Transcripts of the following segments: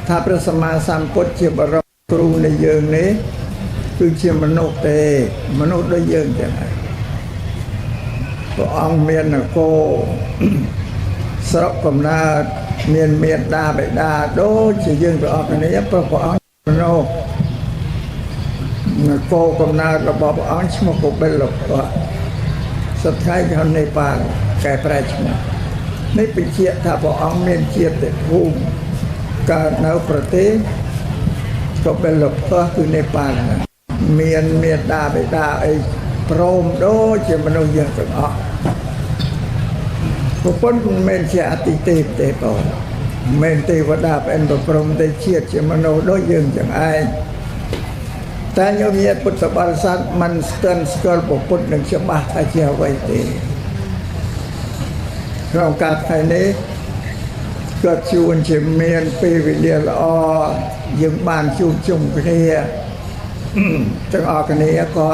ថាព្រះសម្មាសម្ពុទ្ធជាបរមគ្រូនៃយើងនេះគឺជាមនុស្សទេមនុស្សដូចយើងចឹងហើយព្រះអង្គមាននគរស្រុកកំណើតមានមេត្តាបិតាដូចជាយើងទាំងអស់គ្នាព្រះអង្គមនុស្សនគរកំណើតរបស់ព្រះអង្គឈ្មោះកុបិលលោកសត្វថ្ងៃក្នុងនេប៉ាល់កែប្រែឈ្មោះនេះបញ្ជាក់ថាព្រះអង្គមានជាតិភូមិកើតនៅប្រទេសកុបិលលោកគឺនេប៉ាល់មានមេត្តាបិតាអីព្រមដូចជាមនុស្សយើងទាំងអស់ព្រះពុទ្ធមិនមែនជាអតិទេពទេបងមិនមែនទេវតាប្អិនប្រព្រំទេជាតិជាមនុស្សដូចយើងចឹងឯងតែញោមញាតិពុទ្ធបរិស័ទមិនស្គាល់ព្រះពុទ្ធនឹងច្បាស់ថាជាអ្វីទេក្នុងការថ្ងៃនេះក៏ជួនជាមានពេលវេលាល្អយើងបានជួបជុំគ្នាទាំងអស់គ្នាក៏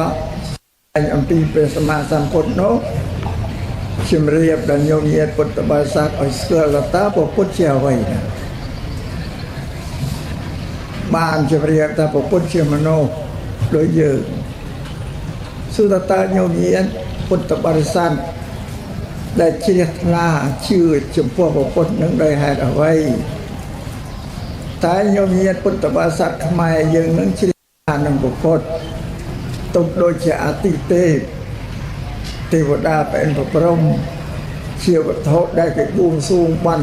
អំពីព្រះសម្មាសម្ពុទ្ធនោះជំរាបដល់ញោមញាតិពុទ្ធបរិស័ទឲ្យស្គាល់ថាព្រះពុទ្ធជាអ្វីណាបានជំរាបថាព្រះពុទ្ធជាមនុស្សដូចយើងសុទ្ធតែញោមញាតិពុទ្ធបរិស័ទដែលជ្រះថ្លាជឿចំពោះព្រះពុទ្ធនឹងដោយហេតុអ្វីតែញោមញាតិពុទ្ធបរិស័ទខ្មែរយើងនឹងជ្រះថ្លានឹងព្រះពុទ្ធទុកដូចជាអតិទេពទេវតាប្អិនប្រព្រំជាវត្ថុដែលគេបួងសួងបាន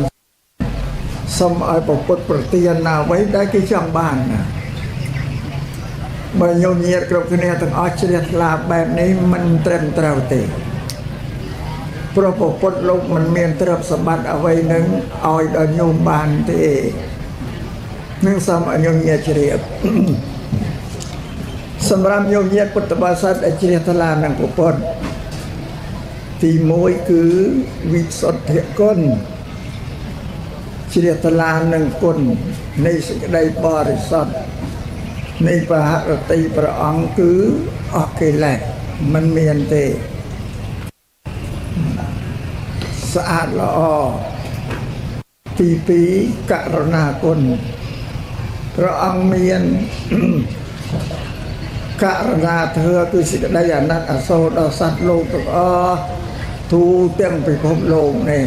សូមឲ្យព្រះពុទ្ធប្រទានណាអ្វីដែលគេចង់បានណាបើញោមញាតិគ្រប់គ្នាទាំងអស់ជ្រះថ្លាបែបនេះមិនត្រឹមត្រូវទេព្រោះព្រះពុទ្ធលោកមិនមានទ្រព្យសម្បត្តិអ្វីនឹងឲ្យដល់ញោមបានទេនឹងសូមឲ្យញោមញាតិជ្រាបសម្រាប់ញោមញាតិពុទ្ធបរិស័ទដែលជ្រះថ្លានឹងព្រះពុទ្ធទី1គឺវិសុទ្ធិគុណជ្រះថ្លានឹងគុណនៃសេចក្តីបរិសុទ្ធនៃពហរតិព្រះអង្គគឺអស់កិលេសមិនមានទេស្អាតល្អទី2ករុណាគុណព្រះអង្គមានករុណាធម៌គឺសេចក្តីអាណិតអាសូរដល់សត្វលោកទាំងអស់ទូទាំងពិភពលោកនេះ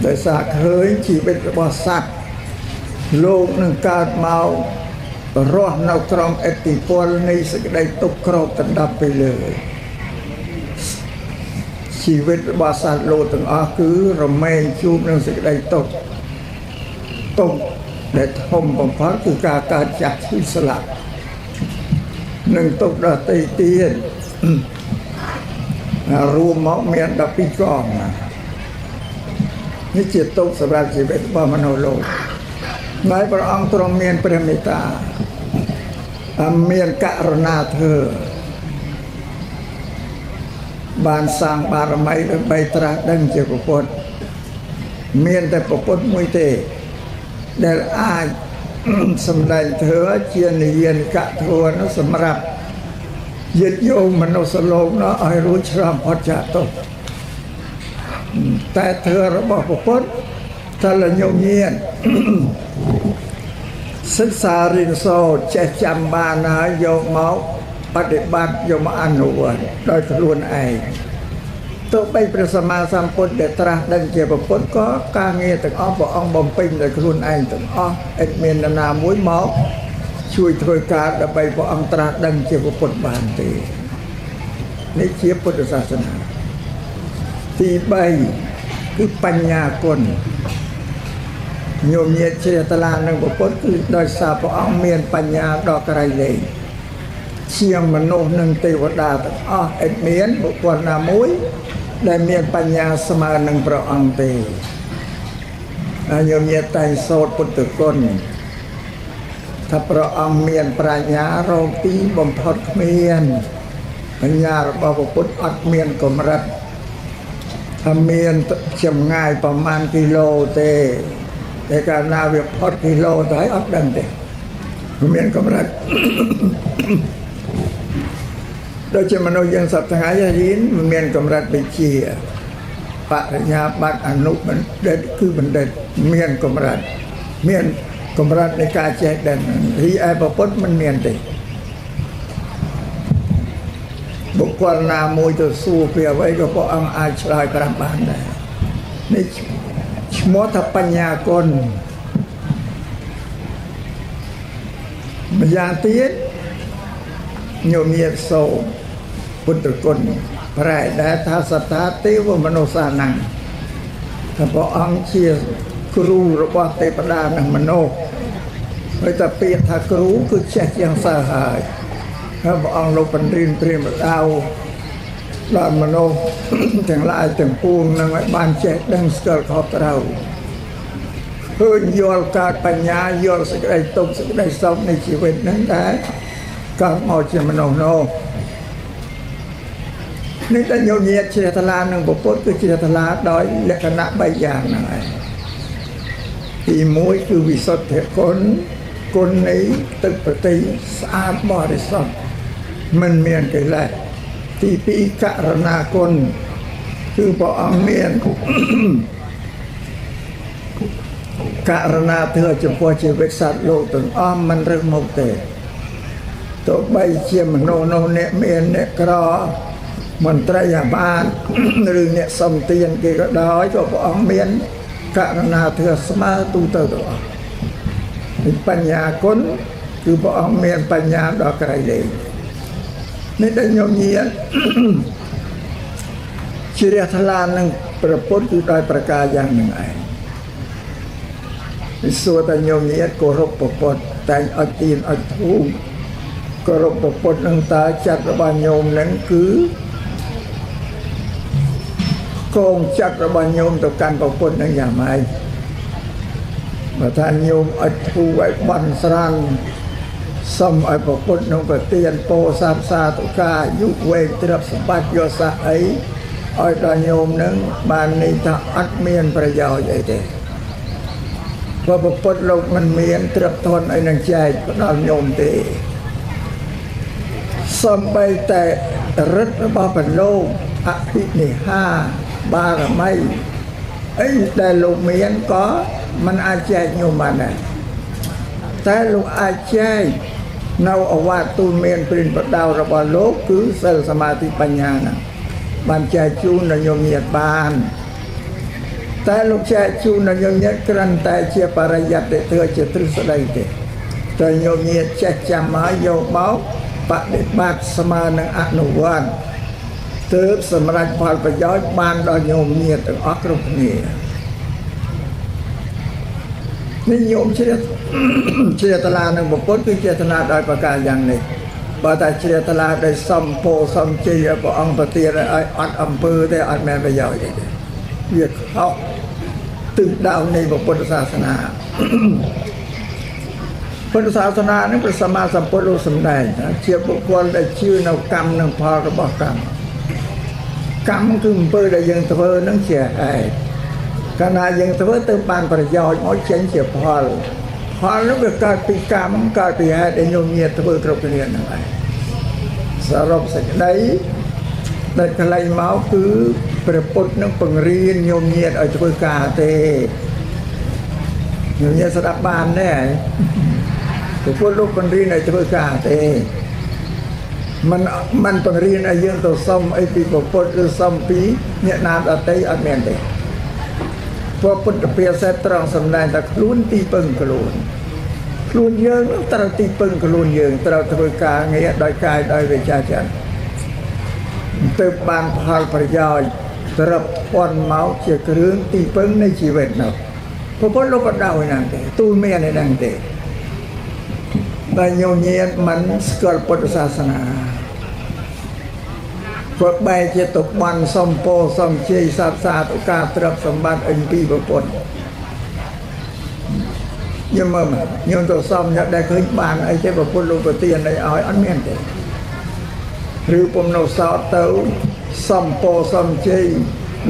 ដោយសារឃើញជីវិតរបស់សត្វលោកនឹងកើតមករស់នៅក្រោមឥទ្ធិពលនៃសេចក្តីទុក្ខគ្របដណ្ដប់ពីលើជីវិតរបស់សត្វលោកទាំងអស់គឺរមែងជួបនឹងសេចក្តីទុក្ខដែលធំបំផុតគឺការកើតចាស់ឈឺស្លាប់នឹងទុក្ខដទៃទៀតរួមមកមាន12កងនេះជាទុក្ខសម្រាប់ជីវិតរបស់មនុស្សលោកហើយព្រះអង្គទ្រង់មានព្រះមេត្តាមានករុណាធម៌បានសាងបារមីដើម្បីត្រាស់ដឹងជាព្រះពុទ្ធមានតែព្រះពុទ្ធមួយទេដែលអាចសម្ដែងធម៌ជានិយានកធម៌នោះសម្រាប់ញាតិញោមមនុស្សលោកនោះឲ្យរួចឆ្លងផុតចាកទុក្ខតែធម៌របស់ព្រះពុទ្ធតើញោមញាតិសិក្សារៀនសូត្រចេះចាំបានហើយយកមកបដិបត្តិយកមកអនុវត្តដោយខ្លួនឯងទោះបីព្រះសម្មាសម្ពុទ្ធដែលត្រាស់ដឹងជាព្រះពុទ្ធក៏ការងារទាំងអស់ព្រះអង្គបំពេញដោយខ្លួនឯងទាំងអស់ឥតមាននរណាមួយមកជួយធ្វើការដើម្បីព្រះអង្គត្រាស់ដឹងជាព្រះពុទ្ធបានទេនេះជាពុទ្ធសាសនាទី3គឺបញ្ញាគុណញោមញាតិជ្រះថ្លានឹងព្រះពុទ្ធគឺដោយសារព្រះអង្គមានបញ្ញាដ៏ក្រៃលែងជាងមនុស្សនិងទេវតាទាំងអស់ឥតមានបុគ្គលណាមួយដែលមានបញ្ញាស្មើនឹងព្រះអង្គទេហើយញោមញាតិតែងសូត្រពុទ្ធគុណថាព្រះអង្គមានប្រាជ្ញារងទីបំផុតគ្មានបញ្ញារបស់ព្រះពុទ្ធអត់មានកម្រិតថាមានចម្ងាយប្រមាណគីឡូទេតែកាលណាវាផុតគីឡូទៅហើយអត់ដឹងទេមិនមានកម្រិតដូចជាមនុស្សយើងសប្តាហ៍រៀនមិនមានកម្រិតវិជ្ជាបរិញ្ញាបត្រអនុបណ្ឌិតគឺបណ្ឌិតមានកម្រិត មានកម្រិតនៃការចេះដឹងរីឯប្រពុតមិនមានទេបុគ្គលណាមួយទៅសួរពីអ្វីក៏ព្រះអង្គអាចឆ្លើយប្រាប់បានដែរនេះឈ្មោះថាបញ្ញាគុណម្យ៉ាងទៀតញោមញាតិសូពុទ្ធគុណប្រែដែលថាសត្តាទេវមនុស្សសាnăngថាព្រះអង្គជាគ្រូរបស់ទេវតានិងមនុស្សហើយតែពាក្យថាគ្រូគឺចេះជាងសិស្សហើយហើយព្រះអង្គលោកបញ្រៀនព្រាហ្មណ៍ដៅដល់មនុស្សទាំងឡាយទាំងពួងនឹងឲ្យបានចេះដឹងស្គាល់ខុសត្រូវឃើញយល់កើតបញ្ញាយល់សេចក្តីទុក្ខសេចក្តីសោកនៃជីវិតហ្នឹងដែរកើតមកជាមនុស្សនោះនេះតែញោមញាតិជ្រះថ្លានឹងពុទ្ធគឺជ្រះថ្លាដោយលក្ខណៈ3យ៉ាងហ្នឹងឯងទី1គឺវិសុទ្ធិគុណគុណនៃទឹកប្រតិស្អាតបរិសុទ្ធមិនមានកិលេសទី2ករណាគុណគឺព្រះអង្គមានករណាធ្វើចំពោះជីវិតសត្វលោកទាំងអស់មិនរឹងមុខទេទោះបីជាមនុស្សនោះអ្នកមានអ្នកក្រមន្ត្រីអាមាត្យឬអ្នកសំទានគេក៏ដោយក៏ព្រះអង្គមានករណាធ្វើស្មើទូទៅទាំងអស់បញ្ញាគុណគឺព្រះអង្គមានបញ្ញាដល់ក្រៃលែងនេះដែលញោមញាតិជ្រះថ្លានឹងព្រះពុទ្ធគឺដោយប្រការយ៉ាងនឹងឯងសួរតែញោមញាតិគោរពព្រះពុទ្ធតែងអត់ទានអត់ធូបគោរពព្រះពុទ្ធនឹងតើចិត្តរបស់ញោមនឹងគឺកងចិត្តរបស់ញោមទៅកាន់ព្រះពុទ្ធនឹងយ៉ាងម៉េចបើថាញោមអត់ធូបឲ្យបន់ស្រន់សុំឲ្យព្រះពុទ្ធនឹងប្រទានពោសាទសាទុកាយុវែងទ្រព្យសម្បត្តិយកសះអីឲ្យដល់ញោមនឹងបានន័យថាអត់មានប្រយោជន៍អីទេព្រោះព្រះពុទ្ធលោកមិនមានទ្រព្យធនអីនឹងចែកដល់ញោមទេសំបីតែរិទ្ធរបស់ព្រះលោកអភិនិហាបារមីអីដែលលោកមានក៏មិនអាចចែកញោមបានដែរតែលោកអាចចែកនៅអវាទទូលមានព្រានប្រដៅរបស់លោកគឺសិលសមាធិបញ្ញាហ្នឹងបានចែកជូនដល់ញោមញាតិបានតែលោកចែកជូនដល់ញោមញាតិគ្រាន់តែជាបរិយត្តិធ្វើជាទ្រឹស្ដីទេតែញោមញាតិចេះចាំមកយកមកបដិបត្តិស្មើនឹងអនុវត្តទើបសម្រេចផលប្រយោជន៍បានដល់ញោមញាតិទាំងអស់គ្រប់គ្នានេះញោមជ្រះថ្លានឹងពុទ្ធគឺចេតនាដោយប្រការយ៉ាងនេះបើតែជ្រះថ្លាដោយសំពោសំជ័យព្រះអង្គប្រទានឲ្យអត់អំពើទេអត់មានប្រយោជន៍ទេវាខុសទិសដៅនៃពុទ្ធសាសនាពុទ្ធសាសនានេះព្រះសម្មាសម្ពុទ្ធលោកសម្ដែងថាជាបុគ្គលដែលជឿនៅកម្មនិងផលរបស់កម្មកម្មគឺអំពើដែលយើងធ្វើនឹងជាហេតុកាលណាយើងធ្វើទៅបានប្រយោជន៍មកចេញជាផលនោះវាកើតពីកម្មកើតពីហេតុដែលញោមញាតិធ្វើគ្រប់គ្នាហ្នឹងឯងសរុបសេចក្តីដែលកន្លែងមកគឺព្រះពុទ្ធនឹងបង្រៀនញោមញាតិឲ្យធ្វើការទេញោមញាតិស្ដាប់បានទេព្រះពុទ្ធលោកបង្រៀនឲ្យធ្វើការទេมันបង្រៀនឲ្យយើងទៅសុំអីពីព្រះពុទ្ធឬសុំពីអ្នកណាដទៃអត់មានទេព្រះពុទ្ធភាសាត្រង់សម្ដែងថាខ្លួនទីពឹងខ្លួនយើងត្រូវទីពឹងខ្លួនយើងត្រូវធ្វើការងារដោយកាយដោយវាចាចិត្តទើបបានផលប្រយោជន៍ត្រឹមប៉ុនមកជាគ្រឿងទីពឹងនៃជីវិតនោះព្រះពុទ្ធលោកក៏ដោយហ្នឹងទេទូលមានឯហ្នឹងទេតែញោមញាតិមិនស្គាល់ពុទ្ធសាសនាព្រោះបែរជាទៅបានសំពោសំជ័យសាទសាទុការទ្រព្យសម្បត្តិអីពីព្រះពុទ្ធញោមមើលញោមទៅសំញ៉ាំដែលឃើញបានអីទេព្រះពុទ្ធលោកប្រទានអីឲ្យអត់មានទេឬពុំនៅសោតទៅសំពោសំជ័យ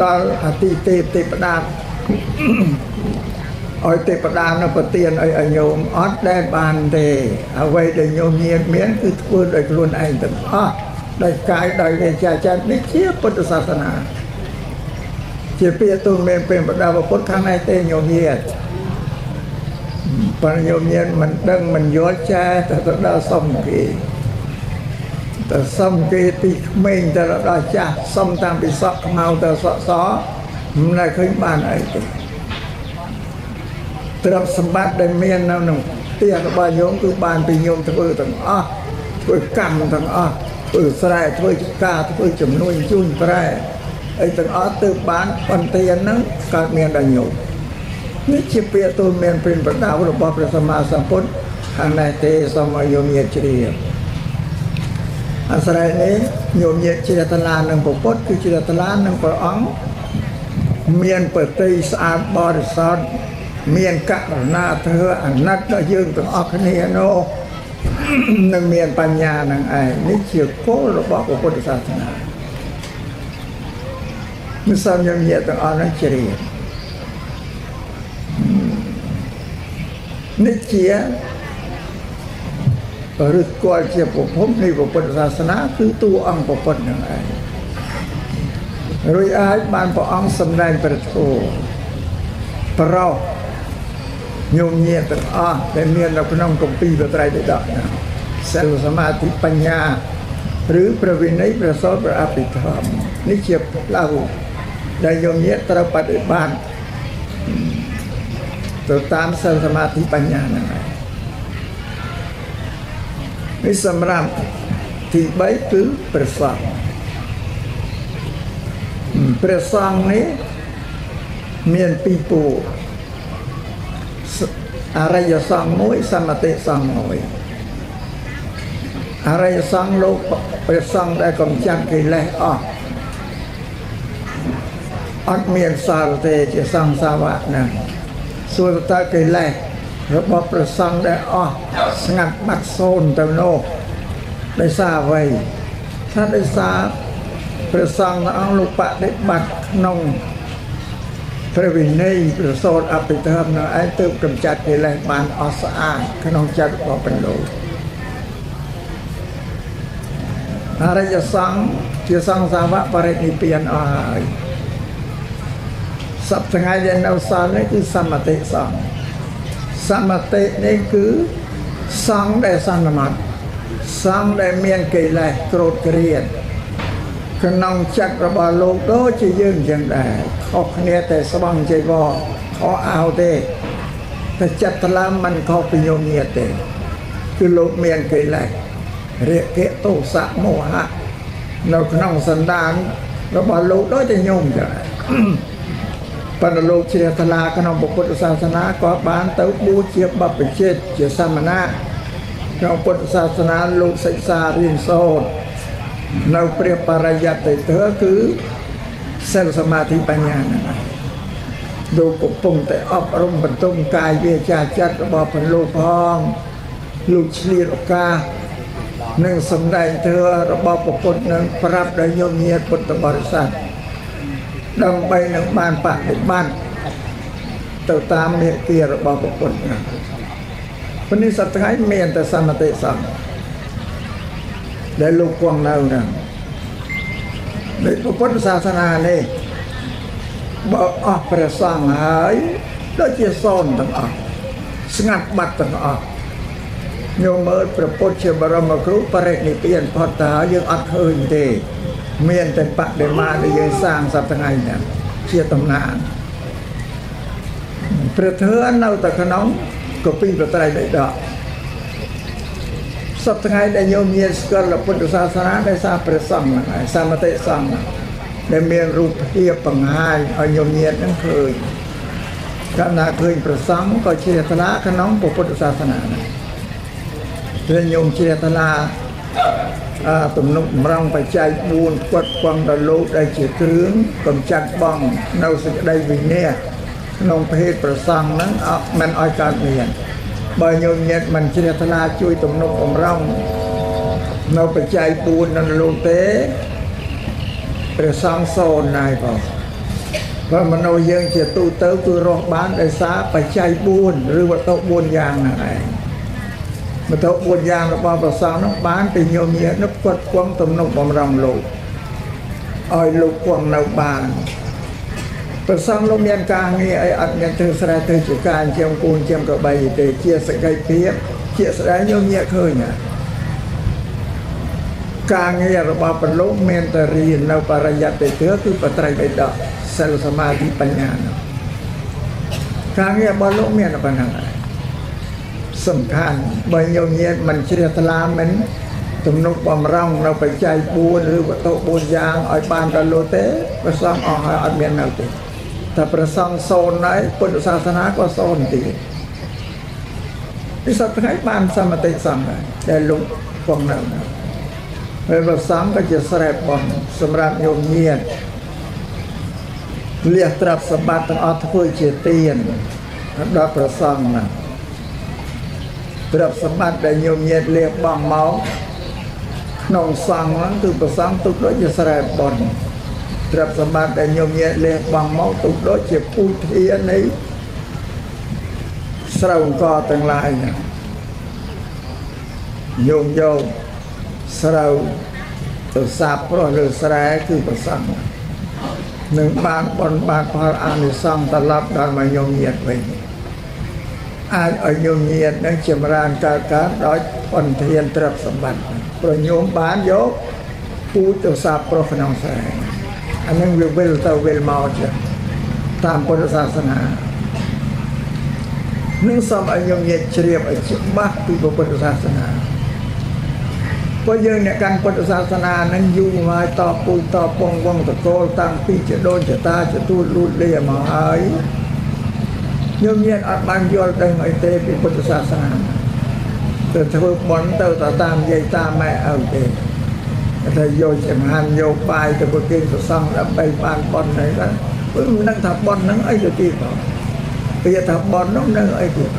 ដល់អតិទេពតាឲ្យទេពតានៅប្រទានឲ្យញោមអត់ដែលបានទេអ្វីដែលញោមញាតិមានគឺធ្វើដោយខ្លួនឯងទាំងអស់ដោយកាយដោយវាចាចិត្តនេះជាពុទ្ធសាសនាជាពាក្យទូលមានពេលបដាពុទ្ធខាងណៃទេញោមញាតិ Bà nhôm nhiên mình đừng mình vô cha ta đã xong kì ta xong kì thì mình ta đã cha xong ta bị sọ mau ta sọ xó mình lại khơi bàn ấy Terap sempat dan mian nang nang tiap ba nhôm cứ bàn bị nhôm thôi tầng thôi cầm tầng thôi sài thôi cá thôi chấm nuôi chun sài ấy tầng từ bán còn tiền nó cả miền đại nhômนี่ชีพยตัวเมียนเป็นประดาวระบบประสมาสัมพุทธทางในเตสมัยโยมเยจรีอาศัยนี้โยมเยจรีตลาหนึ่งปกติคือจรีตลาหนึ่งพระองค์เมียนเปิดตีสะอาดบริสุทธิ์เมียนกะนาเธออันนัดก็ยืนตัวออกเนียโนหนึ่งเมียนปัญญาหนึ่งไอ้นี่เชี่ยวโคระบบของพุทธศาสนามิสามโยมเยตัวอ่อนนั้นจรีนิจเจียหรือกว่าเจียผมพบในพระพุทธศาสนาคือตัวองค์พระพุทธอย่างไรโดยอาจบานพระองค์สำแดงประโทพระเราโยมเงียตั้งแต่เมียนเราพน้องกบปีประไตรได้ดอกนะเซลสมาธิปัญญาหรือประวินัยประสอบประอภิธรรมนิเจียเล่าได้โยมเงียตระปฏิบัติตัวตามสมาธิปัญญานั่นแหละนี่สำหรับที่ใบคือประสองประสองนี้เมียนปีปูอะไรจะสองมวยสมาธิสองมวยอะไรจะสองโลกประสองได้กำจัดกิเลสอัดเมียนสารเตจะสองสาวะนั่นส่วนตาเกล้ระบบประสังได้สงัดบัดโซนเตโนได้ทราบไว้ถ้าได้ทราบประสังอังลุปะได้บัดนงพระวินัยประโสดอภิธรรมนะไอ้เติมกำจัดเกล้บานสะอาดขนมจัดบอกเป็นโลอะไรจะสังสาวะปรินิพพานสัพพะเยนเอาสารนี่คือสมาธิสองสมาธินี่คือสองได้สันมัตสองได้เมียนกิเลสโกรธเกลียดขนมจักรบาลโลกโดจะยืนยังได้ขอเนียแต่สว่างใจบ่ขอเอาเด้แต่จัตลามันขอปิโยเนียเด้คือโลกเมียนกิเลสเรียกเกตุสะโมหะเราขนมสันดานระบาลโลกโดจะยงจะปนโลกเชียตลาขนมพุทธศาสนาก็บานเต้าบูเชียบบัพเชษเจียสามนะขนมพุทธศาสนาโลกศึกษาเรียนโซนเราเปรียบปรยัติเธอคือเซลสมาธิปัญญาดูปกป้องแต่อบรมบรรทุกกายเวชาจัดระบอบพันโลกพองลูกเฉลียกาหนึ่งสำแดงเธอระบอบปกป้องหนึ่งปรับได้โยมเงียพุทธบริษัทดำไปหนึ่งบ้านปะในบ้านเต่าตามเมียเกียร์บอกคนนะวันนี้สัตว์ท้ายเมียนแต่สมาธิสัมได้ลูกกวางเน่านะในพระพุทธศาสนาเนี่ยบอกประสังหายได้เชี่ยวซ้อนต่างออกสงัดบัดต่างออกโยมเมื่อพระพุทธเจ้าบรมครูปรินิพพานพอตายังอัดเคยเดเมียนแต่ปะเดมาได้ยังสร้างสัพย์ไงเนี่ยเชี่ยตำนานประเทศเราแต่ขนมก็ปีประไตรได้ดอกสัพย์ไงได้โยมเมียนสกัดพุทธศาสนาได้สร้างประสังไงสามติสังได้เมียนรูปเทียบปังหายเอาโยมเมียนนั่นเคยขณะเคยประสังก็เชี่ยตละขนมพุทธศาสนาเรื่องโยมเชี่ยตละตุ่มนุ่มรังไปใจบูนกวดควงตะลุได้เฉียดเครื่องกำจัดบ้องเนาสิได้วิเนียนองเพศประสังนั้นมันอ้อยการเมียนบางโยมเนียมันเฉียดตลาช่วยตุ่มนุ่มรังเนาไปใจบูนนั่นลุเตประสังโซนนายพอเพราะมันเอาเยื่อเฉียดตู้เต้าคือรอกบ้านได้ซาไปใจบูนหรือว่าโต๊ะบูนยางอะไรมาทบวนยางระบอบประสานน้ำบ้านไปโยมเยอะนับกวดควงตุ่มนุ่มบำรังลูกอ้อยลูกควงนาบาน ប្រសងលោកមានការងារអីអត់មានធ្វើស្រែធ្វើជាការជាគូនជាក៏បីទេជាសក្តិភាពជាស្ដែងញោមញាក់ឃើញណាការងាររបស់ប្រលោកមានតែរៀននៅបរិយត្តិទៅគឺបត្រៃបិដកសិលសមាធិបញ្ញាការងាររបស់លោកមានប៉ុណ្ណឹងសំខាន់បើញោមញាក់មិនជ្រះថ្លាមិនទំនុកបំរុងនៅបច្ច័យ4ឬវត្ថុ4យ៉ាងឲ្យបានដល់លោកទេប្រសងអស់ហើយអត់មាននៅទេតែប្រសងសូន្យហើយពុទ្ធសាសនាក៏សូន្យទៀតពីសប្តាហ៍បានសមតិសង្ឃដែលលោកគង់នៅហើយប្រសងក៏ជាស្រែបន់សម្រាប់ញោមញាតលះទ្រព្យសម្បត្តិទាំងអស់ធ្វើជាទានដល់ប្រសងណាទ្រព្យសម្បត្តិដែលញោមញាតលះបង់មកក្នុងសង្ឃហ្នឹងគឺប្រសងទុកដូចជាស្រែបន់ទ្រព្យសម្បត្តិដែលញោមញាតលះបង់មកទុកដូចជាពូជធាននៃស្រូវអង្គទាំងឡាយណាញោមយកស្រូវទៅសាបព្រោះលើស្រែគឺប្រសងនឹងបានបនបានផលអានិសង្សត្រឡប់ដល់មកញោមញាតវិញអាចឲ្យញោមញាតនឹងចម្រើនកើតដោយអន្តរានទ្រព្យសម្បត្តិព្រោះញោមបានយកពូជទៅសាបព្រោះក្នុងស្រែអានឹងវាវិលទៅវិលមកចឹងតាមពុទ្ធសាសនានឹងសូមឲ្យញោមញាតជ្រាបឲ្យច្បាស់ពីពុទ្ធសាសនាព្រោះយើងអ្នកកាន់ពុទ្ធសាសនានឹងយូរហើយតពូជតពងវងតកូលតាំងពីចដូនចតាចទូលលូតលាមកហើយញោមញាតអត់បានយល់ដឹងអីទេពីពុទ្ធសាសនាទៅធ្វើបន់ទៅតាមយាយតាមម៉ែឪទេតែយកចំហាន់យកបាយទៅប្រគេនព្រះសង្ឃដើម្បីបានបន់ហ្នឹងក៏មិនដឹងថាបន់ហ្នឹងអីទៅទៀតបងពាក្យថាបន់ហ្នឹងនឹងអីទៀត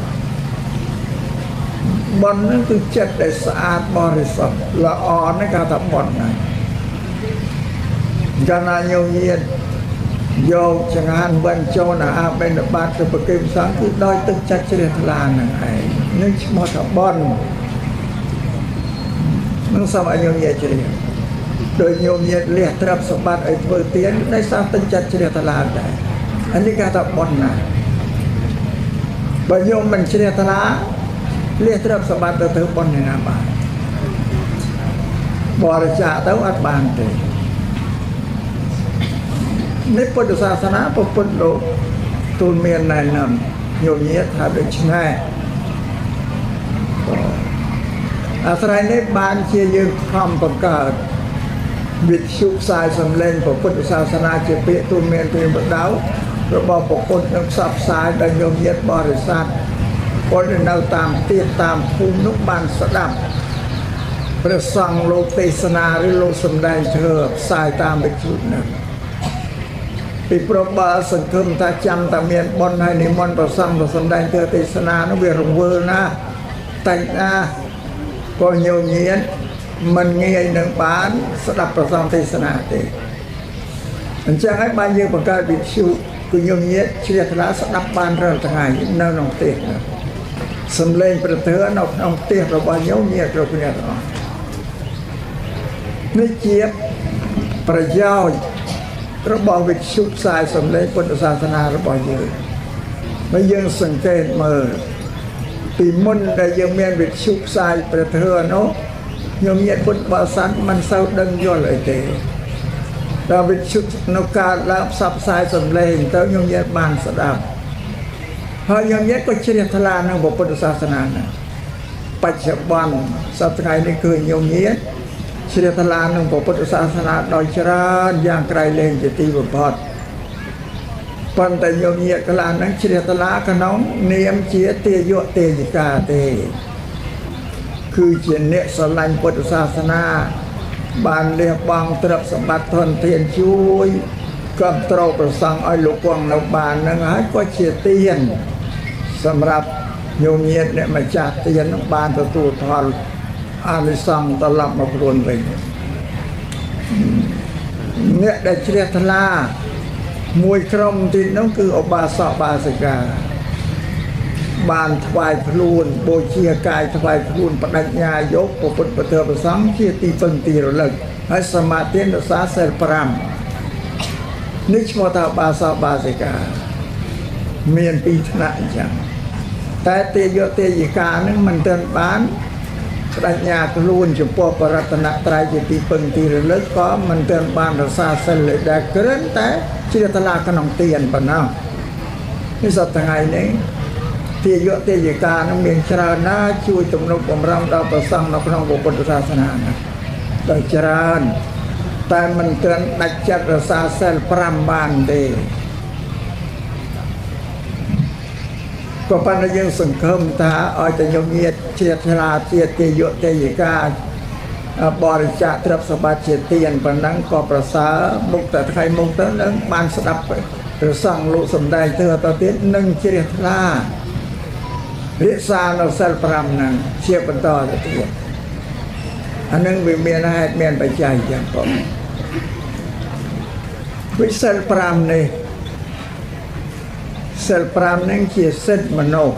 បន់ហ្នឹងគឺចិត្តដែលស្អាតបរិសុទ្ធល្អហ្នឹងគេថាបន់ហ្នឹងកាលណាញោមញាតយកចង្ហាន់វិនចូលអាហារបិណ្ឌបាតទៅប្រគេនព្រះសង្ឃគឺដោយទឹកចិត្តជ្រះថ្លាហ្នឹងឯងនឹងឈ្មោះថាបន់នឹងសូមឲ្យញោមញាតជ្រាបដោយញោមញាតលះទ្រព្យសម្បត្តិឲ្យធ្វើទានដោយសារទឹកចិត្តជ្រះថ្លាដែរអានេះគេថាបន់ណាបើញោមមិនជ្រះថ្លាលះទ្រព្យសម្បត្តិទៅធ្វើបន់ឯណាបានបរិច្ចាគទៅអត់បានទេនេះពុទ្ធសាសនាពុទ្ធលោកទូលមានណែនាំញោមញាតថាដូច្នេះអាស្រ័យនេះបានជាយើងខំបង្កើតវិទ្យុផ្សាយសំឡេងពុទ្ធសាសនាជាពាក្យទូលមានពីបដៅរបស់ពុទ្ធនឹងផ្សព្វផ្សាយដល់ញោមញាតបរិស័ទពលនៅតាមទីតាមភូមិនោះបានស្ដាប់ព្រះសង្ឃលោកទេសនាឬលោកសំដែងធ្វើផ្សាយតាមវិទ្យុនោះពីព្រោះបើសង្ឃឹមថាចាំតែមានបុណ្យហើយនិមន្តព្រះសង្ឃទៅសំដែងធ្វើទេសនានោះវារង្វើលណាតែងណាក៏ញោមញាតមិនងាយនឹងបានស្ដាប់ព្រះសង្ឃទេសនាទេអញ្ចឹងហើយបានយើងបង្កើតវិទ្យុគឺញោមញាតជ្រះថ្លាស្ដាប់បានរាល់ថ្ងៃនៅក្នុងផ្ទះសំឡេងព្រះធម៌នៅក្នុងផ្ទះរបស់ញោមញាតគ្រប់គ្នាទាំងអស់នេះជាប្រយោជន៍របស់វិទ្យុផ្សាយសំឡេងពុទ្ធសាសនារបស់យើងហើយយើងសង្កេតមើលពីមុនដែលយើងមានវិទ្យុផ្សាយព្រះធម៌នោះញោមញាតពុទ្ធបរិស័ទមិនសូវដឹងយល់អីទេដល់វិទ្យុនៅការឡើងផ្សព្វផ្សាយសំឡេងទៅញោមញាតបានស្ដាប់ហើយញោមញាតក៏ជ្រះថ្លានឹងពុទ្ធសាសនាណាបច្ចុប្បន្នសប្តាហ៍នេះគឺញោមញាតជ្រះថ្លានឹងពុទ្ធសាសនាដោយច្រើនយ៉ាងក្រៃលែងជាទីបំផុតប៉ុន្តែញោមញាតខ្លះនឹងជ្រះថ្លាក្នុងនាមជាទាយកទេយិកាទេគឺជាអ្នកស្រឡាញ់ពុទ្ធសាសនាបានលះបង់ទ្រព្យសម្បត្តិធនធានជួយគ្រប់គ្រងប្រសង់ឲ្យលោកគង់នៅបាននឹងហើយក៏ជាទានសម្រាប់ញោមញាតអ្នកម្ចាស់ទាននឹងបានទទួលផលអានិសង្សត្រឡប់មកខ្លួនវិញអ្នកដែលជ្រះថ្លាមួយក្រុមទៀតនោះគឺឧបាសកបាសិកាបានថ្វាយខ្លួនបូជាកាយថ្វាយខ្លួនបដិញ្ញាយកពុទ្ធពធប្រសង្ឃជាទីពឹងទីរលឹកហើយសមាទានរក្សាសិល5 នេះឈ្មោះថាបាសោបាសិកាមានពីរថ្នាក់អញ្ចឹងតែទេយទេយិកានឹងមិនទាន់បានបដិញ្ញាខ្លួនចំពោះបរតនត្រ័យជាទីពឹងទីរលឹកក៏មិនទាន់បានរក្សាសិលដែលគ្រាន់តែជ្រះថ្លាក្នុងទានប៉ុណ្ណោះនេះសប្តាហ៍ថ្ងៃនេះទេយទេយិកានឹងមានច្រើនណាស់ជួយទំនុកបំរុងដល់ព្រះសង្ឃនៅក្នុងពុទ្ធសាសនាណាដល់ច្រើនតែមិនទាន់ដាច់ចិត្តរក្សាសិល5បានទេក៏ប៉ុន្តែយើងសង្ឃឹមថាឲ្យតែញោមញាតជាថ្លាទៀតទេយទេយិកាបរិច្ចាគទ្រព្យសម្បត្តិជាទានប៉ុណ្ណឹងក៏ប្រសើរមុខតែថ្ងៃមុខទៅនឹងបានស្ដាប់ព្រះសង្ឃលោកសំដែងទៅទៀតនឹងជ្រះថ្លារក្សានៅសិល5ហ្នឹងជាបន្តទៅទៀតអានឹងវាមានហេតុមានបច្ច័យចឹងផងវិសិល5នេះសិល5នឹងជាសិទ្ធិមនុស្ស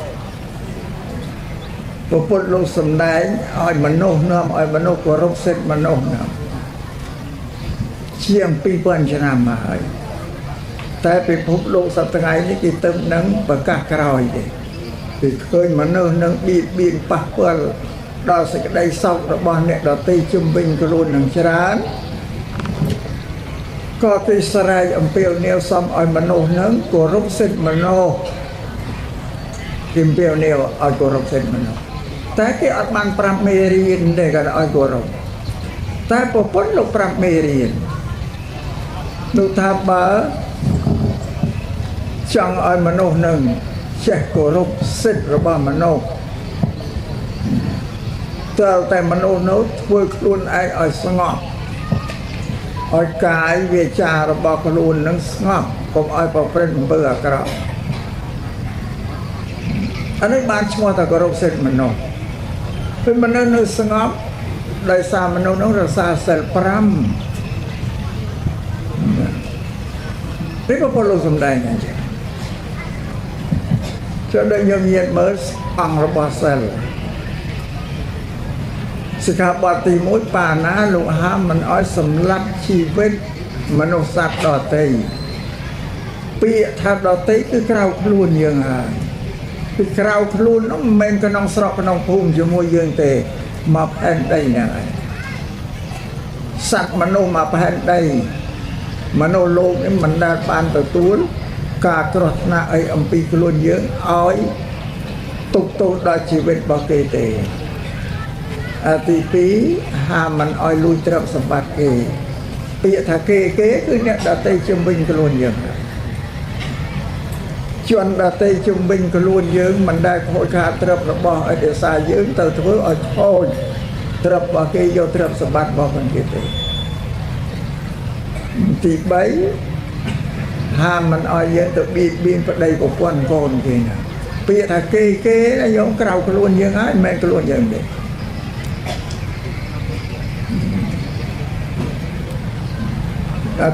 ព្រះពុទ្ធលោកសំដែងឲ្យមនុស្សនាំឲ្យមនុស្សគោរពសិទ្ធិមនុស្សណាជាង 2000 ឆ្នាំមកហើយតែពិភពលោកសប្តាហ៍ថ្ងៃនេះគេទៅនឹងប្រកាសក្រោយទេគឺឃើញមនុស្សនឹងបៀតបៀនប៉ះពាល់ដល់សេចក្តីសោករបស់អ្នកដទៃជុំវិញខ្លួននឹងច្រើនក៏គេស្រែកអំពាវនាវសុំឲ្យមនុស្សនឹងគោរពសិទ្ធិមនុស្សគេអំពាវនាវឲ្យគោរពសិទ្ធិមនុស្សតែគេអត់បានប្រាប់មេរៀនទេគាត់ឲ្យគោរពតែប្រពន្ធលោកប្រាប់មេរៀនលោកថាបើចង់ឲ្យមនុស្សនឹងចេះគោរពសិទ្ធិរបស់មនុស្សតែមនុស្សនោះធ្វើខ្លួនឯងឲ្យស្ងប់ឲ្យកាយវាចារបស់ខ្លួននឹងស្ងប់កុំឲ្យប្រព្រឹត្តអំពើអាក្រក់អានេះបានឈ្មោះថាគោរពសិទ្ធិមនុស្សពេលមនុស្សនៅស្ងប់ដោយសារមនុស្សនោះរក្សាសិល5នេះក៏ពលលោកសំដែងអញ្ចឹងចូលដល់ញោមញាតមើលអង្គរបស់សិលសិក្ខាបទទី1បាណាលោកហាមមិនឲ្យសម្លាប់ជីវិតមនុស្សសត្វដទៃពាក្យថាដទៃគឺក្រៅខ្លួនយើងហើយគឺក្រៅខ្លួននោះមិនមែនក្នុងស្រុកក្នុងភូមិជាមួយយើងទេមកផែនដីហ្នឹងហើយសត្វមនុស្សមកផែនដីមនុស្សលោកនេះមិនដែលបានទទួលការគ្រោះថ្នាក់អីអំពីខ្លួនយើងឲ្យទុកទោសដល់ជីវិតរបស់គេទេទី2ហាមមិនឲ្យលួចទ្រព្យសម្បត្តិគេពាក្យថាគេគឺអ្នកដទៃជំវិញខ្លួនយើងជនដទៃជំវិញខ្លួនយើងមិនដែលខូចខាតទ្រព្យរបស់ឯកសារយើងទៅធ្វើឲ្យខូចទ្រព្យរបស់គេយកទ្រព្យសម្បត្តិរបស់คนគេទេទី3ហាមមិនឲ្យយើងទៅបៀតបៀនប្តីប្រពន្ធកូនគេណាពាក្យថាគេយកក្រៅខ្លួនយើងហើយមិនមែនខ្លួនយើងទេ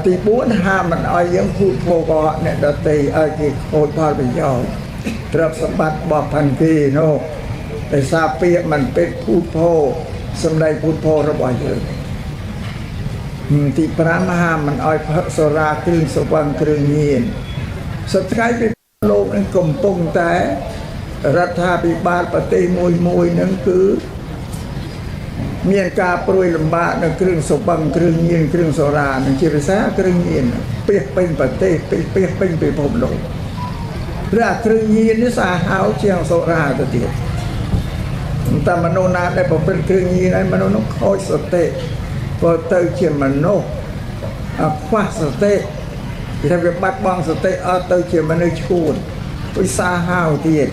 ទី4ហាមមិនឲ្យយើងพูดโพកកអ្នកដទៃឲ្យគេខូចផលប្រយោជន៍ទ្រព្យសម្បត្តិរបស់ផាន់គេនោះដោយសារពាក្យមិនពេចพูดโพសម្ដីพูดโพរបស់យើងទី5ហាមមិនឲ្យផឹកសូរាគ្រឿងស្រវឹងគ្រឿងញៀនសប្តាហ៍ពីលោកនឹងកំពុងតែរដ្ឋាភិបាលប្រទេសមួយនឹងគឺមានការព្រួយលំបាកនៅគ្រឿងស្រវឹងគ្រឿងញៀនគ្រឿងសូរានឹងជាភាសាគ្រឿងញៀនពាសពេញប្រទេសពាសពេញពិភពលោកព្រោះគ្រឿងញៀននេះសាហាវជាងសូរាទៅទៀតតែមនុស្សណាដែលប្រព្រឹត្តគ្រឿងញៀនហើយមនុស្សនោះខូចសតិក៏ទៅជាមនុស្សខ្វះសតិគេថាវាបាត់បង់សតិអត់ទៅជាមនុស្សឈួនវិសាហាវទៀត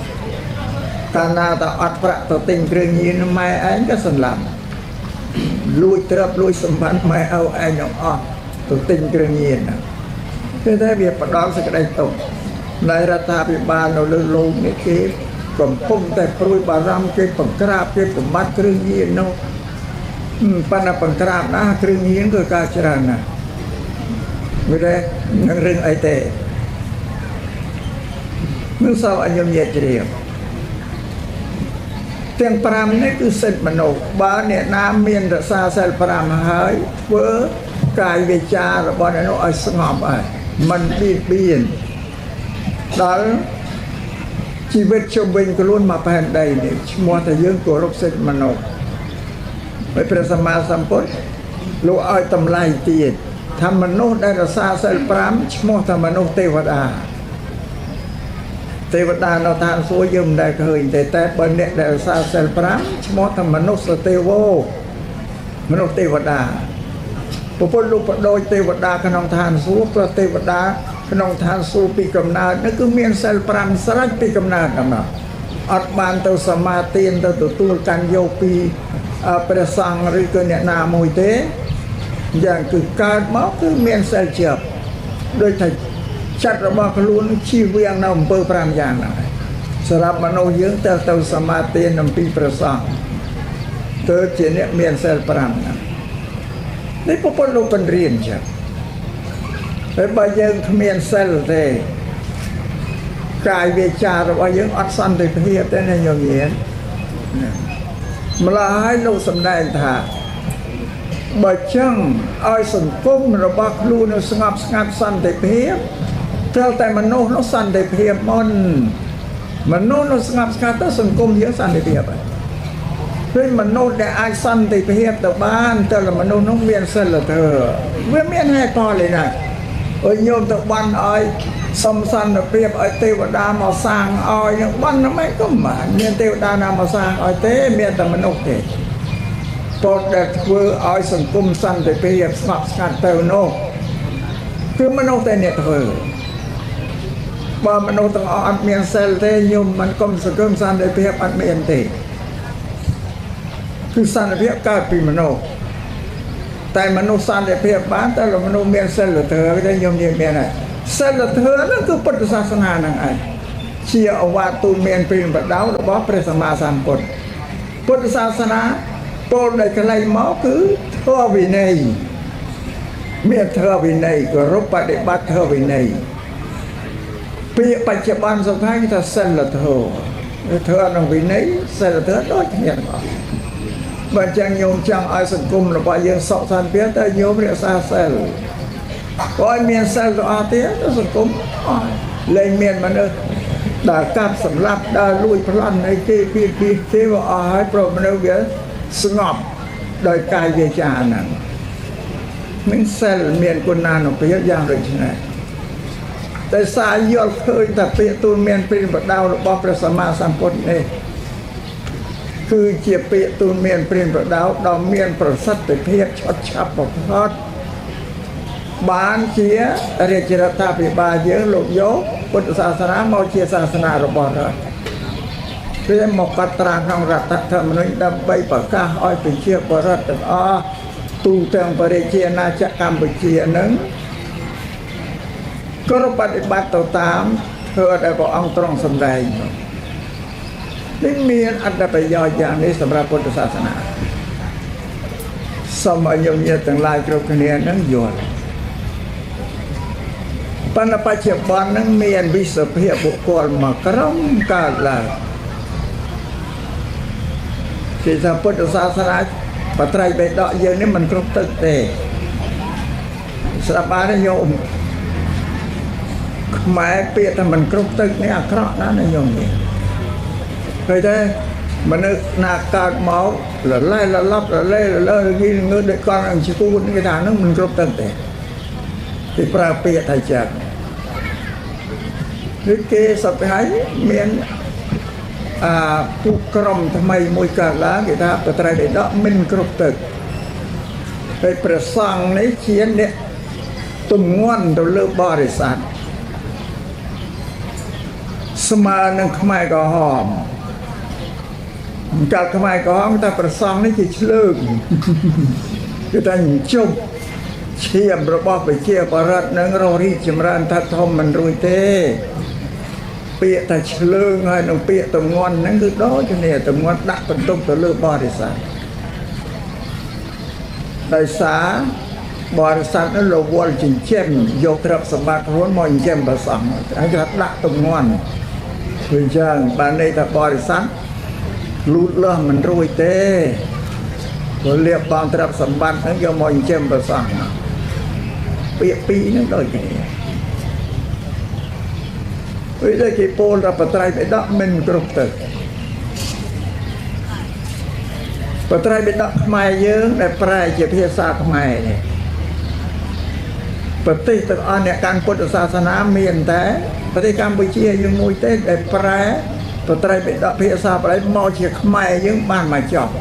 កាលណាតអត់ប្រាក់ទៅទិញគ្រឿងញៀនម៉ែឯងក៏សម្លាប់លួចទ្រព្យលួចសម្បត្តិម៉ែឪឯងទាំងអស់ទៅទិញគ្រឿងញៀនគឺតែវាផ្ដល់សេចក្តីទុក្ខនៃរដ្ឋាភិបាលនៅលើលោកនេះគេកំពុងតែព្រួយបារម្ភគេបង្ក្រាបគេបំបត្តិគ្រឿងញៀននោះប៉ុន្តែបង្ក្រាបណាគ្រឿងញៀនគឺការច្រើនណាស់មិនដែរនឹងរឿងអីទេនឹងសោអញ្ញមញាតជ្រាបទាំង5នេះគឺសិទ្ធិមនុស្សបើអ្នកណាមានរក្សាសិល5ហើយធ្វើកាយវាចារបស់អ្នកនោះឲ្យស្ងប់ហើយ มันเบียนដល់ជីវិតជុំវិញខ្លួនមកផែនដីនេះឈ្មោះតែយើងគោរពសិទ្ធិមនុស្សហើយព្រះសម្មាសម្ពុទ្ធលោកឲ្យតម្លៃទៀតថាមនុស្សដែលរក្សាសិល5ឈ្មោះថាមនុស្សទេវតានៅឋានសួគ៌យើងមិនដែលឃើញតែបើអ្នកដែលរក្សាសិល5ឈ្មោះថាមនុស្សទេវោមនុស្សទេវតាពុទ្ធលោកបដូរទេវតាក្នុងឋានសួគ៌ព្រោះទេវតាក្នុងឋានសួគ៌ពីកំណើតនោះគឺមានសិល5ស្រេចពីកំណើតហ្នឹងអត់បានទៅសមាទានទៅទទួលកាន់យកពីព្រះសង្ឃឬក៏អ្នកណាមួយទេយ៉ាងគឺកើតមកគឺមានសិលជាប់ដូចថាចិត្តរបស់ខ្លួនជៀសវាងនៅអំពើ5យ៉ាងហ្នឹងសម្រាប់មនុស្សយើងទៅសមាទានអំពីព្រះសង្ឃទៅជាអ្នកមានសិល5ហ្នឹងនេះពុទ្ធលោកបញ្រៀនចឹងហើយបើយើងគ្មានសិលទេកាយវាចារបស់យើងអត់សន្តិភាពទេណាញោមញាតិម្ល៉េះហើយលោកសម្ដែងថាបើចឹងឲ្យសង្គមរបស់ខ្លួននៅស្ងប់ស្ងាត់សន្តិភាពត្រូវតែមនុស្សនោះសន្តិភាពមុនមនុស្សនោះស្ងប់ស្ងាត់ទៅសង្គមយើងសន្តិភាពហើយព្រោះមនុស្សដែលអាចសន្តិភាពទៅបានតែមនុស្សនោះមានសិលធម៌វាមានហេតុផលឯណាអើញោមទៅបានឲ្យសំសន្តិភាពឲ្យទេវតាមកសាងឲ្យនឹងបានមិនក៏មិនមានទេវតាណាមកសាងឲ្យទេមានតែមនុស្សទេពលដែលធ្វើឲ្យសង្គមសន្តិភាពស្ងប់ស្ងាត់ទៅនោះគឺមនុស្សតែអ្នកធ្វើបើមនុស្សទាំងអស់អត់មានសិលទេញោមមិនកុំសង្គមសន្តិភាពអត់មានទេគឺសន្តិភាពកើតពីមនុស្សតែមនុស្សសន្តិភាពបានតែមនុស្សមានសិលធម៌ទេញោមនិយាយមានហើយសិលធម៌នោះគឺពុទ្ធសាសនាហ្នឹងឯងជាអវាទទូលមានព្រានប្រដៅរបស់ព្រះសម្មាសម្ពុទ្ធពុទ្ធសាសនាពលដែលកន្លែងមកគឺធម៌វិន័យមានធម៌វិន័យគោរពបដិបត្តិធម៌វិន័យពាក្យបច្ចុប្បន្នសុខថាគេថាសិលធម៌ធម៌និងវិន័យសិលធម៌ដូចគ្នាទាំងអស់បើចឹងញោមចង់ឲ្យសង្គមរបស់យើងសុខសន្តិភាពទៅញោមរក្សាសិលបើមានសិលទៅអត់ទៀតទៅសង្គមអស់លែងមានមនុស្សដែលកាប់សម្លាប់ដែលលួចប្លន់អីគេទេអស់ហើយព្រោះមនុស្សវាស្ងប់ដោយកាយវាចាហ្នឹងនឹងសិលមានគុណានុភាពយ៉ាងដូចនេះតែសារយល់ឃើញថាពាក្យទូលមានព្រានប្រដៅរបស់ព្រះសម្មាសម្ពុទ្ធនេះគឺជាពាក្យទូលមានព្រានប្រដៅដ៏មានប្រសិទ្ធភាពឆត់ឆាប់បំផុតបានជារាជរដ្ឋាភិបាលយើងលោកយកពុទ្ធសាសនាមកជាសាសនារបស់រដ្ឋពេលមកកត់ត្រាក្នុងរដ្ឋធម្មនុញ្ញដើម្បីប្រកាសឲ្យប្រជាពលរដ្ឋទាំងអស់ទូទាំងប្រជាអាណាចក្រកម្ពុជានឹងគោរពបដិបត្តិទៅតាមធ្វើដែលព្រះអង្គទ្រង់សម្ដែងនេះមានអត្ថប្រយោជន៍យ៉ាងនេះសម្រាប់ពុទ្ធសាសនាសូមឲ្យញោមញាតិទាំងឡាយគ្រប់គ្នានឹងយល់ប៉ុន្តែបច្ចុប្បន្ននឹងមានវិសភាពបុគ្គលមួយក្រុមកើតឡើងគេថាពុទ្ធសាសនាបត្រៃបេដកយើងនេះមិនគ្រប់ទឹកទេស្ដាប់បានទេញោមខ្មែរពាក្យថាមិនគ្រប់ទឹកនេះអាក្រក់ណាស់ណាញោមនេះឃើញទេមនុស្សណាកើតមកលលែលឡប់លលែលងឿងើដូចកង់អង្គគូនេះគេថាហ្នឹងមិនគ្រប់ទឹកទេគេប្រើពាក្យថាចាក់ឬគេសពហើយមានពួកក្រុមថ្មីមួយកើតឡើងគេថាបត្រៃបិដកមិនគ្រប់ទឹកហើយព្រះសង្ឃនេះជាអ្នកទំងាន់ទៅលើបរិស័ទស្មើនឹងខ្មែរក្រហមកាលខ្មែរក្រហមតែព្រះសង្ឃនេះជាឆ្លើងគឺតែជុំឈាមរបស់ប្រជាពលរដ្ឋនឹងរស់រីកចម្រើនថាធំមិនរួចទេពាក្យតែឆ្លើងហើយនឹងពាក្យទំងន់ហ្នឹងគឺដូចគ្នាទំងន់ដាក់បន្ទុកទៅលើបរិស័ទដោយសារបរិស័ទនោះរវល់ចិញ្ចឹមយកទ្រព្យសម្បត្តិខ្លួនមកចិញ្ចឹមព្រះសង្ឃហើយគេដាក់ទំងន់គឺអញ្ចឹងបានន័យថាបរិស័ទលូតលាស់មិនរួចទេព្រោះលៀបបងទ្រព្យសម្បត្តិហ្នឹងយកមកចិញ្ចឹមព្រះសង្ឃពាក្យពីរហ្នឹងដូចគ្នា vì đây cái pol ra bật trai bị đọc mình cục tự bật trai bị đọc mai dương để prai chỉ phía xa mai này bật tì tự anh này càng bột xa xa ná miền thế bật tì Campuchia dương mùi tết để prai bật trai bị đọc phía xa bởi mò chỉ mai dương bàn mà chọc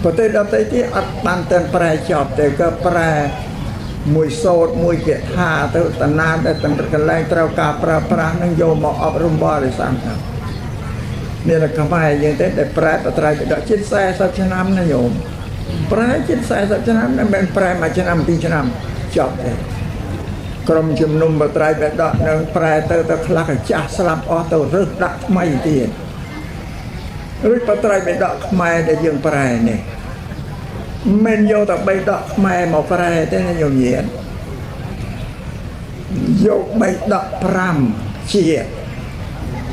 bật tì đọc tới tí ắt bàn tên prai chọc để cơ prai mùi sốt mùi kiệt hà tự tận nát để tận cái lai trao cả pra nâng vô một ấp rung bò để sang thằng nên là cái bài như thế để pra và trai đã chết xe sao cho năm nó nhổm pra chết xe sao cho năm nó bên pra mà cho năm tin cho năm chọn thế cầm chùm nôm và trai đã đọ nâng pra từ từ khla cái cha slap ở từ rớt đặt mày tiền rồi và trai đã đọ mày để dừng pra này mình vô tập bay đọc mày một prai thế này nhiều nhiệt vô bay đọc pram chia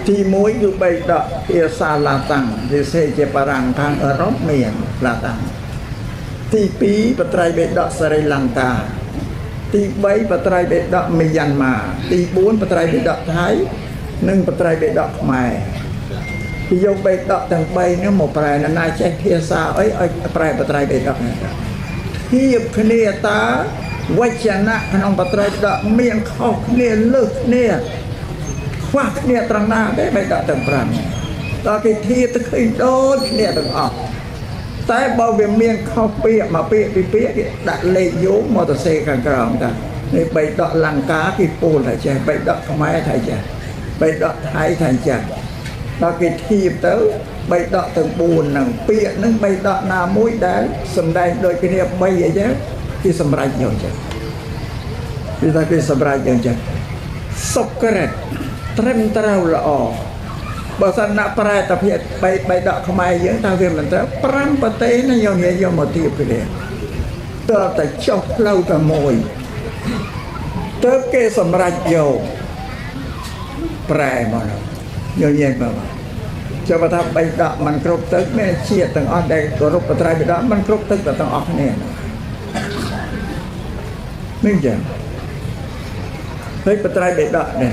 thì mỗi vô bay đọc kia xa là tăng thì xe chế parang thang ở rốt miền là tăng thì phí và trai bay đọc Sri Lanka thì bấy và trai bay đọc Myanmar thì bốn và trai bay đọc Thái nâng và trai bay đọc mày thì vô bay đọc thằng bay nó một prai là nai chạy phía xa ấy prai và trai bay đọc này hiệp khné ta quay chân nè ông và trai đọc miệng khóc khné lực khné khoác khné trăng na để bay đọc thằng pram ta cái thi ta khơi đôi khné thằng ọc tại bao về miệng khóc bịa mà bịa đặt lệ dỗ motor xe càng còng ta để bay đọc lăng cá cái pô lại chạy bay đọc máy thay chạy bay đọc thái thành chạy ta cái thi tới bay đọ từng buồn nằng bịa nâng bay đọ na mũi đá sầm đai đôi cái này bay vậy chứ cái sầm rai nhiều chứ thì ta cái sầm rai nhiều chứ sốc cái này trem trao là bảo sao nạp prai tập hiện bay đọ không ai dưỡng tao về mình tới pram bát tế nó nhiều nhiều nhiều một tiệp cái này tớ ta chọc lâu ta mồi tớ cái sầm rai nhiều prai mà nhiều nhiều mà cho bà ta bay đọ mình cột tức mẹ chia từng ở đây có lúc bà trai bị đọ mình cột tức là từng ở này minh chưa thấy bà trai bị đọ này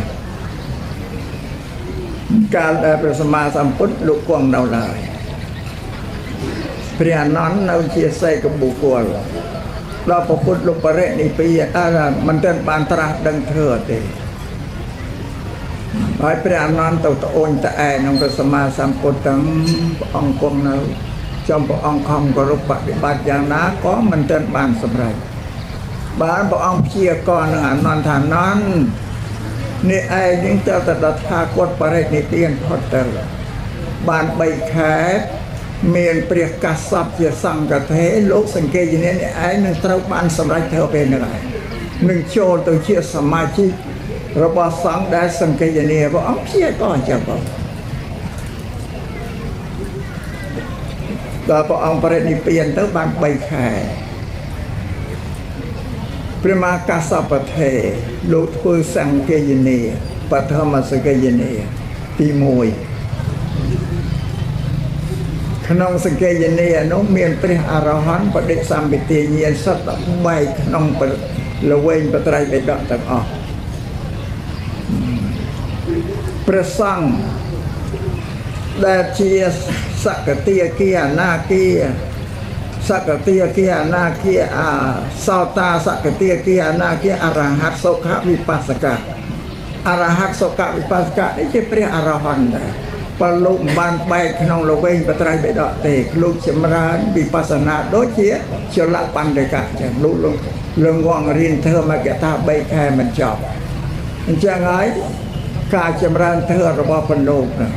การได้ประสมาสัมพุทธลูกกวางเราเลยเปลี่ยนนั้นเราเชียร์ใส่กับบุคคลเราพอพุทธลูกประเรนิปีอะไรมันเดินบานตราดังเถิดเองហើយព្រះអនន្តទៅត្អូញត្អែក្នុងព្រះសម្មាសម្ពុទ្ធទាំងអង្គគង់នៅចំព្រះអង្គខំគោរពបប្រតិបត្តិយ៉ាងណាក៏មិនទាន់បានសម្រេចបានព្រះអង្គព្យាករនឹងអនន្តថានន្តនេះឯងនឹងទៅដល់ថាគាត់បរិនិព្វានផុតទៅបាន3ខែមានព្រះកាសពជាសង្ឃទេលោកសង្កេតនេះឯងនឹងត្រូវបានសម្រេចធ្វើពេលនេះហើយនឹងចូលទៅជាសមាជិករបស់សង្ឃដែលសង្កេតនេះព្រះអង្គព្យាករអញ្ចឹងបងដល់ព្រះអង្គបរិនិព្វានទៅបាន3ខែព្រះមហាកាសពទេលោកធ្វើសង្កេតនេះបឋមសង្កេតនេះទី1ក្នុងសង្កេតនេះនោះមានព្រះអរហន្តបដិសម្បទាញាណសត្វ13ក្នុងល្វែងបត្រៃបិដកទាំងអស់ព្រះសង្ឃដែលជាសកតិគាអនាគាសកតិគាអនាគាសោតាសកតិគាអនាគាអរហត្តសុខវិបស្សកអរហត្តសុខវិបស្សកនេះជាព្រះអរហន្តដែរបើលោកបានបែកក្នុងល្វែងបត្រៃបិដកទេលោកចម្រើនវិបស្សនាដូចជាចលបណ្ឌិកៈចឹងលោកលងងរៀនធ្វើមកថា3ខែមិនចប់អញ្ចឹងហើយការចម្រើនធ្វើរបស់ពលោកណា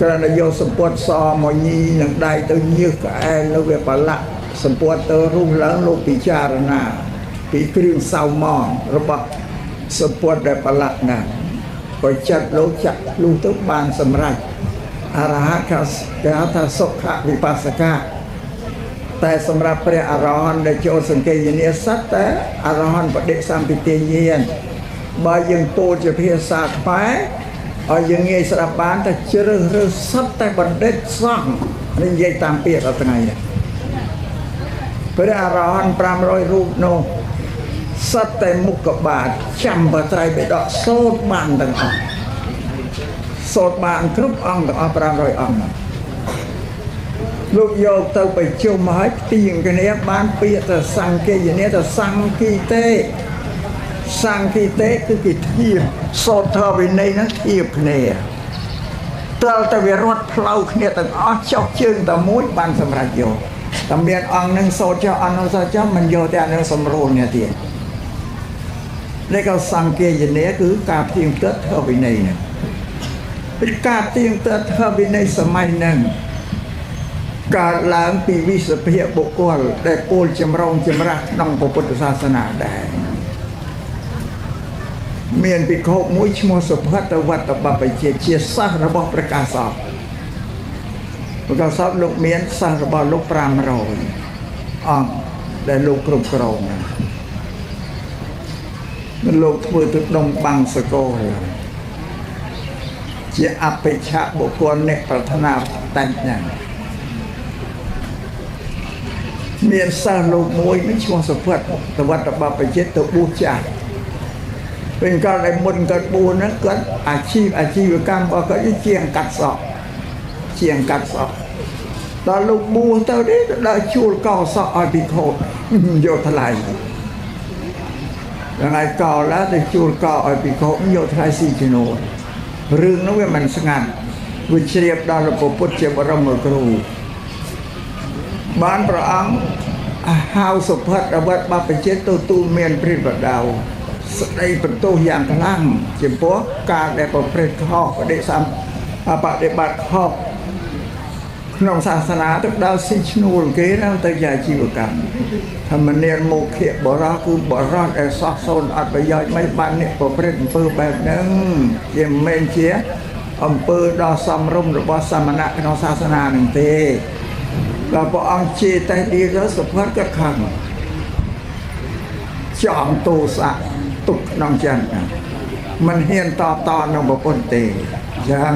ក្រណយកសម្ពុតសមកញីនឹងដៃទៅញើសក្អែលនៅវាប្រឡាក់សម្ពុតទៅរុះឡើងលោកពិចារណាពីគ្រឿងសៅមងរបស់សម្ពុតដែលប្រឡាក់ណាក៏ចាត់លោកចាក់លុះទៅបានសម្រេចអរហត្តគេហៅថាសុខវិបស្សកៈតែសម្រាប់ព្រះអរហន្តដែលចូលសង្កេតញាណសត្វតែអរហន្តបដិសម្បទាញាណបើយើងពោលជាភាសាខ្មែរឲ្យយើងងាយស្ដាប់បានតែជ្រើសរើសសត្វតែបណ្ឌិតសង្ឃនេះនិយាយតាមពាក្យដល់ថ្ងៃនេះព្រះអរហន្ត500រូបនោះ សត្វតែមុខបាទចាំបត្រៃបិដកសូត្របានទាំងអស់សូត្របានគ្រប់អង្គទាំងអស់500អង្គលោកយកទៅប្រជុំឲ្យផ្ទៀងគ្នាបានពាក្យទៅសង្កេយនាទៅសង្កីតេសង្កីតេគឺគេធៀបសូត្រធម៌វិន័យហ្នឹងធៀបគ្នាតើតែវារត់ផ្លូវគ្នាទាំងអស់ចុះជើងតែមួយបានសម្រេចយកតែមានអង្គនឹងសូត្រចុះអង្គនឹងសូត្រចុះមិនយកតែអានឹងសម្រួលនេះទៀតនេះក៏សង្កេយនាគឺការផ្ទៀងផ្ទាត់ធម៌វិន័យហ្នឹងពីការផ្ទៀងផ្ទាត់ធម៌វិន័យសម័យហ្នឹងកើតឡើងពីវិសភាបុគ្គលដែលពោលចម្រងចម្រាស់ក្នុងពុទ្ធសាសនាដែរមានភិក្ខុមួយឈ្មោះសុភត្តវត្តបព្វជិតជាសិស្សរបស់ព្រះកាសបលោកមានសិស្សរបស់លោក500អង្គដែលលោកគ្រប់គ្រងលោកធ្វើទឹកដុំបាំងសកលជាអបិច្ឆបុគ្គលអ្នកប្រាថ្នាតែងណាមានសិស្សលោកមួយនឹងឈ្មោះសុភត្តវត្តបព្វជិតទៅបួសចាស់ពេលកាលដែលមុនគាត់បួសហ្នឹងគាត់អាជីវកម្មរបស់គាត់ជាងកាត់សក់ដល់លោកបួសទៅនេះដល់ជួលកោសក់ឲ្យភិក្ខុយកថ្លៃថ្ងៃកោឡើងទៅជួលកោឲ្យភិក្ខុយកថ្លៃស៊ីជំនួសរឿងនោះវាមិនស្ងាត់វាជ្រាបដល់ព្រះពុទ្ធជាបរមគ្រូបានព្រះអង្គហៅសុភត្តវត្តបព្វជិតទៅទូលមានព្រះបដៅស្ដីបន្ទោសយ៉ាងខ្លាំងចំពោះការដែលប្រព្រឹត្តខុសបដិបត្តិខុសក្នុងសាសនាទៅដល់ស៊ីឈ្នួលគេណាទៅជាជីវកម្មធម្មនាមោខៈបរោះគឺបរោះដែលសោះសូនអត់ប្រយោជន៍មិនបានអ្នកប្រព្រឹត្តអំពើបែបហ្នឹងជាមិនមែនជាអំពើដ៏សំរុំរបស់សាមណៈក្នុងសាសនានឹងទេដល់ព្រះអង្គជេរតែទីទៅសុភត្តក៏ខឹងចំទោសៈទុកក្នុងចិត្តមិនហ៊ានតបនឹងប្រពន្ធទេយ៉ាង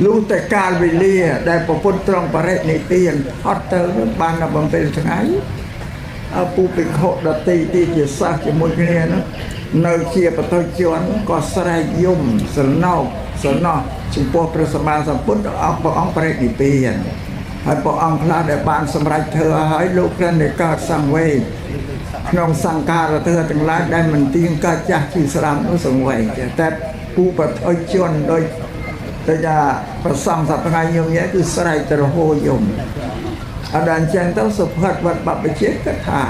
លុះតែកាលវេលាដែលប្រពន្ធត្រង់បរិនិព្វានអត់ទៅបានដល់បំពេញថ្ងៃពូភិក្ខុដតីទីជាសិស្សជាមួយគ្នានោះនៅជាបតុជនក៏ស្រែកយំស្រណោកចំពោះព្រះសម្មាសម្ពុទ្ធព្រះអង្គបរិនិព្វានហើយព្រះអង្គខ្លះដែលបានសម្រេចធ្វើឲ្យលោកគ្រាន់តែកើតសង្វេគក្នុងសង្ការធម៌ទាំងឡាយដែលមិនទៀងកើតចាស់ជាស្រាប់នោះសង្វេគតែពូបតុជនដោយតែថាប្រសងសប្តាហ៍យំនេះគឺស្រែកទៅរហូតយំអត់ដល់ចឹងទៅសុភត្តវត្តបព្វជិតក៏ថា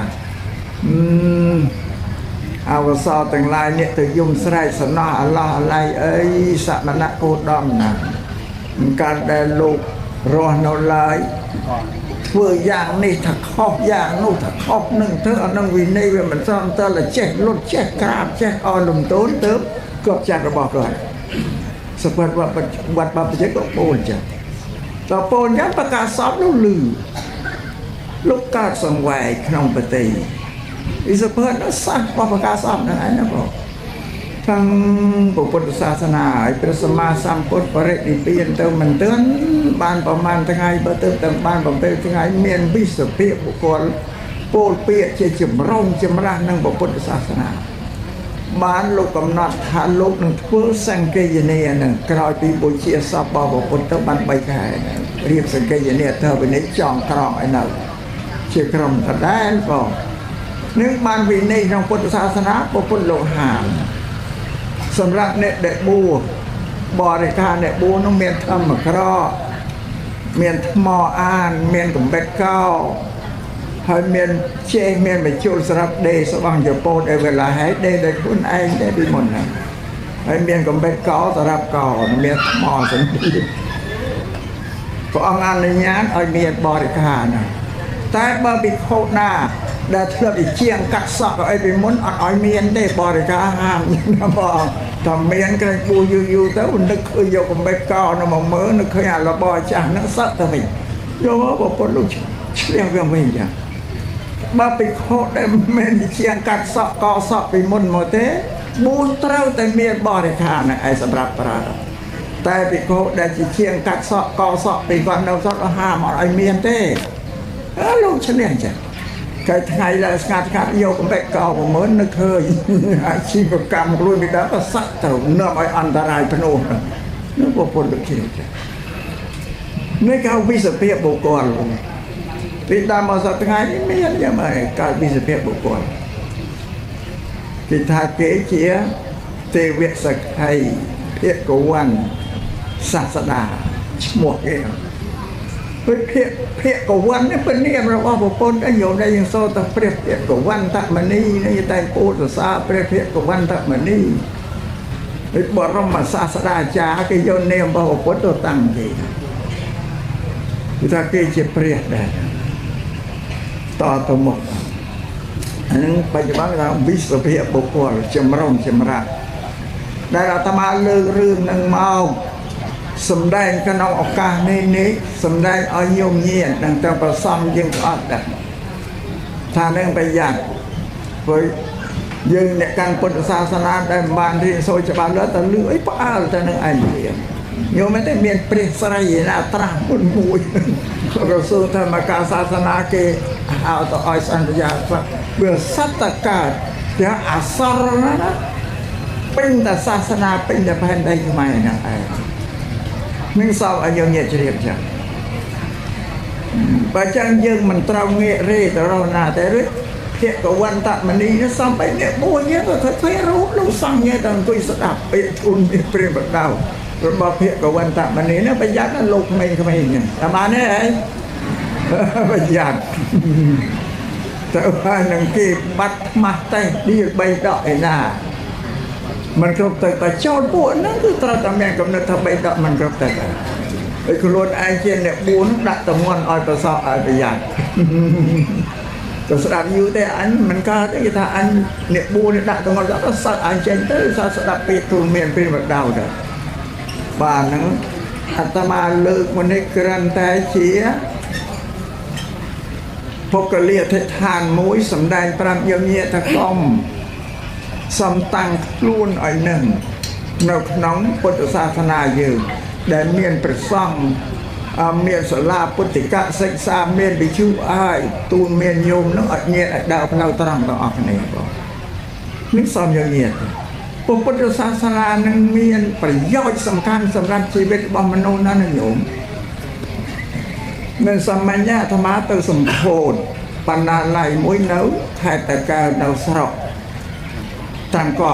អវសរទាំងឡាយនេះទៅយំស្រែកសំណោះអឡោះអាឡៃអីសមណៈគោតមណាការដែលលោករស់នៅឡើយធ្វើយ៉ាងនេះថាខុសយ៉ាងនោះថាខុសនឹងធ្វើអត់នឹងវិន័យវាមិនសមតើចេះលុតចេះក្រាបចេះអរលំទោនទៅគាត់ចាត់របស់គាត់សុភត្តវត្តបព្វជិតក៏ពោលចាត់តើពោលយ៉ាងប្រកាសសពនោះលឺលោកកើតសង្វែកក្នុងប្រទេសអ៊ីសុភត្តនោះសាសរបស់ប្រកាសសពហ្នឹងឯណាបងខាងពុទ្ធសាសនាឲ្យព្រះសម្មាសម្ពុទ្ធបរិនិព្វានទៅមិនទាន់បានប្រមាណថ្ងៃបើទៅតែបាន7ថ្ងៃមានវិសភាបុគ្គលពោលពាក្យជាចម្រុងចម្រាស់នឹងពុទ្ធសាសនាបានលោកកំណត់ថាលោកនឹងធ្វើសង្កេយនានឹងក្រោយពីបុជាសពរបស់ពុទ្ធទៅបាន3ខែរៀបសង្កេយនាទៅវិនិច្ឆ័យចងក្រងឲ្យនៅជាក្រុមដដែលបងនឹងបានវិន័យក្នុងពុទ្ធសាសនាពុទ្ធលោកហាមសម្រាប់អ្នកដែលបួសបរិការអ្នកបួសនោះមានធម្មក្រមានថ្មអានមានកំបិតកោហើយមានចេះមានមជុលសម្រាប់ដេស្បង់ជប៉ុនអីវេលាហើយដេដែលខ្លួនឯងដែរពីមុនណាហើយមានកំបិតកោសម្រាប់កោមានថ្មសន្តិព្រះអង្គអនុញ្ញាតឲ្យមានបរិការណាតែបើភិក្ខុណាដែលធ្លាប់ជាងកាត់សក់ក៏អីពីមុនអត់ឲ្យមានទេបរិការហាមណាបងតែមានក្រែងបួយូរទៅនឹកឃើញយកកំបិតកោនៅមកមើលនឹកឃើញអារបស់ចាស់ហ្នឹងសក់ទៅវិញយកមកពុទ្ធលោកឆ្លៀងវាវិញចាបើភិក្ខុដែលមិនជាងកាត់សក់កោសក់ពីមុនមកទេបួសត្រូវតែមានបរិការណាឯសម្រាប់ប្រើតែភិក្ខុដែលជាងកាត់សក់កោសក់ពីគាត់នៅសក់ហាមអត់ឲ្យមានទេលោកឆ្លៀងចា cái ngày là ngạt yêu cũng bị cao của mới nó khơi chi một cầm luôn bị đá và sát tàu nó mới ăn ta lại phân ổn nó có phần được gì nơi cao vi sự việc bộ còn luôn vì ta mà sao ngày đi mấy anh em mà cao vi sự việc bộ còn thì tha kế chia tê việc sạch hay việc của quan sát đà một cáiเพียกวันนี่เป็นเนี่ยเราว่าบุคคลได้อยู่ในยังโซตเปรียบเทียบกับวันตะมันนี่ในใจปูตสาเปรียบเทียบกับวันตะมันนี่ไอ้บรมศาสดาจาcáiโยนเนี่ยบอกว่าตัวตั้งดีถ้าเกี่ยวเปรียบได้ต่อตัวหมดอันนั้นปัจจุบันเราวิสเพียบุคคลจำรงจำระได้เราทำมาเรื่องนั่งเมาสำได้ขนมออกานี้สำได้เอาโยมเงียดังแต่ประซ้ำยังอดดังถ้าเรื่องไปอย่างไปยังในการปฏิศาสนาได้บานที่โซจบาลแล้วแต่เลือยป้าแต่หนึ่งอันเดียวโยมไม่ได้เมียนเปรียสไรนะตรังบุญมุยเราสู้ธรรมกาศาสนาเกเอาต่ออ้อยสัญญาเบื่อสัตตกาจะอาสรนะเป็นแต่ศาสนาเป็นแต่แผ่นใดทำไมนะไอ้นึ่งสาวอายุเนี่ยจะเรียบจังปัจจัยยังมันตราเงเรแต่เราหน้าแต่เรื่องเพียกับวันตะมันนี้นะซ้ำไปเนี่ยโบเนี่ยก็เคยรู้สั่งเนี่ยตอนคุยสดับไปทุนเปลี่ยนแบบเราเราบอกเพียกับวันตะมันนี้นะประหยัดนั่นลงไม่ก็ไม่เนี่ยแต่มาเนี่ยประหยัดแต่ว่าหนังกีบัดมาแต่ดีใบดอกไอ้หน้ามันครบแต่กระโจนปวดนั่นคือตราตำแหน่งกับเนื้อทำใบดอกมันครบแต่ไอ้คนรถไอ้เจนเนี่ยบุญดักตะมวนอ้อยประสอบอ้อยประหยัดแต่สดับอยู่แต่อันมันก็ได้ถ้าอันเนี่ยบุญดักตะมวนแล้วก็สัตว์ไอ้เจนเตอร์สดับปีตุนเมียนเป็นแบบดาวเด้อบ้านนั้นอาตมาเลิกมันให้กรันแต่เฉียพบกระเลียทานมุ้ยสำแดงปรำเยี่ยมเยี่ยตะกอมสำตังล้วนอ่อยหนึ่งนกน้องพุทธศาสนาอยู่ได้เมียนประซ่องเมียนสลาปุติกะศึกษาเมียนไปชูอ้ายตูนเมียนโยมน้องอัดเงียดดาวพลาวตรังต่อออกนี่บอกนึกซ้อมเงียดพุทธศาสนาหนึ่งเมียนประโยชน์สำคัญสำหรับชีวิตบำมโนนั่นโยมเมื่อสมัยนี้ธรรมะตัวสมโพธิปัญญาไหลมวยเนื้อไทยแต่การดาวสระต่างก็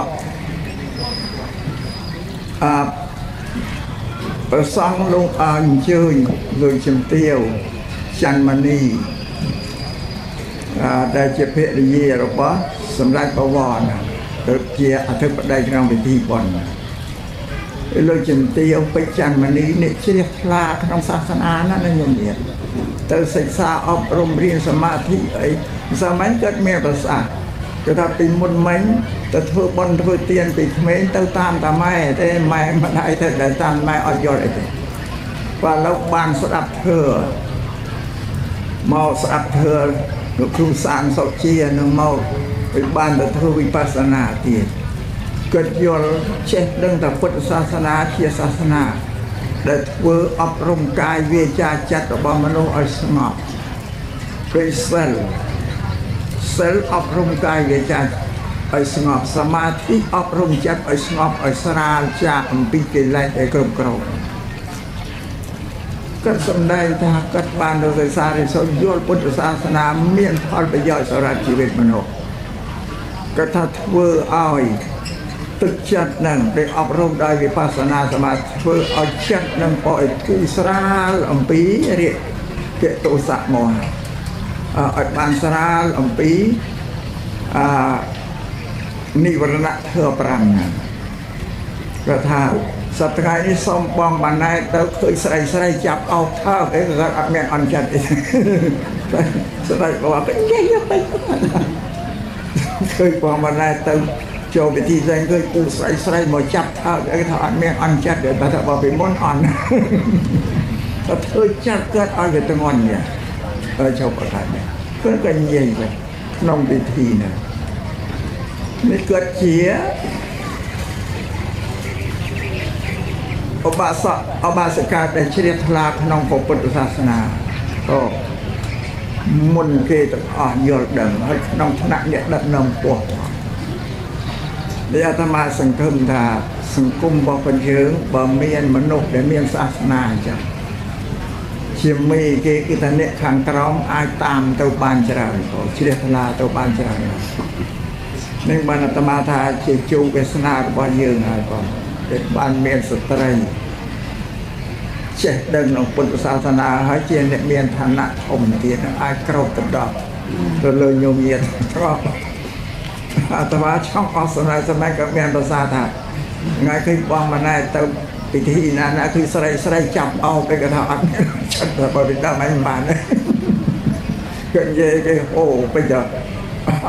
ประสองลงอ่านเชยเลยชิมเตียวจันมณีได้เจ็บเพลเยี่ยหรือเปล่าสำหรับประวัติเติบเจียอธิปไตยกลางเป็นที่ก่อนเลยชิมเตียวไปจันมณีเนี่ยเชี่ยพลาทางศาสนานั่นโยมเนี่ยเติบศึกษาอบรมเรียนสมาธิไอ้สมัยเกิดเมียประสาก็ถ้าเป็นมุนเหม็นแต่เธอบนเธอเตียนไปเขมรเต้าตามตาไม่แต่ไม่มาได้แต่ตามไม่อดยอดอะไรว่าเราบานสลับเธอเมาสลับเธอหรือครูสารสอบเชียนึงเมาไปบ้านแต่เธอวิปัสสนาเตียเกิดยอดเช็ดเรื่องแต่พุทธศาสนาเทียศาสนาแต่เธออบรมกายเวจาจัตบมโนอัสงบเป็นเซลอบรมกายเวจาไอ้สงบสมาธิอบรมจัดไอ้สงบไอ้สราจากอันปีกิเลสไอ้กรมกรมก็สำได้ถ้ากัดบานโดยสารสมยุลพุทธศาสนาเมียนทอดประโยชน์สำหรับชีวิตมนุษย์ก็ถ้าเวออ้อยตึกจัดนั่งได้อบรมได้วิปัสสนาสมาธิเวอเอาจัดนั่งปล่อยกุศลอันปีเรียกเกตุสะโมหะอัดบานสราอัมปีนิวรณะเธอปรังกระทาสัตย์กายนี้ส่งบอมบันไดเติร์เคยใส่จับเอาเท้าไอ้กระอัดเมียนอันจัดใส่บอกว่าเป็นยังไงเคยบอมบันไดเติร์โจไปที่ใจเคยปูใส่หมดจับเท้าไอ้เท้าอัดเมียนอันจัดเดี๋ยวแต่ถ้าบอกเป็นม้วนอ่อนแต่เธอจัดเกิดอะไรตั้งวันเนี่ยชาวประทานเนี่ยก็กันเยี่ยมไปน้องดีทีเนี่ยนี่เกิดเฉียอบาสกาแต่เฉลี่ยทลาขนองของพุทธศาสนาก็ មុនគេទាំងអស់យល់ដឹងហើយក្នុងថ្នាក់អ្នកដឹកនាំពោះដែលអាត្មាសង្ឃឹមថាសង្គមរបស់យើងបើមានមនុស្សដែលមានសាសនាអញ្ចឹងជាមេគេគឺថាអ្នកខាងក្រោមអាចតាមទៅបានច្រើនក៏ជ្រះថ្លាទៅបានច្រើននឹងបានអាត្មាថាជាជោគវាសនារបស់យើងហើយបងដែលបានមានស្ត្រីចេះដឹងក្នុងពុទ្ធសាសនាហើយជាអ្នកមានឋានៈធំទៀតអាចក្រោបទៅដល់ទៅលើញោមញាតិត្រង់អាត្មាចង់អស់សម័យក៏មានប្រសាថាថ្ងៃឃើញបងម្នាក់ទៅពិធីណាគឺស្រីចាប់អោបគេថាអត់ចិត្តទៅបរិដាមិនបានគេនិយាយគេអូពេញ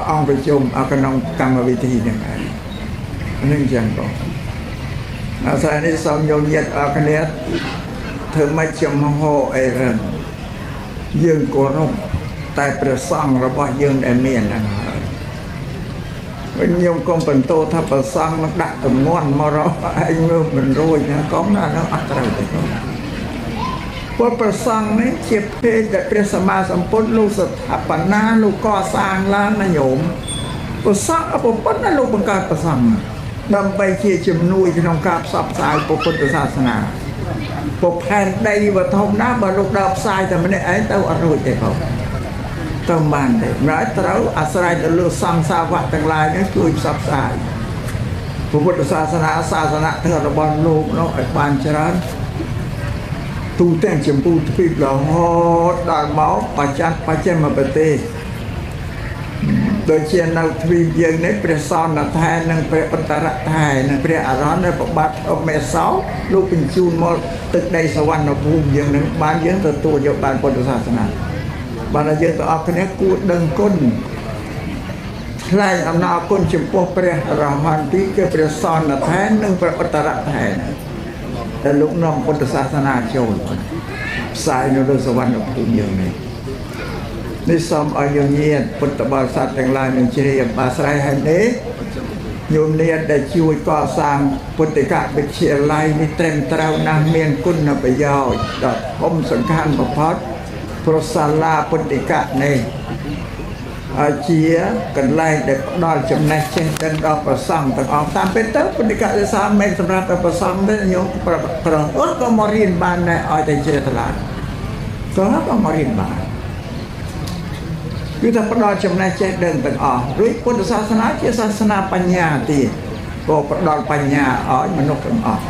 អង្គប្រជុំអក្នុងកម្មវិធីហ្នឹងហើយនឹងចឹងបងអាស្រ័យនេះសូមញោមញាតិអរគ្នាធ្វើម៉េចចំហអីរឹងយើងគោរពតែព្រះសង្ឃរបស់យើងដែលមានហ្នឹងហើយវិញខ្ញុំកុំបន្តថាព្រះសង្ឃនឹងដាក់ទម្ងន់មករកឯងមើលមិនរួចណាកុំណាអត់ត្រូវទេព្រោះព្រះសង្ឃនេះជាភេទដែលព្រះសម្មាសម្ពុទ្ធលោកស្ថាបនាលោកកសាងឡើងណាញោមព្រះសង្ឃអពុទ្ធណាលោកបង្កើតព្រះសង្ឃដើម្បីជាជំនួយក្នុងការផ្សព្វផ្សាយពុទ្ធសាសនាពុកផែនដីវធំណាបើលោកដើរផ្សាយតែម្នាក់ឯងទៅអត់រួចទេបងទៅបានទេម្ល៉េះត្រូវអាស្រ័យទៅលើសង្ឃសាវកទាំងឡាយនេះជួយផ្សព្វផ្សាយពុទ្ធសាសនាសាសនាធម៌របស់លោកនោះឲ្យបានច្រើនទូទាំងចម្ពោះទ្វីបរហូតដល់មកបច្ចិមប្រទេសដូចជានៅទ្វីបយើងនេះព្រះសន្និដ្ឋាននិងព្រះអន្តរថែនិងព្រះអរហន្តដែលប្របាទអមេសោលោកបញ្ជូនមកទឹកដីសវណ្ណភូមិយើងនឹងបានយើងទទួលយកបានពុទ្ធសាសនាបានតែយើងទាំងអស់គ្នាគួរដឹងគុណថ្លែងអំណរគុណចំពោះព្រះអរហន្តទីគឺព្រះសន្និដ្ឋាននិងព្រះអន្តរថែនដែលលោកនាំពុទ្ធសាសនាចូលផ្សាយនៅលើសវណ្ណភូមិយើងនេះនេះសូមឲ្យញោមញាតិពុទ្ធបរិស័ទទាំងឡាយនឹងជ្រាបអាស្រ័យហើយនេះញោមញាតិដែលជួយកសាងពុទ្ធិកវិទ្យាល័យនេះត្រឹមត្រូវណាស់មានគុណប្រយោជន៍ដ៏ធំសំខាន់បំផុតព្រោះសាលាពុទ្ធិកនេះជាកន្លែងដែលផ្ដល់ចំណេះចេះដឹងដល់ព្រះសង្ឃទាំងអស់តាមពិតទៅពុទ្ធិកសិក្សាមិនសម្រាប់តែព្រះសង្ឃទេញោមប្រអត់ក៏មករៀនបានដែរឲ្យតែជ្រះថ្លាក៏មករៀនបានគឺថាផ្ដល់ចំណេះចេះដឹងទាំងអស់រួចពុទ្ធសាសនាជាសាសនាបញ្ញាទៀតក៏ផ្ដល់បញ្ញាឲ្យមនុស្សទាំងអស់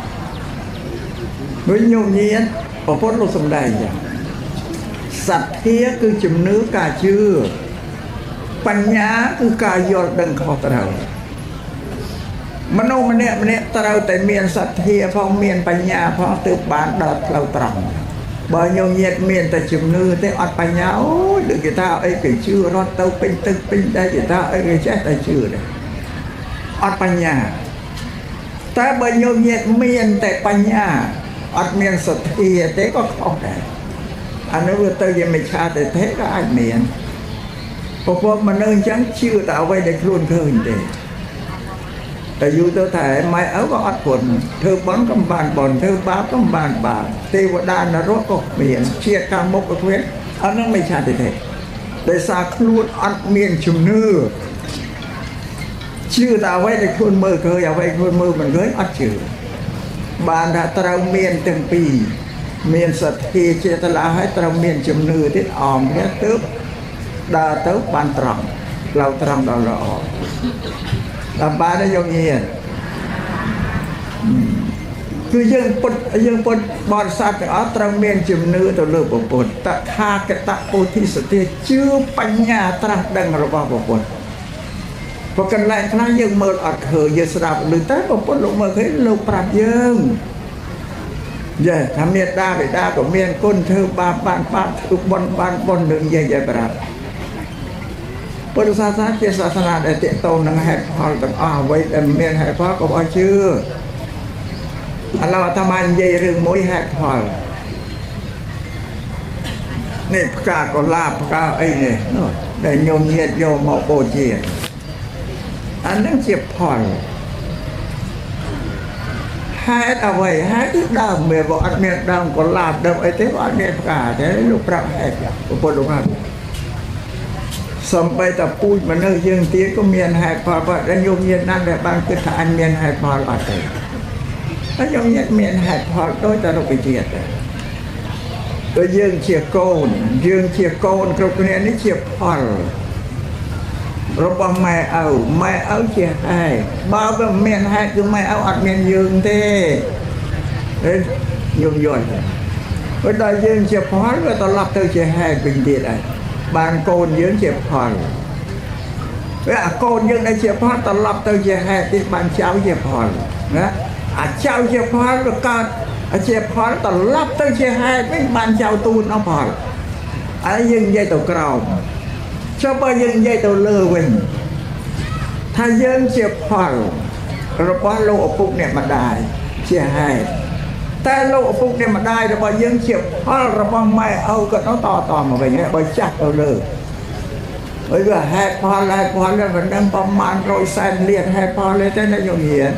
ដូចញោមញាតិព្រះពុទ្ធលោកសម្ដែងយ៉ាងសទ្ធាគឺជំនឿការជឿបញ្ញាគឺការយល់ដឹងខុសត្រូវមនុស្សម្នាក់ត្រូវតែមានសទ្ធាផងមានបញ្ញាផងទើបបានដល់ផ្លូវត្រង់បើញោមញាតិមានតែជំនឿទេអត់បញ្ញាអូយដូចគេថាអីគេជឿរត់ទៅពេញទឹកពេញដីគេថាអីគេចេះតែជឿដែរអត់បញ្ញាតែបើញោមញាតិមានតែបញ្ញាអត់មានសទ្ធាទេក៏ខុសដែរអានោះវាទៅជាមិច្ឆាទិដ្ឋិក៏អាចមានព្រោះមនុស្សអញ្ចឹងជឿតែអ្វីដែលខ្លួនឃើញទេតែយូរទៅតែម៉ែឪក៏អត់ព្រមធ្វើបន់ក៏បានបន់ធ្វើបាបក៏បានបាបទេវតានរកក៏មានជាតិកម្មមុខក៏គ្មានអត់នឹងមិច្ឆាទិដ្ឋិដោយសារខ្លួនអត់មានជំនឿជឿតែអ្វីដែលខ្លួនមើលឃើញអ្វីខ្លួនមើលមិនឃើញអត់ជឿបានថាត្រូវមានទាំងពីរមានសទ្ធាចេតនាហើយត្រូវមានជំនឿទៀតអមគ្នាទើបដើរទៅបានត្រង់ផ្លូវត្រង់ដល់ល្អតាមបានទេយកញាតិគឺយើងពុទ្ធបរិស័ទទាំងអស់ត្រូវមានជំនឿទៅលើព្រះពុទ្ធតថាគតពោធិសត្វជឿបញ្ញាត្រាស់ដឹងរបស់ព្រះពុទ្ធព្រោះកន្លែងខ្លះយើងមើលអត់ឃើញយើងស្ដាប់ឮតែព្រះពុទ្ធលោកមើលឃើញលោកប្រាប់យើងថាមេត្តាបិតាក៏មានគុណធ្វើបាបបានបាបធ្វើបុណ្យបានបុណ្យនឹងនិយាយឲ្យប្រាប់ពុទ្ធសាសនាជាសាសនាដែលតេតូននឹងហេតុផលទាំងអស់អ្វីដែលមានហេតុផលក៏ឲ្យជឿឥឡូវអាត្មានិយាយរឿងមួយហេតុផលនេះផ្កាកុលាបផ្កាអីនេះដែលញោមញាតិយកមកបូជាអានឹងជាផលហេតុអ្វីហេតុគឺដើមវាអត់មានដើមកុលាបដើមអីទេអត់មានផ្កាទេលោកប្រាប់ហេតុពុទ្ធលោកថា សំបីតាពូជមនុស្សយើងទៀតក៏មានហេតុផលដែលញោមញាតណាស់ដែលបានគិតថាអញមានហេតុផលអត់ទេហើយញោមញាតមានហេតុផលដោយតែរុក្ខជាតិដែរដោយយើងជាកូនគ្រប់គ្នានេះជាផលរបស់ម៉ែឪជាហេតុបើមិនមានហេតុគឺម៉ែឪអត់មានយើងទេញោមយល់ព្រោះដល់យើងជាផលវាត្រឡប់ទៅជាហេតុវិញទៀតហើយបានកូនយើងជាផលវាអាកូនយើងដែលជាផលត្រឡប់ទៅជាហេតុទៀតបានចៅជាផលណាអាចៅជាផលក៏កើតជាផលត្រឡប់ទៅជាហេតុវិញបានចៅទូនអស់ផលហើយយើងនិយាយទៅក្រោមចុះបើយើងនិយាយទៅលើវិញថាយើងជាផលរបស់លោកឪពុកអ្នកម្ដាយជាហេតុតែលោកឪពុកអ្នកម្ដាយរបស់យើងជាផលរបស់ម៉ែឪក៏នៅតមកវិញបើចាស់ទៅលើហើយវាហេតុផលនេះមិនដឹងប្រមាណ100សែនលានហេតុផលទេណាញោមញាត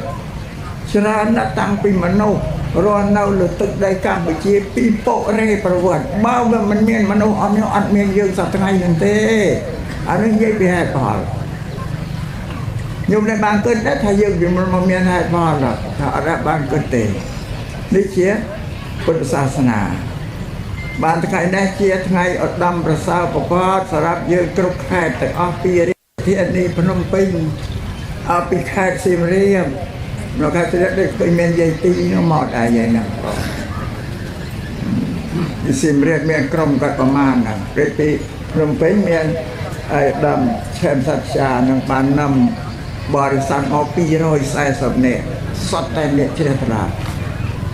ច្រើនណាស់តាំងពីមនុស្សរស់នៅលើទឹកដីកម្ពុជាពីពុករេប្រវត្តិបើវាមិនមានមនុស្សអត់មានយើងសប្តាហ៍ថ្ងៃហ្នឹងទេអានេះនិយាយពីហេតុផលញោមដែលបានគិតដែរថាយើងវាមិនមានហេតុផលថាអត់បានគិតទេនេះជាពុទ្ធសាសនាបានថ្ងៃនេះជាថ្ងៃឧត្តមប្រសើរប្រកបសម្រាប់យើងគ្រប់ខេត្តទាំងអស់ពីរាជធានីភ្នំពេញពីខេត្តសៀមរាបនៅខេត្តសៀមរាបដូចឃើញមានយាយទីនោះមកដែរយាយណាពីសៀមរាបមានក្រុមគាត់ប្រមាណណាពេលពីភ្នំពេញមានអៃដាមឆែមសច្ចានឹងបាននាំបរិស័ទមក240នាក់សុទ្ធតែអ្នកជ្រះថ្លា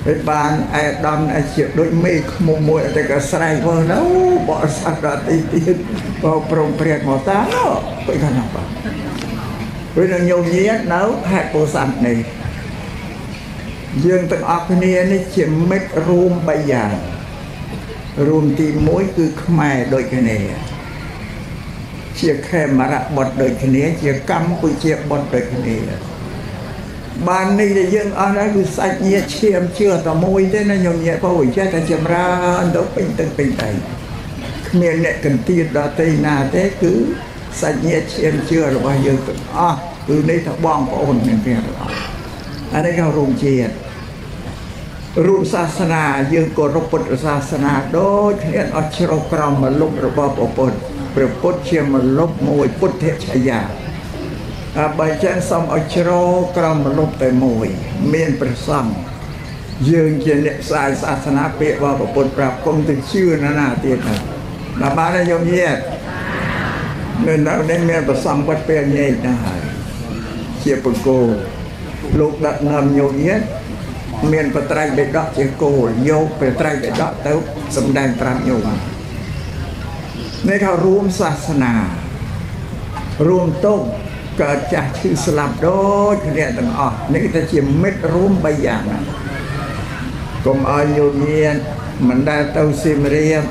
ពេលបានអៃដាមជាដូចមេឃ្មុំមួយតែក៏ស្រែកមើលទៅបរិស័ទដល់ទីទៀតក៏ប្រងព្រាតមកតាទៅខាងណាបាទពេលនឹងញោមញាតនៅខេត្តពោធិ៍សាត់នេះយើងទាំងអស់គ្នានេះជាមិត្តរួម3យ៉ាងរួមទី1គឺខ្មែរដូចគ្នាជាខេមរៈបុត្រដូចគ្នាជាកម្ពុជាបុត្រដូចគ្នាបាននេះដែលយើងអស់ហើយគឺសាច់ញាតិឈាមជឿតែមួយទេណាញោមញាតិព្រោះចេះតែចម្រើនទៅពេញទឹកពេញដីគ្មានអ្នកកន្ទៀតដល់ទីណាទេគឺសាច់ញាតិឈាមជឿរបស់យើងទាំងអស់គឺនេះថាបងប្អូនទាំងគ្នាទាំងអស់អានេះគេរួមជាតិរួមសាសនាយើងគោរពពុទ្ធសាសនាដូចគ្នាអត់ជ្រៅក្រមមលុបរបស់ព្រះពុទ្ធជាមលុបមួយពុទ្ធឆាយាបើចឹងសូមឲ្យជ្រៅក្រមមលុបតែមួយមានព្រះសង្ឃយើងជាអ្នកផ្សាយសាសនាពាក្យរបស់ព្រះពុទ្ធប្រាប់គុំទៅជឿណាទៀតណាដល់បានហើយយោមញាតិនៅនេះមានព្រះសង្ឃវត្តពេលញែកណាស់ជាបង្គោលលោកដឹកនាំយោមញាតិមានបត្រៃបិដកជាគោលយកបត្រៃបិដកទៅសម្ដែងប្រាប់ញោមនេះថារួមសាសនារួមតុងកើតចាស់ឈឺស្លាប់ដូចគ្នាទាំងអស់នេះគេថាជាមិត្តរួម3យ៉ាងណាកុំឲ្យញោមញាតិមិនដែលទៅសៀមរាប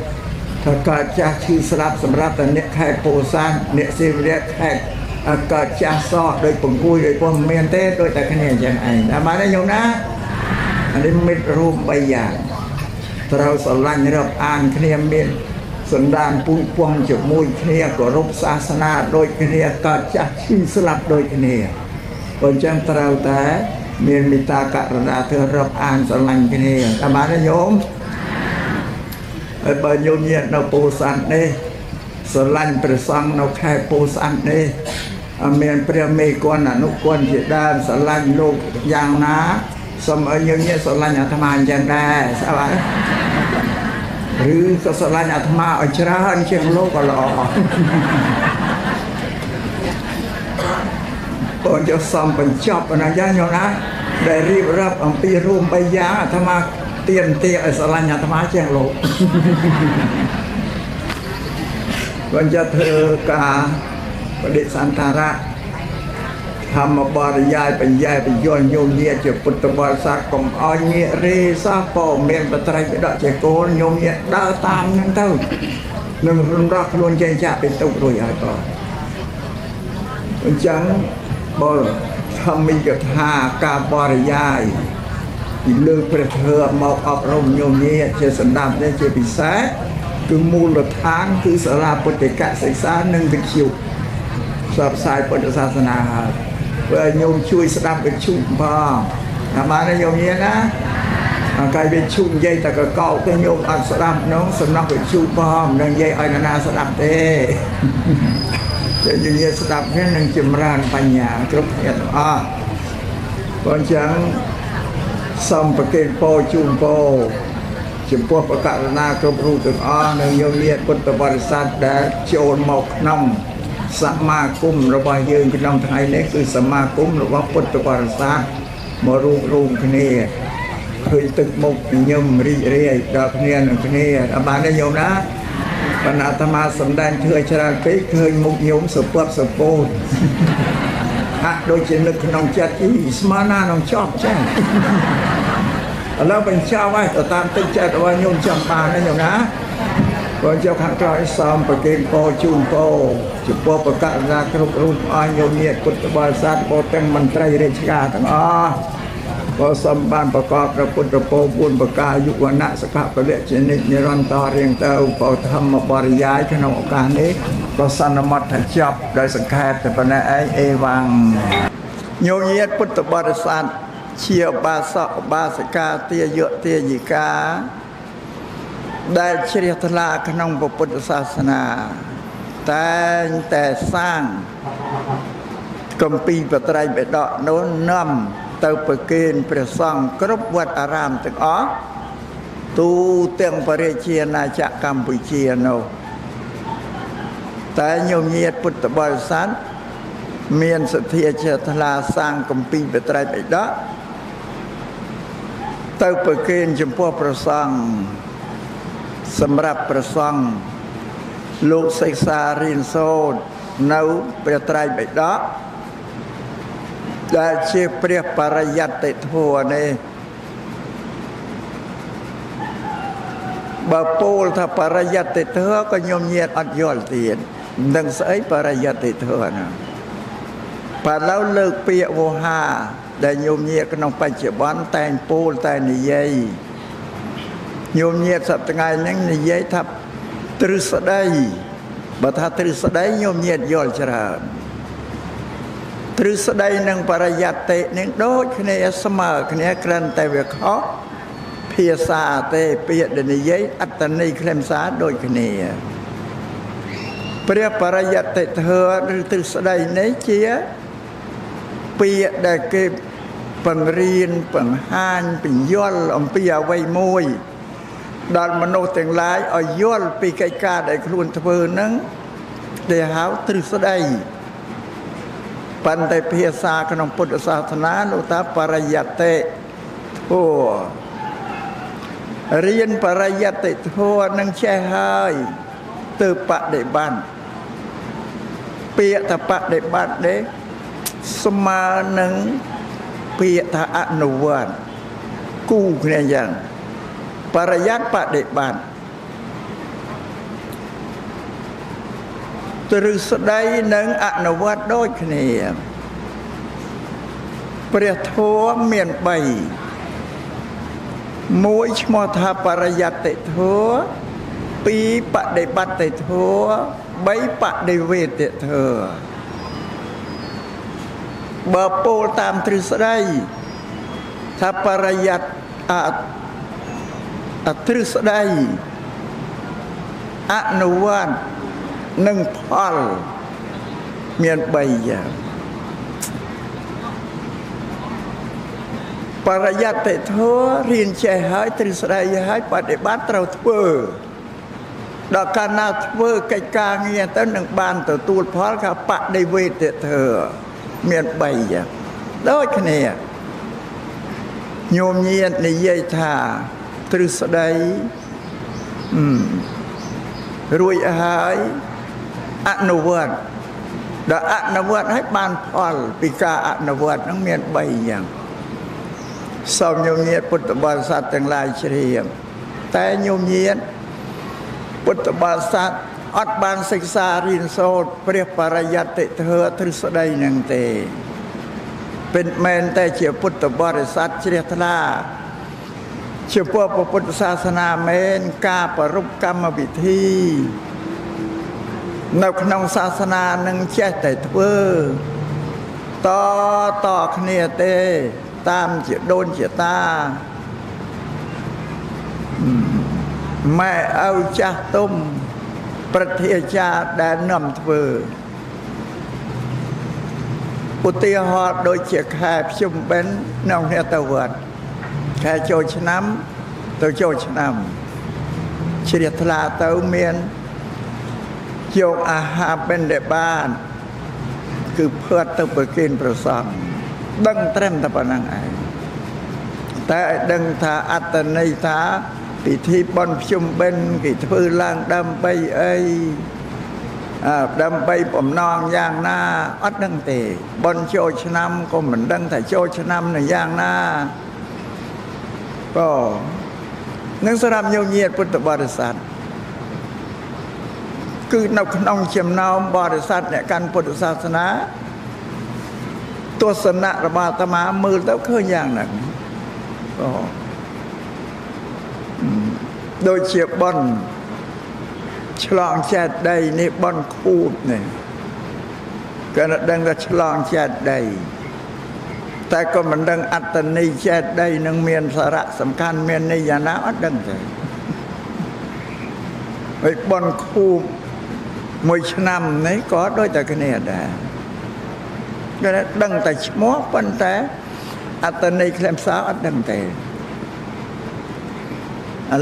ថាកើតចាស់ឈឺស្លាប់សម្រាប់តែអ្នកខេត្តពោធិ៍សាត់អ្នកសៀមរាបខេត្តកើតចាស់សោះដោយពង្គួយដោយពុំមានទេដូចតែគ្នាអញ្ចឹងឯងតែបានទេញោមណាអានេះមិត្តរួម3យ៉ាងត្រូវស្រឡាញ់រាប់អានគ្នាមានសន្តានពូជពងជាមួយគ្នាគោរពសាសនាដូចគ្នាកើតចាស់ឈឺស្លាប់ដូចគ្នាបើអញ្ចឹងត្រូវតែមានមេត្តាករុណាធ្វើរាប់អានស្រឡាញ់គ្នាតែបានទេញោមហើយបើញោមញាតិនៅពោធិ៍សាត់នេះស្រឡាញ់ព្រះសង្ឃនៅខេត្តពោធិ៍សាត់នេះមានព្រះមេគន្ធអនុគន្ធជាដើមស្រឡាញ់លោកយ៉ាងណាសូមឲ្យយើងស្រឡាញ់អាត្មាអញ្ចឹងដែរស្អាតឬក៏ស្រឡាញ់អាត្មាឲ្យច្រើនជាងលោកក៏ល្អបងចុះសំបញ្ចប់ណាយ៉ាងញោមណាដែលរៀបរាប់អំពីរួម3យ៉ាងអាត្មាទៀមទាឲ្យស្រឡាញ់អាត្មាជាងលោកបងចុះធ្វើការបដិសន្តារៈធម្មបរិយាយបញ្ញែបញ្យលញោមញាតិជាពុទ្ធបរិស័ទកុំឲ្យងាករេសោះក៏មានបត្រៃបិដកជាគោលញោមញាតិដើរតាមហ្នឹងទៅនឹងរំដោះខ្លួនចេញចាក់ពីទុករួចហើយក៏អញ្ចឹងបើធម្មិកថាការបរិយាយពីលើព្រះធម៌មកអប់រំញោមញាតិជាសន្តាប់នេះជាពិសេស គឺមូលដ្ឋានគឺសាលាពុទ្ធិកសិក្សានិងវិទ្យុផ្សព្វផ្សាយពុទ្ធសាសនាហើយបើញោមជួយស្ដាប់វិទ្យុផងអាបានញោមញាណាកាយវិទ្យុនិយាយតែកកោទៅញោមអត់ស្ដាប់នោះសំណោះវិទ្យុផងនឹងនិយាយឲ្យណាស្ដាប់ទេតែនិយាយស្ដាប់នេះនឹងចម្រើនបញ្ញាគ្រប់គ្នាទាំងអស់បើអញ្ចឹងសូមប្រគេនពរជូនពរចំពោះបកករណាគ្រប់រូបទាំងអស់និងយោធាពុទ្ធបរិស័ទដែលចូលមកក្នុងសមាគមរបស់យើងក្នុងថ្ងៃនេះគឺសមាគមរបស់ពុទ្ធបរិស័ទមករួមគ្នាឃើញទឹកមុខញញឹមរីករាយដល់គ្នានឹងគ្នាអបានទេញោមណាបណ្ណាអាត្មាសំដែងធ្វើច្រើនពេកឃើញមុខញោមសពត់សពោតហាក់ដូចជានឹកក្នុងចិត្តស្មានណានឹងចប់ចា៎ឥឡូវបញ្ចប់ហើយទៅតាមទឹកចិត្តរបស់ញោមចាំបានណាញោមណាបើចុះខាងក្រោយសូមប្រគេនពរជូនពរចំពោះបកករណាគ្រប់រូបអស់ញោមញាតិពុទ្ធបរិស័ទបរទាំងមន្ត្រីរាជការទាំងអស់ក៏សូមបានប្រកបព្រះពុទ្ធពរ4ប្រការយុវណៈសកពលៈជានិច្ចនិរន្តររៀងទៅពោធម្មបរិយាយក្នុងឱកាសនេះក៏សន្មតថាចប់ដោយសង្ខេបតែប៉ុណ្ណេះឯងអេវ៉ាំងញោមញាតិពុទ្ធបរិស័ទជាបាសកបាសិកាទាយៈទាយិកាដែលជ្រះថ្លាក្នុងពុទ្ធសាសនាតែងតែសាងគម្ពីរបត្រៃបិដកនោះនាំទៅប្រគេនព្រះសង្ឃគ្រប់វត្តអារាមទាំងអស់ទូទាំងប្រជាជាតិណាចក្រកម្ពុជានោះតែញោមញាតិពុទ្ធបរិស័ទមានសទ្ធាជ្រះថ្លាសាងគម្ពីរបត្រៃបិដកទៅប្រគេនចំពោះព្រះសង្ឃសម្រាប់ព្រះសង្ឃលោកសិក្សារៀនសូត្រនៅព្រះត្រៃបិដកដែលជាព្រះបរិយត្តិធម៌នេះបើពោលថាបរិយត្តិធម៌ក៏ញោមញាតអត់យល់ទៀតនឹងស្អីបរិយត្តិធម៌ណាបើឡូវលើកពាក្យវោហាដែលញោមញាតក្នុងបច្ចុប្បន្នតែងពោលតែនិយាយញោមញាតសប្តាហ៍ថ្ងៃហ្នឹងនិយាយថាទ្រឹស្ដីបើថាទ្រឹស្ដីញោមញាតយល់ច្រើនទ្រឹស្ដីនិងបរិយត្តិនឹងដូចគ្នាស្មើគ្នាគ្រាន់តែវាខុសភាសាទេពាក្យដែលនិយាយអត្តន័យខ្លឹមសារដូចគ្នាព្រះបរិយត្តិធម៌ឬទ្រឹស្ដីនេះជាពាក្យដែលគេបង្រៀនបង្ហាញបញ្យល់អំពីអ្វីមួយដល់មនុស្សទាំងឡាយឲ្យយល់ពីកិច្ចការដែលខ្លួនធ្វើហ្នឹងដែលហៅទ្រឹស្ដីប៉ុន្តែភាសាក្នុងពុទ្ធសាសនាលោកថាបរិយត្តិធម៌រៀនបរិយត្តិធម៌នឹងចេះហើយទៅបដិបត្តិពាក្យថាបដិបត្តិនេះស្មើនឹងពាក្យថាអនុវត្តគូគ្នាយ៉ាងបរិយត្តិបដិបត្តិទ្រឹស្ដីនិងអនុវត្តដូចគ្នាព្រះធម៌មាន3មួយឈ្មោះថាបរិយត្តិធម៌2បដិបត្តិធម៌3បដិវេទធម៌បើពោលតាមទ្រឹស្ដីថាបរិយត្តិទ្រឹស្ដីអនុវត្តនិងផលមាន3យ៉ាងបរិយត្តិធម៌រៀនចេះហើយទ្រឹស្ដីហើយបដិបត្តិត្រូវធ្វើដល់កាលណាធ្វើកិច្ចការងារទៅនឹងបានទទួលផលថាបដិវេទធម៌មាន3យ៉ាងដូចគ្នាញោមញាតនិយាយថាទ្រឹស្ដីរួចហើយអនុវត្តដល់អនុវត្តឲ្យបានផលពីការអនុវត្តហ្នឹងមាន3យ៉ាងសូមញោមញាតពុទ្ធបរិស័ទទាំងឡាយជ្រាបតែញោមញាតពុទ្ធបរិស័ទអត់បានសិក្សារៀនសូត្រព្រះបរិយត្តិធម៌ទ្រឹស្ដីនឹងទេពិតមែនតែជាពុទ្ធបរិស័ទជ្រះថ្លា ជាពុទ្ធសាសនាមែនការប្រពកម្មវិធីនៅក្នុងសាសនានឹងចេះតែធ្វើតគ្នាទេតាមជាដូនជាតាម៉ែឪចាស់ទុំប្រធាចារ្យដែលនាំធ្វើឧទាហរណ៍ដូចជាខែភ្ជុំបិណ្ឌក្នុងគ្នាទៅវត្តខែចូលឆ្នាំទៅចូលឆ្នាំជ្រះថ្លាទៅមានយកអាហារបិណ្ឌបាតគឺភើតទៅប្រគេនព្រះសង្ឃដឹងត្រឹមតែប៉ុណ្ណឹងឯងតែដឹងថាអត្តន័យថាពិធីបុណ្យភ្ជុំបិណ្ឌគេធ្វើឡើងដើម្បីអីដើម្បីបំណងយ៉ាងណាអត់ដឹងទេបុណ្យចូលឆ្នាំក៏មិនដឹងថាចូលឆ្នាំនៅយ៉ាងណាក៏នឹងសម្រាប់ញោមញាតិពុទ្ធបរិស័ទគឺនៅក្នុងចំណោមបរិស័ទអ្នកកាន់ពុទ្ធសាសនាទស្សនៈរបស់អាត្មាមើលទៅឃើញយ៉ាងហ្នឹងក៏ដូចជាបុណ្យឆ្លងចេតិយនេះបុណ្យខួបនេះក៏ដឹងថាឆ្លងចេតិយតែក៏មិនដឹងអត្តន័យចេតិយនឹងមានសារៈសំខាន់មានន័យយ៉ាងណាអត់ដឹងទេហើយបុណ្យខួបមួយឆ្នាំនេះក៏ដូចតែគ្នាដែរគេដឹងតែឈ្មោះប៉ុន្តែអត្តន័យខ្លឹមសារអត់ដឹងទេឥ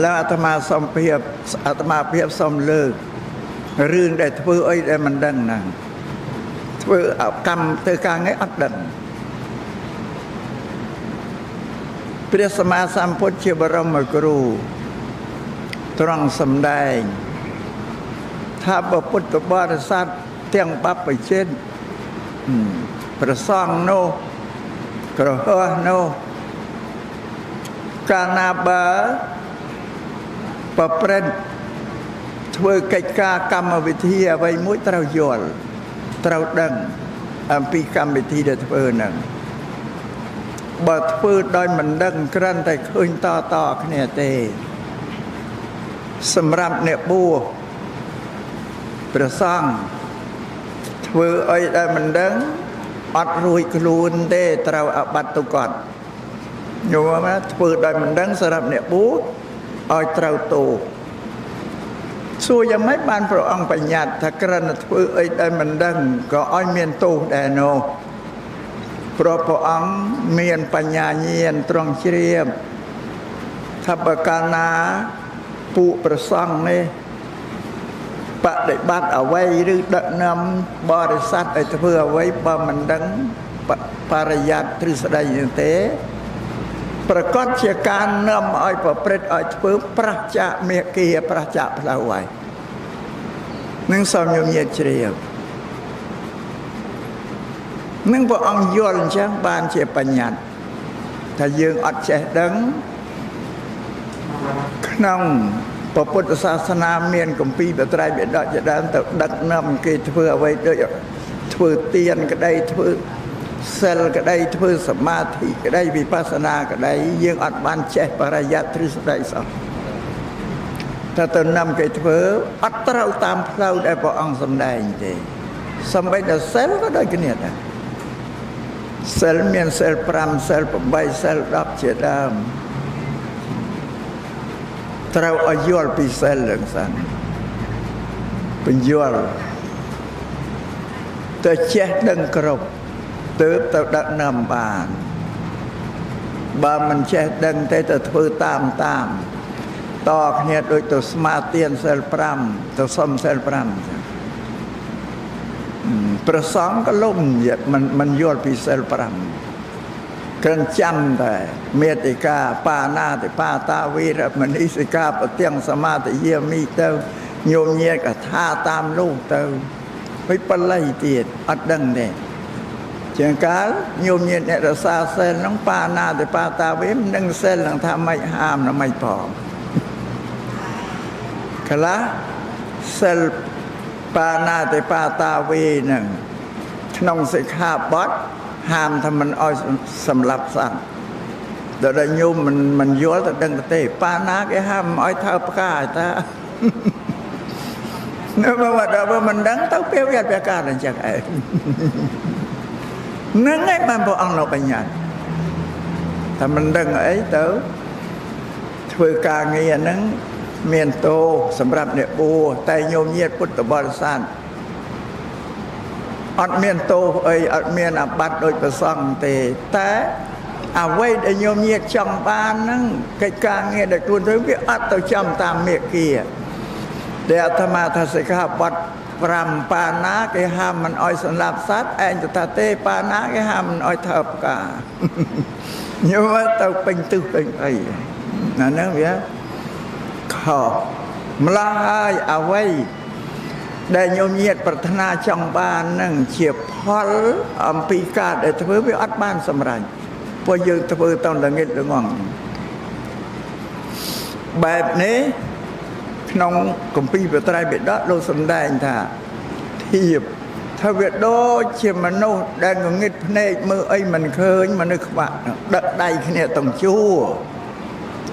ឡូវអាត្មាសុំភាពសុំលើករឿងដែលធ្វើអីដែលមិនដឹងហ្នឹងធ្វើកម្មធ្វើការងារអត់ដឹងព្រះសម្មាសម្ពុទ្ធជាបរមគ្រូទ្រង់សម្ដែងថាពុទ្ធបរិស័ទទាំងបព្វជិតព្រះសង្ឃនោះក្រហមនោះកាលណាបើប្រព្រឹត្តធ្វើកិច្ចការកម្មវិធីអ្វីមួយត្រូវយល់ត្រូវដឹងអំពីកម្មវិធីដែលធ្វើហ្នឹងបើធ្វើដោយមិនដឹងគ្រាន់តែឃើញតគ្នាទេសម្រាប់អ្នកបួសព្រះសង្ឃធ្វើអីដែលមិនដឹងអត់រួចខ្លួនទេត្រូវអាបត្តិទុក្ខញោមធ្វើដោយមិនដឹងសម្រាប់អ្នកបួសឲ្យត្រូវទោសសួរយ៉ាងម៉េចបានព្រះអង្គបញ្ញត្តិថាគ្រាន់តែធ្វើអីដែលមិនដឹងក៏ឲ្យមានទោសដែរនោះព្រោះព្រះអង្គមានបញ្ញាញាណត្រង់ជ្រាបថាបើកាលណាពួកព្រះសង្ឃនេះបដិបត្តិអ្វីឬដឹកនាំបរិស័ទឲ្យធ្វើអ្វីបើមិនដឹងបរិយ័តទ្រឹស្ដីនឹងទេប្រកាសជាការនាំឲ្យប្រព្រឹត្តឲ្យធ្វើប្រះចាកមេគាប្រះចាកផ្លូវហើយនឹងសូមញោមញាតិជ្រាបនឹងព្រះអង្គយល់អញ្ចឹងបានជាបញ្ញត្តិថាយើងអត់ចេះដឹងក្នុងពុទ្ធសាសនាមានគម្ពីរបត្រៃបិដកជាដើមទៅដឹកនាំគេធ្វើអ្វីដូចធ្វើទានក្តីធ្វើសិលក្តីធ្វើសមាធិក្តីវិបស្សនាក្តីយើងអត់បានចេះបរិយ័តទ្រឹស្ដីសោះតែទៅនាំគេធ្វើអត់ត្រូវតាមផ្លូវដែលព្រះអង្គសម្ដែងទេសូម្បីតែសិលក៏ដូចគ្នាដែរសិលមានសិល5សិល8សិល10ជាដើមត្រូវឲ្យយល់ពីសិលហ្នឹងសិនបញ្យល់ទៅចេះដឹងគ្រប់ទើបទៅដឹកនាំបានបើមិនចេះដឹងទេទៅធ្វើតាមតគ្នាដូចទៅស្មាទានសិល5ទៅសុំសិល5ព្រះសង្ឃក៏លំមិនយល់ពីសិល5គ្រាន់ចាំតែមេតិកាបាណាតិបាតាវីរមនីសិកាបទាំងសមាទិយាមីទៅញោមញាតកថាតាមលោកទៅហើយបល័យទៀតអត់ដឹងទេជាងកាលញោមញាតអ្នករសាសិលនឹងបាណាតិបាតាវីមិនដឹងសិលនឹងថាម៉េចហាមណាម៉េចផងខ្លះសិលបាណាតិបាតាវីនឹងក្នុងសិក្ខាបទហាមថាមិនឲ្យសម្លាប់សត្វ ដល់តែញោមមិនយល់ទៅដឹងទេប៉ាណាគេហាមឲ្យធ្វើផ្កាតានៅមកដល់មិនដឹងទៅពេលវាប្រកាសអញ្ចឹងឯងនឹងឯងបានព្រះអង្គលោកបញ្ញត្តិតែមិនដឹងអីទៅធ្វើការងារហ្នឹងមានទោសសម្រាប់អ្នកបួសតែញោមញាតិពុទ្ធបរិស័ទអត់មានទោសអីអត់មានអាបត្តិដូចព្រះសង្ឃទេតែអ្វីដែលញោមញាតិចង់បានហ្នឹងកិច្ចការងារដែលខ្លួនធ្វើវាអត់ទៅចំតាមមេគាដែលអាត្មាថាសិក្ខាបទ5បាណាគេហាមមិនអោយសម្លាប់សត្វឯងទៅថាទេបាណាគេហាមមិនអោយធ្វើផ្កាញោមទៅពេញទឹះពេញអីណាហ្នឹងវាខុសម្ល៉េះហើយអ្វីដែលញោមញាតិប្រាថ្នាចង់បានហ្នឹងជាផលអំពីការដែលធ្វើវាអត់បានសម្រេចព្រោះយើងធ្វើតល្ងិតល្ងង់បែបនេះក្នុងគម្ពីរព្រះត្រៃបិដកលោកសម្ដែងថាធៀបថាវាដូចជាមនុស្សដែលងងឹតភ្នែកមើលអីមិនឃើញមនុស្សខ្វាក់ដឹកដៃគ្នាទាំងជួរ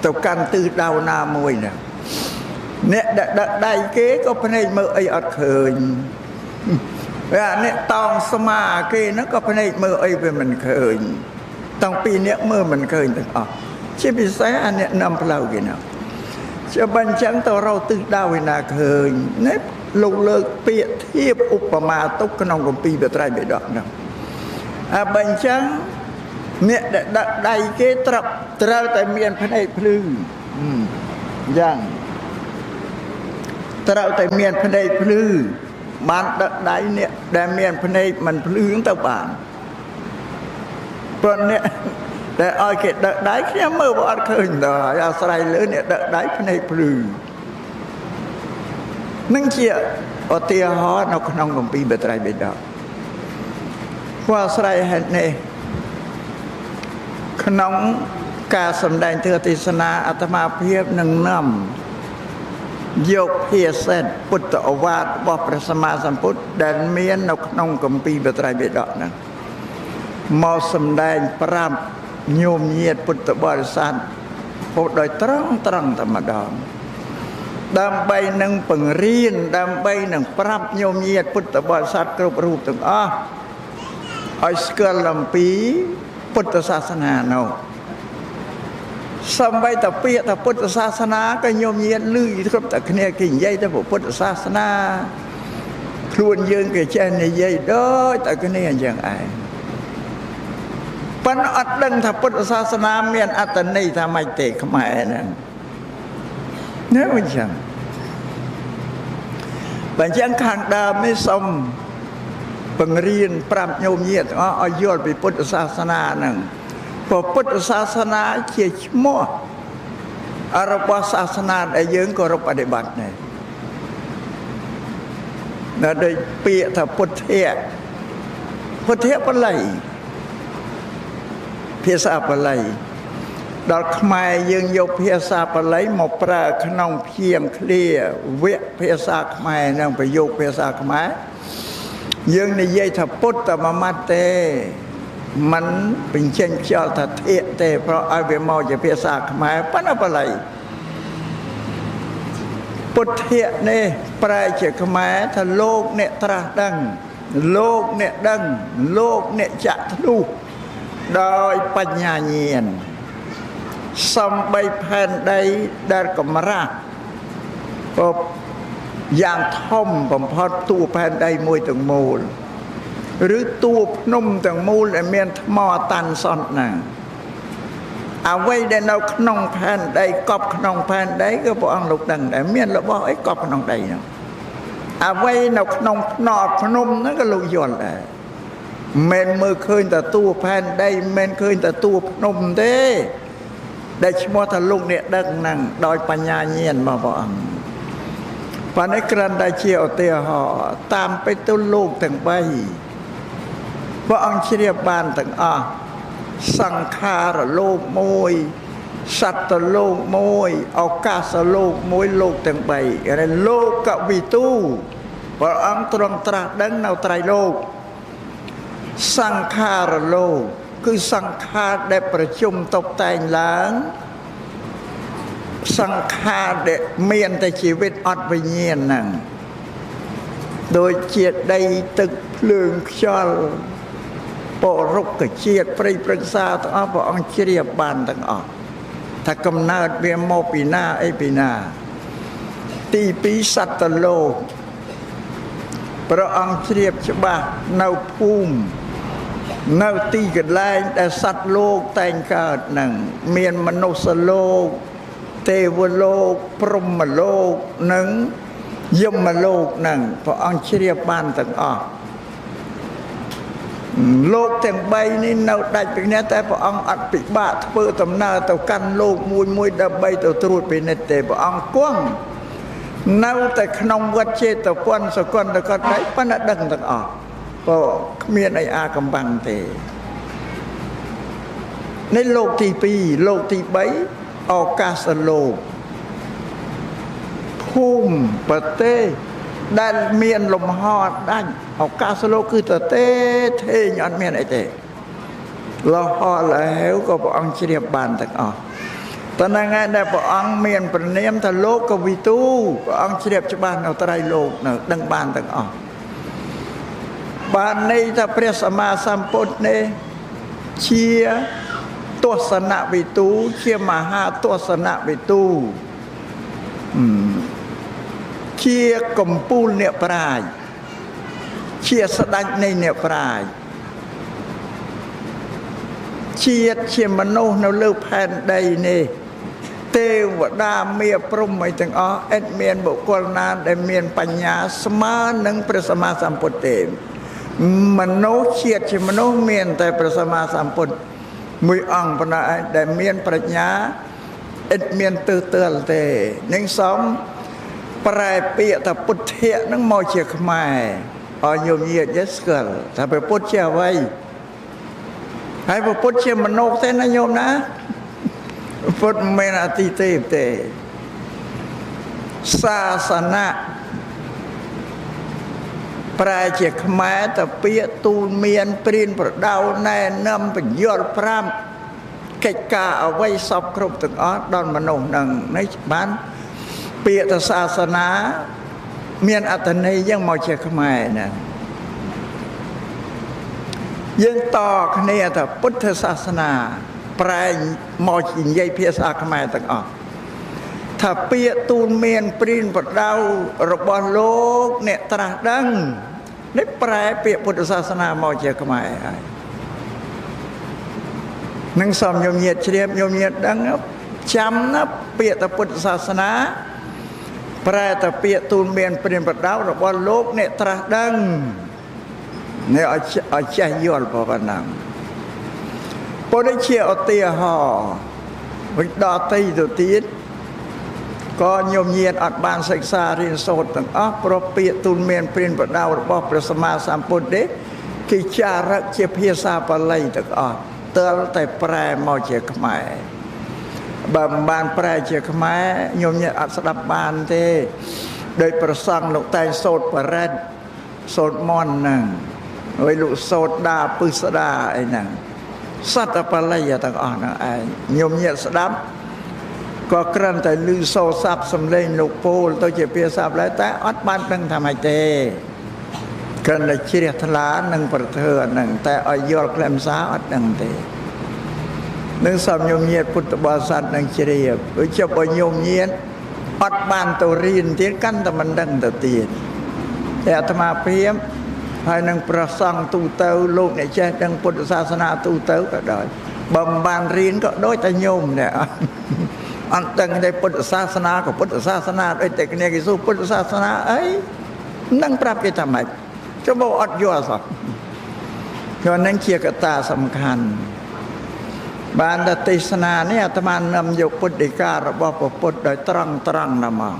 ទៅកាន់ទិសដៅណាមួយណាអ្នកដឹកដៃគេក៏ភ្នែកមើលអីអត់ឃើញវាអ្នកតោងស្មាគេហ្នឹងក៏ភ្នែកមើលអីវាមិនឃើញតាំងពីអ្នកមើលមិនឃើញទាំងអស់ជាពិសេសអាអ្នកនាំផ្លូវគេណាជាបញ្ចឹងទៅរកទិសដៅឯណាឃើញនេះលោកលើកពាក្យធៀបឧបមាទុកក្នុងគម្ពីរព្រះត្រៃបិដកហ្នឹងបញ្ចឹងអ្នកដែលដឹកដៃគេត្រូវតែមានភ្នែកភ្លឺយ៉ាងត្រូវតែមានភ្នែកភ្លឺបានដឹកដៃអ្នកដែលមានភ្នែកមិនភ្លឺទៅបានព្រោះអ្នកតែឲ្យគេដឹកដៃខ្ញុំមើលបើអត់ឃើញដល់អាស្រ័យលើអ្នកដឹកដៃភ្នែកភ្លឺនឹងជាឧទាហរណ៍នៅក្នុងគម្ពីរព្រះត្រៃបិដកព្រោះអាស្រ័យហេតុនេះក្នុងការសម្ដែងធម៌ទេសនាអាត្មាភាពនឹងនាំយកភាសាពុទ្ធឱវាទរបស់ព្រះសម្មាសម្ពុទ្ធដែលមាននៅក្នុងគម្ពីរព្រះត្រៃបិដកហ្នឹងមកសម្ដែងប្រាប់ញោមញាតិពុទ្ធបរិស័ទពោលដោយត្រង់តែម្ដងដើម្បីនឹងបង្រៀនដើម្បីនឹងប្រាប់ញោមញាតិពុទ្ធបរិស័ទគ្រប់រូបទាំងអស់ឲ្យស្គាល់អំពីពុទ្ធសាសនានោះសំបីតពាក្យថាពុទ្ធសាសនាក៏ញោមញាតិឮគ្រប់តែគ្នាគេនិយាយទៅពុទ្ធសាសនាខ្លួនយើងគេចេះនិយាយដូចតែគ្នាអញ្ចឹងឯងប៉ុន្តែអត់ដឹងថាពុទ្ធសាសនាមានអត្តន័យថាម៉េចទេខ្មែរហ្នឹងណាអញ្ចឹងបញ្ចឹងខាងដើមនេះសូមបង្រៀនប្រាប់ញោមញាតិទាំងអស់ឲ្យយល់ពីពុទ្ធសាសនាហ្នឹងព្រោះពុទ្ធសាសនាជាឈ្មោះរបស់សាសនាដែលយើងគោរពបដិបត្តិនេះដល់ដូចពាក្យថាពុទ្ធៈបាលីភាសាបាលីដល់ខ្មែរយើងយកភាសាបាលីមកប្រើក្នុងព្យាង្គឃ្លាវគ្គភាសាខ្មែរនិងប្រយោគភាសាខ្មែរយើងនិយាយថាពុទ្ធមមត្តទេมันបញ្ចេញខ្យល់ថាធៈទេเพราะឲ្យវាមកជាភាសាខ្មែរប៉ុន្តែបាលីពុទ្ធៈនេះប្រែជាខ្មែរថាលោកអ្នកត្រាស់ដឹងលោកអ្នកដឹងលោកអ្នកចាក់ធ្លុះដោយបញ្ញាញាណសំបីផែនដីដែលកម្រាស់យ៉ាងធំបំផុតតួផែនដីមួយទាំងមូលឬតួភ្នំទាំងមូលដែលមានថ្មតាន់សន្តាអ្វីដែលនៅក្នុងផែនដីកប់ក្នុងផែនដីគឺព្រះអង្គលោកដឹងដែរមានរបស់អីកប់ក្នុងដីនោះអ្វីនៅក្នុងភ្នំហ្នឹងក៏លោកយល់ដែរមិនមើលឃើញតែតួផែនដីមិនឃើញតែតួភ្នំទេដែលឈ្មោះថាលោកអ្នកដឹងហ្នឹងដោយបញ្ញាញាណរបស់ព្រះអង្គប៉ុន្តែគ្រាន់តែជាឧទាហរណ៍តាមទៅទៅលោកទាំង3ព្រះអង្គជ្រាបបានទាំងអស់សង្ខារលោកមួយសត្វលោកមួយឱកាសលោកមួយលោកទាំង3ហើយលោកវិទូព្រះអង្គទ្រង់ត្រាស់ដឹងនៅត្រៃលោកសង្ខារលោក គឺសង្ខារដែលប្រជុំតុបតែងឡើងសង្ខារដែលមានតែជីវិតអត់វិញ្ញាណហ្នឹងដូចជាដីទឹកភ្លើងខ្យល់ពរុក្ខជាតិព្រៃព្រឹក្សាទាំងអស់ព្រះអង្គជ្រាបបានទាំងអស់ថាកំណើតវាមកពីណាអីពីណាទីពីរសត្វលោកព្រះអង្គជ្រាបច្បាស់នៅភូមិនៅទីកន្លែងដែលសត្វលោកតែងកើតនឹងមានមនុស្សលោកទេវលោកព្រហ្មលោកនិងយមលោកនឹងព្រះអង្គជ្រាបបានទាំងអស់លោកទាំង3នេះនៅដាច់ពីគ្នាតែព្រះអង្គអត់ពិបាកធ្វើដំណើរទៅកាន់លោកមួយដើម្បីទៅត្រួតពិនិត្យទេព្រះអង្គគង់នៅតែក្នុងវត្តចេតពន្ធសកលកតៃប៉ុន្តែដឹងទាំងអស់ក៏គ្មានអីអាកំបាំងទេនេះលោកទី2លោកទី3ឱកាសលោកភូមិប្រទេសដែលមានលំហដាច់ឱកាសលោកគឺតទេធេងអត់មានអីទេលហលហេវក៏ព្រះអង្គជ្រាបបានទាំងអស់ប៉ុន្តែថ្ងៃដែលព្រះអង្គមានព្រះនាមថាលោកកវិទូព្រះអង្គជ្រាបច្បាស់នៅត្រៃលោកនៅដឹងបានទាំងអស់បានន័យថាព្រះសម្មាសម្ពុទ្ធនេះជាទស្សនវិទូជាមហាទស្សនវិទូជាកំពូលអ្នកប្រាជ្ញជាស្ដេចនៃអ្នកប្រាជ្ញជាតិជាមនុស្សនៅលើផែនដីនេះទេវតាមាព្រហ្មអីទាំងអស់ឥតមានបុគ្គលណាដែលមានបញ្ញាស្មើនឹងព្រះសម្មាសម្ពុទ្ធទេមនុស្សជាតិជាមនុស្សមានតែព្រះសម្មាសម្ពុទ្ធមួយអង្គប៉ុណ្ណាឯងដែលមានប្រាជ្ញាឥតមានទើសទើលទេនឹងសមប្រែពាក្យថាពុទ្ធៈនឹងមកជាខ្មែរឲ្យញោមញាតិយស្គាល់ថាព្រះពុទ្ធជាអ្វីហើយព្រះពុទ្ធជាមនុស្សទេណាញោមណាពុទ្ធមិនមែនអតិទេពទេសាសនាប្រែជាខ្មែរទៅពាក្យទូលមានព្រានប្រដៅណែនាំបញ្យល់5កិច្ចការអ្វីសពគ្រប់ទាំងអស់ដល់មនុស្សនឹងនេះបានពាក្យទៅសាសនាមានអត្ថន័យយ៉ាងមកជាខ្មែរណាយើងតគ្នាថាពុទ្ធសាសនាប្រែមកនិយាយភាសាខ្មែរទាំងអស់ថាពាក្យទូលមានព្រានប្រដៅរបស់លោកអ្នកត្រាស់ដឹងនេះប្រែពាក្យពុទ្ធសាសនាមកជាខ្មែរហើយនឹងសំញោមញាតិជ្រាបញោមញាតិដឹងចាំណាពាក្យទៅពុទ្ធសាសនាប្រែទៅពាក្យទូលមានព្រានប្រដៅរបស់លោកអ្នកត្រាស់ដឹងនេះឲ្យចេះយល់ប៉ុណ្ណឹងប៉ុន្តែជាឧទាហរណ៍វិញដល់ទីទៅទៀតក៏ញោមញាតិអត់បានសិក្សារៀនសូត្រទាំងអស់ព្រោះពាក្យទូលមានព្រានប្រដៅរបស់ព្រះសម្មាសម្ពុទ្ធទេគេចារឹកជាភាសាបាលីទាំងអស់ទើបតែប្រែមកជាខ្មែរបើមិនបានប្រែជាខ្មែរញោមញាតិអត់ស្ដាប់បានទេដោយប្រសង់លោកតែងសូត្របរិទ្ធសូត្រមន្តហ្នឹងហើយលោកសូត្រដាពឹស្ដាអីហ្នឹងសត្វបាលីទាំងអស់ហ្នឹងឯងញោមញាតិស្ដាប់ក៏គ្រាន់តែឮសូរស័ព្ទសំឡេងលោកពោលទៅជាភាសាបាលីតែអត់បានដឹងថាម៉េចទេគ្រាន់តែជ្រះថ្លានឹងប្រធើហ្នឹងតែឲ្យយល់ខ្លឹមសារអត់ដឹងទេនឹងសំញោមញាតិពុទ្ធបរិស័ទនឹងជ្រាបដូចជាបើញោមញាតិអត់បានទៅរៀនទៀតកាន់តែមិនដឹងទៅទៀតតែអាត្មាព្រាមហើយនឹងប្រសង់ទូទៅលោកអ្នកចេះដឹងពុទ្ធសាសនាទូទៅក៏ដោយបើមិនបានរៀនក៏ដូចតែញោមដែរអត់ដឹងតែពុទ្ធសាសនាក៏ពុទ្ធសាសនាដូចតែគ្នាគេសួរពុទ្ធសាសនាអីនឹងប្រាប់គេថាម៉េចចុះបើអត់យល់សោះក៏នឹងជាកត្តាសំខាន់បានតែទេសនានេះអាត្មានាំយកពុទ្ធដីការបស់ព្រះពុទ្ធដោយត្រង់ណាមក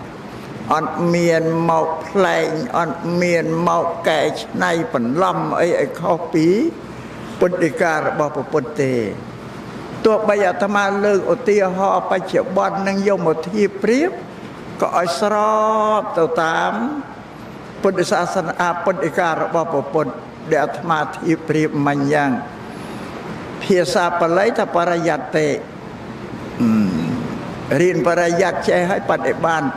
អត់មានមកផ្លែងអត់មានមកកែច្នៃបន្លំអីឲ្យខុសពីពុទ្ធដីការបស់ព្រះពុទ្ធទេទោះបីអាត្មាលើកឧទាហរណ៍បច្ចុប្បន្ននឹងយកមកធៀបប្រៀបក៏ឲ្យស្របទៅតាមពុទ្ធសាសនាពុទ្ធដីការបស់ព្រះពុទ្ធដែលអាត្មាធៀបប្រៀបមិនយ៉ាង ភាសាបាលីថាបរិយត្តិទេរៀនបរិយត្តិចេះឲ្យបដិបត្តិ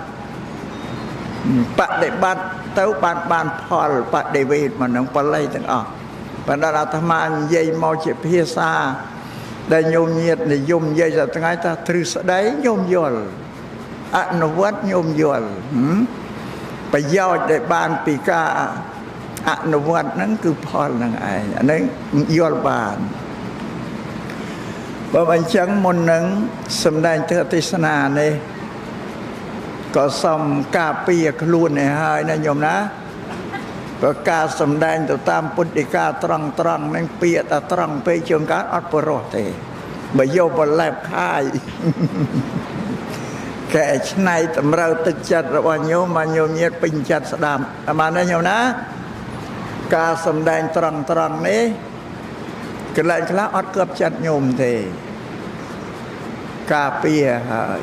ទៅបានផលបដិវេទមកនឹងបាលីទាំងអស់បណ្ដាអាត្មានិយាយមកជាភាសាដែលញោមញាតនិយមនិយាយតែថ្ងៃថាទ្រឹស្ដីញោមយល់អនុវត្តញោមយល់ប្រយោជន៍ដែលបានពីការអនុវត្តហ្នឹងគឺផលហ្នឹងឯងអានេះយល់បានបើអញ្ចឹងមុននឹងសម្ដែងទេសនានេះក៏សូមការពារខ្លួនឲ្យហើយណាញោមណាព្រោះការសម្ដែងទៅតាមពុទ្ធដីកាត្រង់នឹងពាក្យតែត្រង់ពេកជាងការអត់បរោះទេបើយកបលែបខាយកែឆ្នៃតម្រូវទឹកចិត្តរបស់ញោមមកញោមញាតពេញចិត្តស្ដាប់អាបានណាញោមណាការសម្ដែងត្រង់នេះកន្លែងខ្លះអត់គប់ចិត្តញោមទេការពារហើយ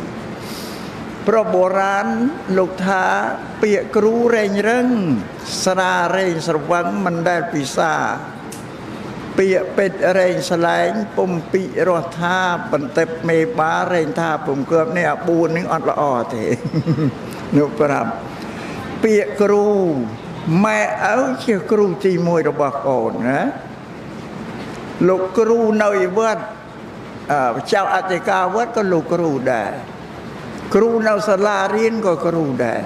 ព្រោះបុរាណលោកថាពាក្យគ្រូរែងរឹងស្រារែងស្រវឹងមិនដែលពិសាពាក្យពេជ្ររែងស្លែងពុំពីរស់ថាបន្តិបមេបារែងថាពុំគប់នេះអា4នេះអត់ល្អទេនោះប្រាប់ពាក្យគ្រូម៉ែឪជាគ្រូទី1របស់កូនណាលោកគ្រូនៅវត្តចៅអធិការវត្តក៏លោកគ្រូដែរគ្រូនៅសាលារៀនក៏គ្រូដែរ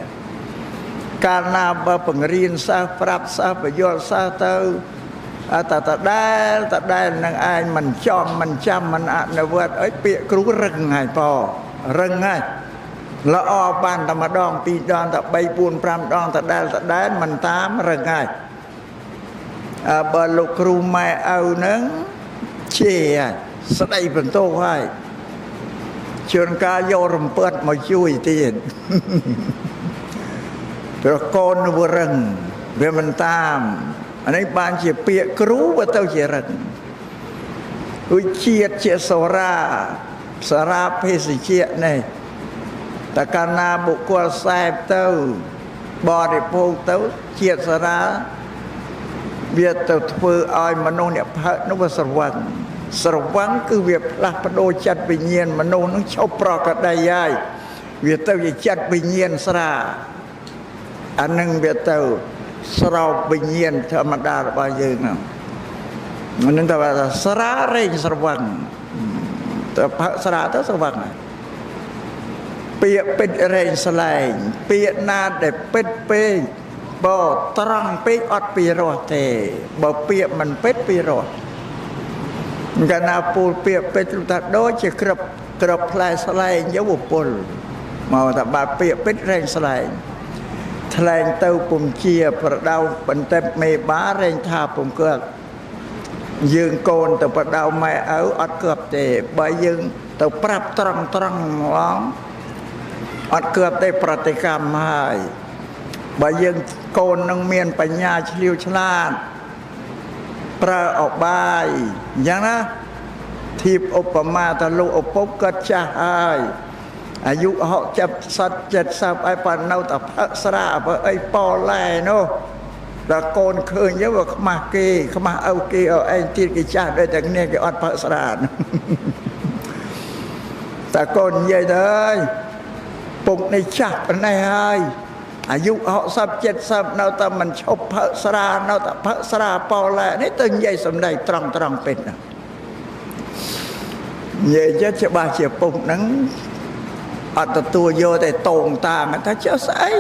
កាលណាបើបង្រៀនសិស្សប្រាប់សិស្សបញ្យល់សិស្សទៅតដែលនឹងឯងមិនចង់មិនចាំមិនអនុវត្តអីពាក្យគ្រូរឹងហើយប៉រឹងហើយល្អបានតែម្ដង2ដងតែ3 4 5ដងតដែលមិនតាមរឹងហើយបើលោកគ្រូម៉ែឪនឹងជាស្ដីបន្ទោសហើយជួនកាលយករំពេចមកជួយទៀតព្រោះកូនវារឹងវាមិនតាមអានេះបានជាពាក្យគ្រូវាទៅជារឹងដូចជាតិជាសារ៉ាភេសជ្ជៈនេះតែកាលណាបុគ្គលសែបទៅបរិភោគទៅជាតិសារ៉ាវាទៅធ្វើឲ្យមនុស្សអ្នកផឹកនោះវាស្រវឹងគឺវាផ្លាស់ប្ដូរចិត្តវិញ្ញាណមនុស្សនឹងឈប់ប្រកដីហើយវាទៅជាចិត្តវិញ្ញាណស្រាអានឹងវាទៅស្រោបវិញ្ញាណធម្មតារបស់យើងហ្នឹងមិនថាស្រារែងស្រវឹងទៅផឹកស្រាទៅស្រវឹងហើយពាក្យពេចរែងស្លែងពាក្យណាដែលពេចពេកបើត្រង់ពេកអត់ពីរោះទេបើពាក្យមិនពេចពីរោះកាលណាពូលពាក្យពេចថាដូចជាក្របផ្លែស្លែងយកពលមកថាបើពាក្យពេចរែងស្លែងថ្លែងទៅពុំជាប្រដៅបន្តិបមេបារែងថាពុំកើតយើងកូនទៅប្រដៅម៉ែឪអត់កើតទេបើយើងទៅប្រាប់ត្រង់ហ្មងអត់កើតទេប្រតិកម្មហើយបើយើងកូននឹងមានបញ្ញាឆ្លៀវឆ្លាតប្រើអបាយអញ្ចឹងណាធៀបឧបមាថាលោកឪពុកគាត់ចាស់ហើយអាយុ70 70ឲ្យប៉ុណ្ណឹងតែផឹកស្រាបើអីប៉ឡែនោះដល់កូនឃើញទៅវាខ្មាស់គេខ្មាស់ឪគេឲ្យឯងទៀតគេចាស់ដូចតែគ្នាគេអត់ផឹកស្រាតែកូននិយាយទៅអើយពុកនេះចាស់ប៉ុណ្ណេះហើយអាយុ60 70នៅតែមិនឈប់ផឹកស្រានៅតែផឹកស្រាប៉ឡែនេះទៅនិយាយសំដីត្រង់ពេកណានិយាយចិត្តច្បាស់ជាពុកហ្នឹងអត់ទទួលយកតែតងតាមថាចុះស្អី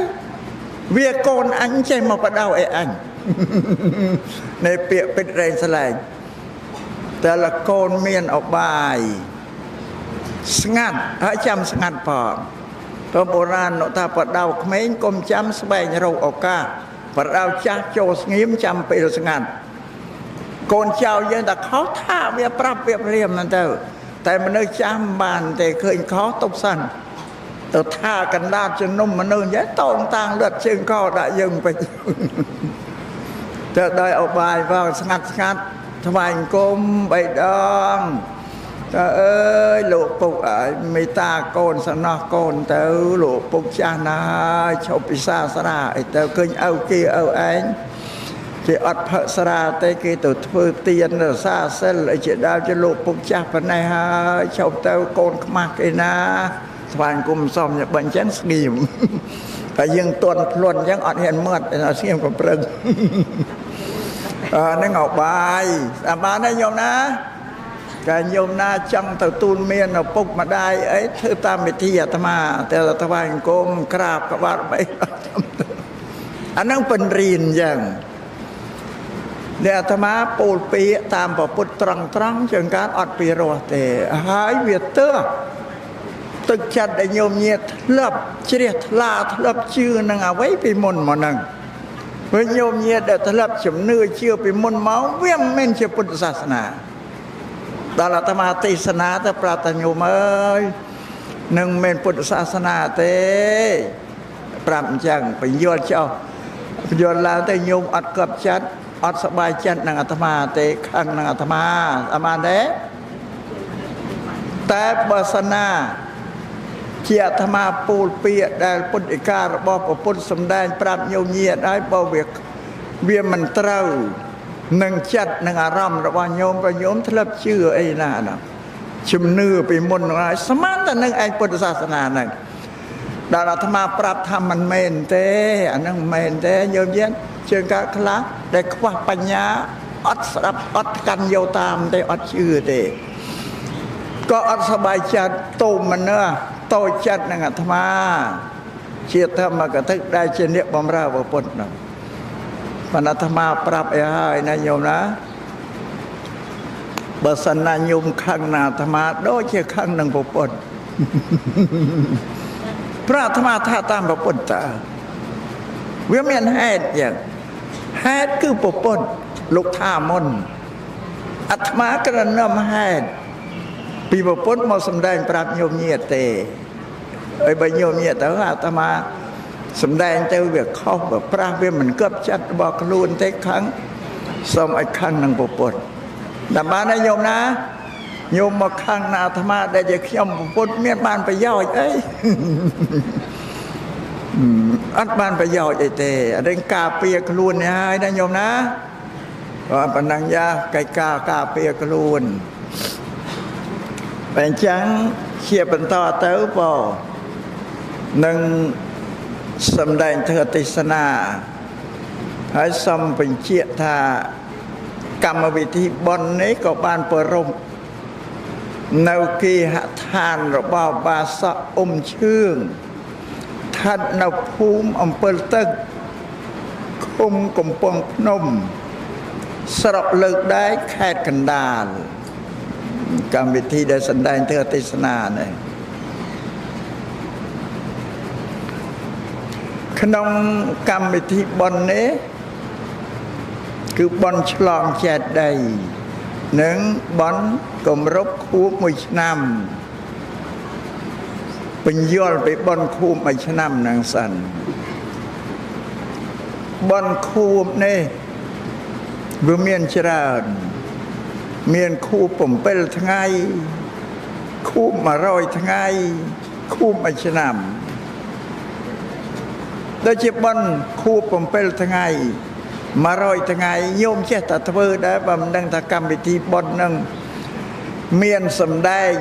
វាកូនអញចេះមកបដៅអីអញនៃពាក្យពេចរែងស្លែងតែละកូនមានអបាយស្ងាត់ហើយចាំស្ងាត់ផងព្រោះបុរាណថាបដៅក្មេងកុំចាំស្វែងរកឱកាសបដៅចាស់ចូលស្ងៀមចាំពេលស្ងាត់កូនចៅយើងតែខុសថាវាប្រាប់វាព្រាមហ្នឹងទៅតែមនុស្សចាំបានតែឃើញខុសទុកសិនទៅថាកណ្ដាលជំនុំមនុស្សយ៉ាងតងតាំងលឹកជើងកដាក់យើងពេកទៅដោយអបាយvàoស្ងាត់ថ្វាយអង្គម3ដងតើអើយលោកពុកអើយមេត្តាកូនសំណោះកូនទៅលោកពុកចាស់ណាស់ហើយឈប់ពិសាស្រាអីទៅឃើញឪគេឪឯង ជាអត់ផឹកស្រាទេគេទៅធ្វើទៀនរសាសិលឲ្យជាដើមជាលោកពុកចាស់ប៉ុណ្ណេះហើយឈប់ទៅកូនខ្មាស់គេណាស្វាងគុំសំញ៉ាំអញ្ចឹងស្ងៀមតែយើងទន់ភ្លន់អញ្ចឹងអត់ហ៊ានមាត់ស្ងៀមក៏ប្រឹងហ្នឹងអោបាយអាបានហើយញោមណាកាលញោមណាចង់ទៅទូលមានឪពុកម្ដាយអីធ្វើតាមវិធីអាត្មាតែថ្វាយអង្គមក្រាបក្បាលបីអាហ្នឹងពន្រៀនអញ្ចឹងអ្នកអាត្មាពោលពាក្យតាមព្រះពុទ្ធត្រង់ជាងការអត់ពីរោះទេហើយវាទឹកចិត្តដែលញោមញាតធ្លាប់ជ្រះថ្លាធ្លាប់ជឿនឹងអ្វីពីមុនមកហ្នឹងព្រោះញោមញាតដែលធ្លាប់ជំនឿជឿពីមុនមកវាមិនមែនជាពុទ្ធសាសនាដល់អាត្មាទេសនាទៅប្រាប់តាញោមអើយនឹងមិនមែនពុទ្ធសាសនាទេប្រាប់អញ្ចឹងបញ្យល់ចោលបញ្យល់ឡើងទៅញោមអត់កប់ចិត្តអត់សบายចិត្តនឹងអាត្មាទេខឹងនឹងអាត្មាអាបានទេតែបើសិនណាជាអាត្មាពោលពាក្យដែលពុទ្ធិការបស់ព្រះពុទ្ធសម្ដែងប្រាប់ញោមញាតហើយបើវាមិនត្រូវនឹងចិត្តនឹងអារម្មណ៍របស់ញោមក៏ញោមធ្លាប់ជឿអីណាជំនឿពីមុនហើយស្មានតែនឹងឯងពុទ្ធសាសនាហ្នឹងដល់អាត្មាប្រាប់ថាមិនមែនទេអាហ្នឹងមិនមែនទេញោមញាតជើងកាខ្លះដែលខ្វះបញ្ញាអត់ស្ដាប់អត់កាន់យកតាមទេអត់ជឿទេក៏អត់សប្បាយចិត្តតូមនើតូចចិត្តនឹងអាត្មាជាធម្មកថាដែលជាអ្នកបម្រើព្រះពុទ្ធនោះបណ្ឌអាត្មាប្រាប់អីហើយណាញោមណាបើសិនណាញោមខឹងណាអាត្មាដូចជាខឹងនឹងព្រះពុទ្ធព្រះអាត្មាថាតាមព្រះពុទ្ធតើវាមានហេតុយ៉ាងហេតុគឺព្រះពុទ្ធលោកថាមុនអាត្មាក្រណមហេតុពីព្រះពុទ្ធមកសម្ដែងប្រាប់ញោមញាតទេហើយបើញោមញាតទៅអាត្មាសម្ដែងទៅវាខុសបើប្រាស់វាមិនគប់ចិត្តរបស់ខ្លួនទេខឹងសូមឲ្យខឹងនឹងព្រះពុទ្ធដើម្បីបានញោមណាញោមមកខឹងណាអាត្មាដែលជាខ្ញុំព្រះពុទ្ធមានបានប្រយោជន៍អីអត់បានប្រយោជន៍អីទេអរិញការពារខ្លួននេះហើយណាញោមណាក៏ប៉ុណ្ណឹងយ៉ាកិច្ចការពារខ្លួនបើអញ្ចឹងជាបន្តទៅបងនឹងសម្ដែងធ្វើទេសនាហើយសូមបញ្ជាក់ថាកម្មវិធីបុណ្យនេះក៏បានប្ររំនៅគេហដ្ឋានរបស់បាសកអ៊ុំឈឿងស្ថិតនៅភូមិអំពិលទឹកឃុំកំពង់ភ្នំស្រុកលើកដែកខេត្តកណ្ដាលកម្មវិធីដែលសម្ដែងធ្វើទេសនានេះក្នុងកម្មវិធីបុណ្យនេះគឺបុណ្យឆ្លងចេតិយនិងបុណ្យគម្រប់ខួប1ឆ្នាំបញ្យល់ពីបុណ្យខួប1ឆ្នាំហ្នឹងសិនបុណ្យខួបនេះវាមានច្រើនមានខួប7ថ្ងៃខួប100ថ្ងៃខួប1ឆ្នាំដូចជាបុណ្យខួប7ថ្ងៃ100ថ្ងៃញោមចេះតែធ្វើដែរបើមិនដឹងថាកម្មវិធីបុណ្យនឹងមានសម្ដែង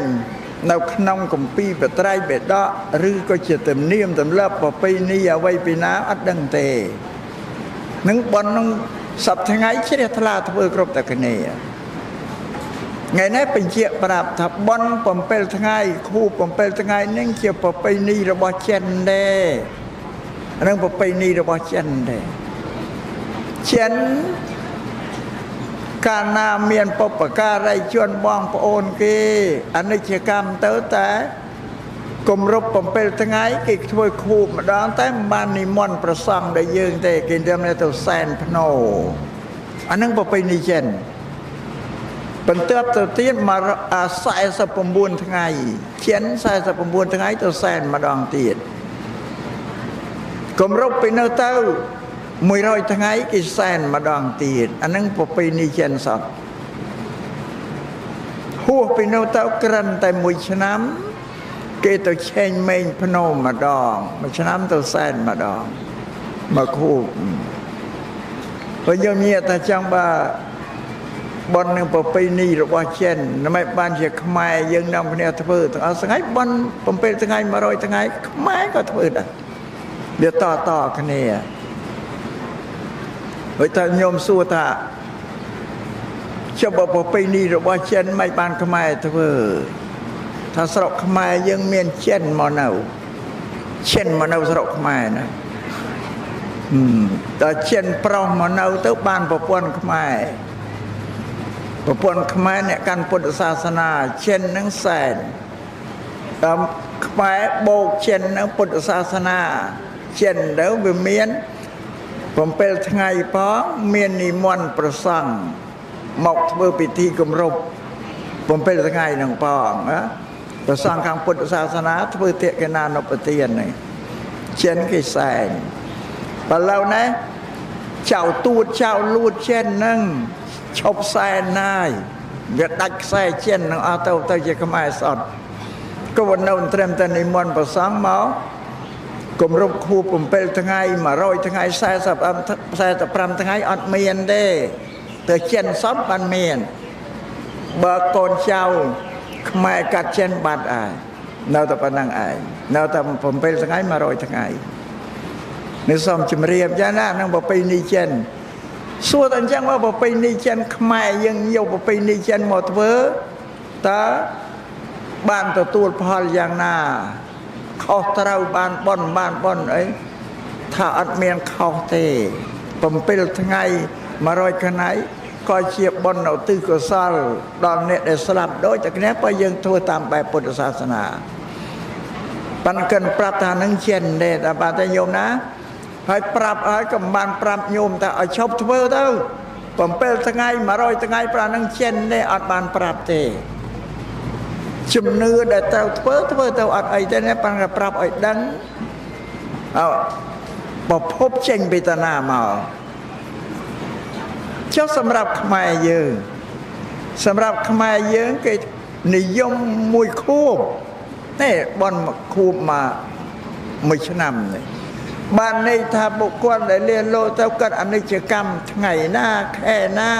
នៅក្នុងគម្ពីរបត្រៃបិដកឬក៏ជាទំនៀមទម្លាប់ប្រពៃណីអ្វីពីណាអត់ដឹងទេនឹងបុណ្យនឹងសប្តាហ៍ថ្ងៃជ្រះថ្លាធ្វើគ្រប់តែគ្នាថ្ងៃនេះបញ្ជាក់ប្រាប់ថាបុណ្យ7ថ្ងៃខួប7ថ្ងៃនឹងជាប្រពៃណីរបស់ចិនដែរនឹងប្រពៃណីរបស់ចិនដែរចិនកាលណាមានបុព្វការីជនបងប្អូនគេអនិច្ចកម្មទៅតែគម្រប់7ថ្ងៃគេធ្វើខួបម្ដងតែមិនបាននិមន្តប្រសង់ដល់យើងទេគេទៅសែនភ្នោអានឹងប្រពៃណីចិនបន្ទាប់ទៅទៀតមក49ថ្ងៃចិន49ថ្ងៃទៅសែនម្ដងទៀតគម្រប់ពីនៅទៅ100ថ្ងៃគេសែនម្ដងទៀតអានឹងប្រពៃណីចិនសតហួសពីនៅទៅក្រិនតែ1ឆ្នាំគេទៅឆេញមេងភ្នំម្ដង1ឆ្នាំទៅសែនម្ដងមកខួប Bây giờ nhiều ta chẳng bà bọn nâng bà bây ni rồi bà chên nó mấy bạn chỉ khmai dân nông cái này thơ ở sáng ấy bọn bọn bây tháng ngày mà rồi tháng ngày khmai có thơ đó để tỏ cái này với ta nhôm xua ta cho bà bây ni rồi bà chên mấy bạn khmai thơ ta sọc khmai dân miền chên mà nào sọc khmai nè ta chên prong mà nào tới ban bà quân khmai bà quân khmai này căn Phậtศาสนาเช่นนังแสนkhmai โบกเช่นนังพุทธศาสนาเช่นเดี๋ยวไปเมียนผมเป็นไงพ้องเมียนนิมนต์ประสังหมกเพื่อพิธีกรมรบผมเป็นไงหนังพ้องนะประสังทางพุทธศาสนาเพื่อเตะกันนานปฏิญาณนี่เช่นกี่แสนแต่เราเนี่ยเจ้าตูดเจ้าลูดเช่นนั่งชอบแสนนายเวียดดักแสนเช่นนั่งเอาเต้าจะขมายสอดก็วันนั้นเตรียมแต่ในมวลประสังเมากรมรบครูผมเป็นทั้งไงมาร้อยทั้งไงใส่ตะพรำทั้งไงอดเมียนเด้แต่เช่นซ้อมบันเมียนเบอร์โกนเจ้าขมายกัดเช่นบัดอ่ะเราแต่ปนังอ่ะเราแต่ผมเป็นทั้งไงมาร้อยทั้งไงในซ้อมจิมเรียบย่าหน้านั่งบอกไปนี่เช่นส่วนจังว่าบอกไปนี่เช่นขมายยังโยบอกไปนี่เช่นหมดเวอแต่บ้านตัวพอลอย่างหน้าเขาเท่าบ้านบ่อนไอ้ถ้าอัดเมียนเขาเตะผมเป็นทั้งไงมาร้อยขนาดก็เชียบบอลเอาตื้อกซาลตอนนี้ได้สลับโดยจากนี้ไปยังทั่วตามแบบพุทธศาสนาปันกันปรับทานังเช่นเด็ดบาตโยมนะให้ปรับให้กับบ้านปรับโยมแต่เอาชอบทั่วเท่าผมเป็นทั้งไงมาร้อยทั้งไงปรานังเช่นได้อัดบ้านปรับเตะจุ่มเนื้อได้เต่าเพื่อเต่าอัดไอ้เจ้าเนี่ยปังกับปรับไอ้ดังเอาพอพบเจงปิตนามาเจ้าสำหรับขมายเยอะสำหรับขมายเยอะก็นิยมมวยคูบนี่บอลคูบมาไม่ชนะเลยบ้านในทาบุกวนได้เรียนโลเท่ากันอนิจกรรมไงหน้าแค่หน้า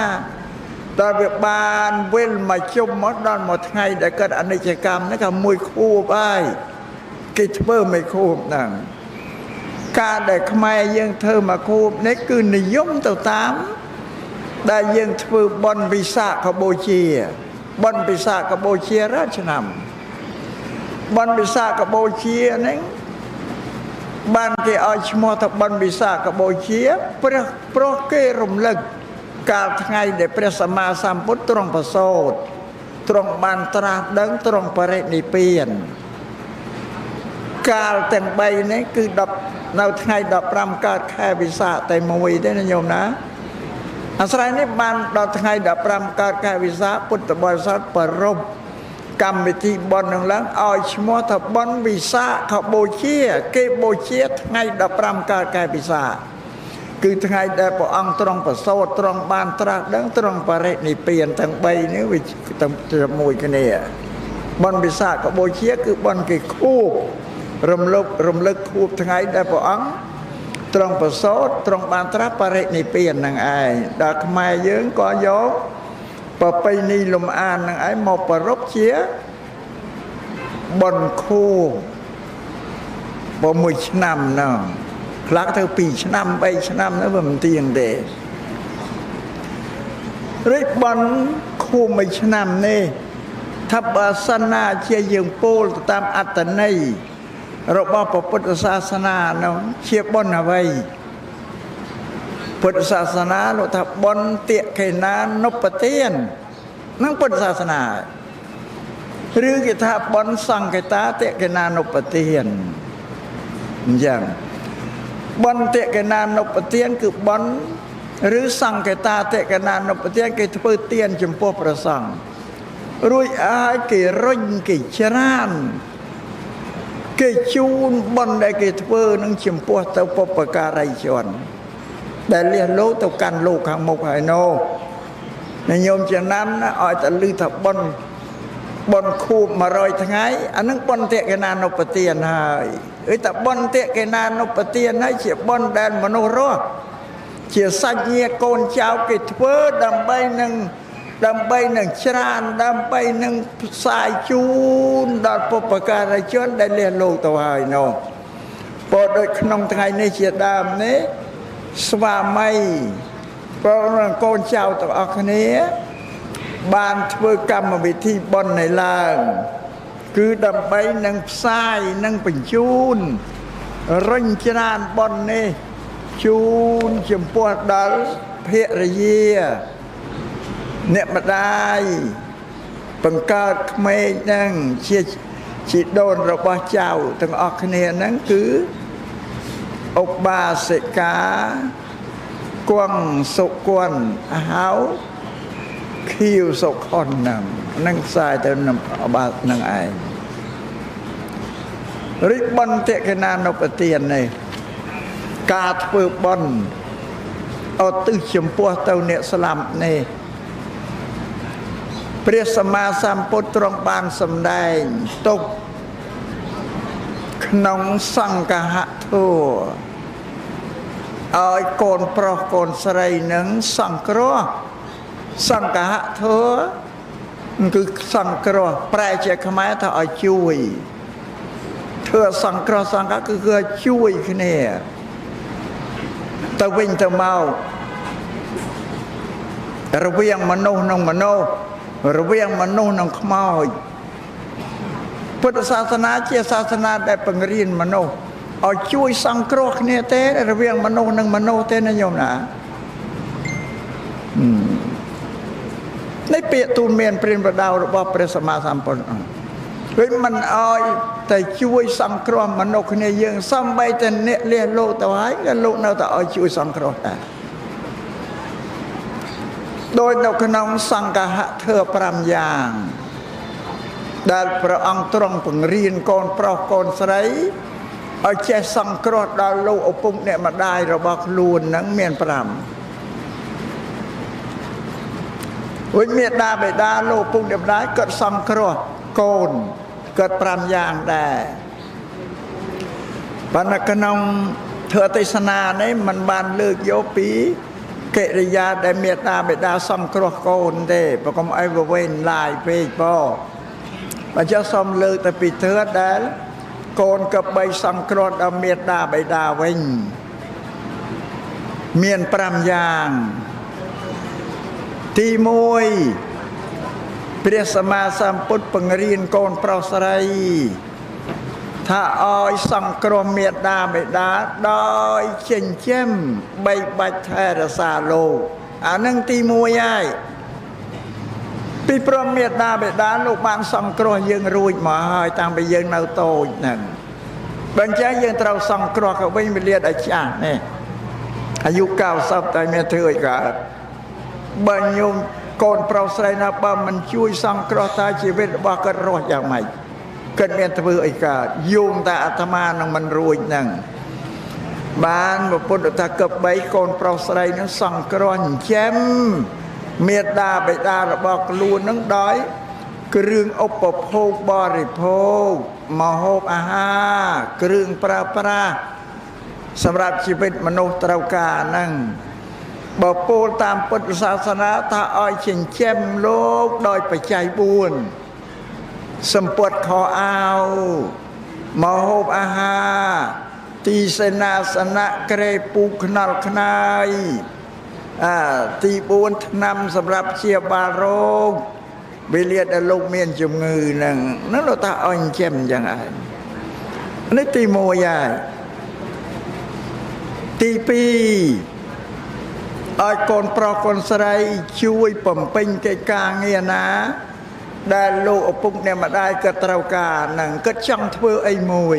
ตอนแบบบานเว้นมาชมมดดอนหมดไงแต่เกิดอนิจกรรมนะครับมวยคู่ไปกิจเพิ่มไม่คู่นั่งการได้ขมายยังเธอมาคู่นี่คือนิยมตัวตามได้ยังเธอบอลวิสาขโบเชียบอลวิสาขโบเชียราชนำบอลวิสาขโบเชียนี่บ้านที่เอาชมอทับบอลวิสาขโบเชียเพราะเกรมลึกการไงเดพระสัมมาสัมพุทธตรงประโสดตรงบันตราดังตรงปรินิเปียนการแต่งใบนี้คือดับเราไงดับรำการแค่วิสาแต่มวยได้นะโยมนะอาศัยนี้บันเราไงดับรำการแค่วิสาพุทธบริษัทปรบกรรมวิธีบอลหนึ่งแล้วเอาชมอทับบอลวิสาขโบเชียเกโบเชียไงดับรำการแค่วิสาคือทั้งไงได้พระองค์ตรงประโสดตรงบานตราดังตรงปรินิเปียนทั้งใบนี้วิจจะมวยกันเนี่ยบอลวิสาขโบเชียคือบอลกี่คู่รำลึกคู่ทั้งไงได้พระองค์ตรงประโสดตรงบานตราปรินิเปียนนั่งไอ้ดอกไม้เยอะก็ยกพอไปนี่ลมอ่านนั่งไอ้หมอปรบเชียบอลคู่บอลมวยชนำนั่งคลักเธอปีชนำไปชนำนะว่ามันเตียงเดชริบบอลคู่ไม่ชนำนี่ทับอาสนาเชียยังโปลตามอัตนัยเราบอกพระพุทธศาสนาเนาะเชียบอลเอาไว้พุทธศาสนาเราทับบอลเตะไขนานนปเตียนนั่งพุทธศาสนาหรือกิทับบอลสังไกตาเตะไขนานนปเตียนอย่างบอลเตะกันนานนปเตียนคือบอลหรือสังเกตาเตะกันนานนปเตียนคือเพื่อเตียนจมพวประสังรุ่ยอายกี่รุ่งกี่ชรานกี่จูนบอลได้กี่เพื่อนั่งจมพวเต้าปปการายชนแต่เรียนโลตกันโลกขังมกไหโนในโยมจะนั้นนะอ้อยแต่ลือถับบอลคูบมารอยทั้งไงอันนั้นบอลเตะกันนานนปเตียนให้แต่บอลเตะกันนานนปเตียนให้เฉียบบอลแดนมโนรส ជាសាច់ញាតិកូនចៅគេធ្វើដើម្បីនឹងច្រានដើម្បីនឹងផ្សាយជូនដល់ពុព្វការីជនដែលលះលោកទៅហើយនោះពោលដូចក្នុងថ្ងៃនេះជាដើមនេះស្វាមីព្រមនឹងកូនចៅទាំងអស់គ្នាបានធ្វើកម្មវិធីបុណ្យនេះឡើងគឺដើម្បីនឹងផ្សាយនឹងបញ្ជូនរិញច្រានបុណ្យនេះជូនចំពោះដល់ភរិយាអ្នកម្ដាយបង្កើតក្មេងនឹងជាជីដូនរបស់ចៅទាំងអស់គ្នាហ្នឹងគឺឧបាសិកាគង់សុគន្ធហៅខៀវសុខុននឹងផ្សាយទៅនឹងបាសនឹងឯងរិទ្ធបន្តិកណានុបទាននេះការធ្វើបុណ្យឧទ្ទិសចំពោះទៅអ្នកស្លាប់នេះព្រះសម្មាសម្ពុទ្ធទ្រង់បានសម្ដែងទុកក្នុងសង្ឃហធัวឲ្យកូនប្រុសកូនស្រីនឹងសង្គ្រោះសង្ឃហធัวគឺសង្គ្រោះប្រែជាខ្មែរថាឲ្យជួយធ្វើសង្គ្រោះសង្ឃគឺជួយគ្នាទៅវិញទៅមករវាងមនុស្សនិងមនុស្សរវាងមនុស្សនិងខ្មោចពុទ្ធសាសនាជាសាសនាដែលបង្រៀនមនុស្សឲ្យជួយសង្គ្រោះគ្នាទេរវាងមនុស្សនិងមនុស្សទេណាញោមណានេះពាក្យទូលមានព្រានប្រដៅរបស់ព្រះសម្មាសម្ពុទ្ធវិញមិនឲ្យតែជួយសង្គ្រោះមនុស្សគ្នាយើងសំបីតែអ្នកលះលោកទៅហើយក៏លោកនៅតែឲ្យជួយសង្គ្រោះដែរដោយនៅក្នុងសង្ឃហធัว5យ៉ាងដែលព្រះអង្គទ្រង់បង្រៀនកូនប្រុសកូនស្រីឲ្យចេះសង្គ្រោះដល់លោកឪពុកអ្នកម្ដាយរបស់ខ្លួននឹងមាន5វិញមេដាបេដាលោកឪពុកអ្នកម្ដាយគាត់សង្គ្រោះកូនគាត់5យ៉ាងដែរប៉ុន្តែក្នុងធម៌ទេសនានេះมันបានលើកយកពីកិរិយាដែលមេត្តាបិតាសង្គ្រោះកូនទេប្រកុំឲ្យវវែងឡាយពេកបើចុះសូមលើកតែពីធម៌ដែលកូនក៏បីសង្គ្រោះដល់មេត្តាបិតាវិញមាន5យ៉ាងទី1ព្រះសម្មាសម្ពុទ្ធបង្រៀនកូនប្រុសស្រីថាឲ្យសង្គ្រោះមេត្តាបិតាដោយចិញ្ចឹមបីបាច់ថែរក្សាលោកអានឹងទី1ហើយពីព្រមមេត្តាបិតាលោកបានសង្គ្រោះយើងរួចមកហើយតាំងពីយើងនៅតូចហ្នឹងបើអញ្ចឹងយើងត្រូវសង្គ្រោះក៏វិញវេលាដល់ចាស់នេះអាយុ90តែមានធ្វើអីកើតបើញោមកូនប្រុសស្រីណាបើមិនជួយសង្គ្រោះតើជីវិតរបស់គាត់រស់យ៉ាងម៉េចគាត់មានធ្វើអីកើតយោងតែអាត្មានឹងមិនរួចហ្នឹងបានពុទ្ធថាកបីកូនប្រុសស្រីនឹងសង្គ្រោះចិញ្ចឹមមេត្តាបិតារបស់ខ្លួននឹងដោយគ្រឿងឧបភោគបរិភោគមហូបអាហារគ្រឿងប្រើប្រាស់សម្រាប់ជីវិតមនុស្សត្រូវការហ្នឹងបើពោលតាមពុទ្ធសាសនាថាឲ្យចិញ្ចឹមលោកដោយបច្ច័យ4សម្ពុតខោអាវមហូបអាហារទីសេនាសនៈក្រែពូខ្នល់ខ្នាយទី4ថ្នាំសម្រាប់ព្យាបាលរោគវេលាដែលលោកមានជំងឺហ្នឹងលោកថាឲ្យចិញ្ចឹមយ៉ាងឯងនេះទី1ហើយទី2ឲ្យកូនប្រុសកូនស្រីជួយបំពេញកិច្ចការងារណាដែលលោកឪពុកអ្នកម្ដាយក៏ត្រូវការនឹងគិតចង់ធ្វើអីមួយ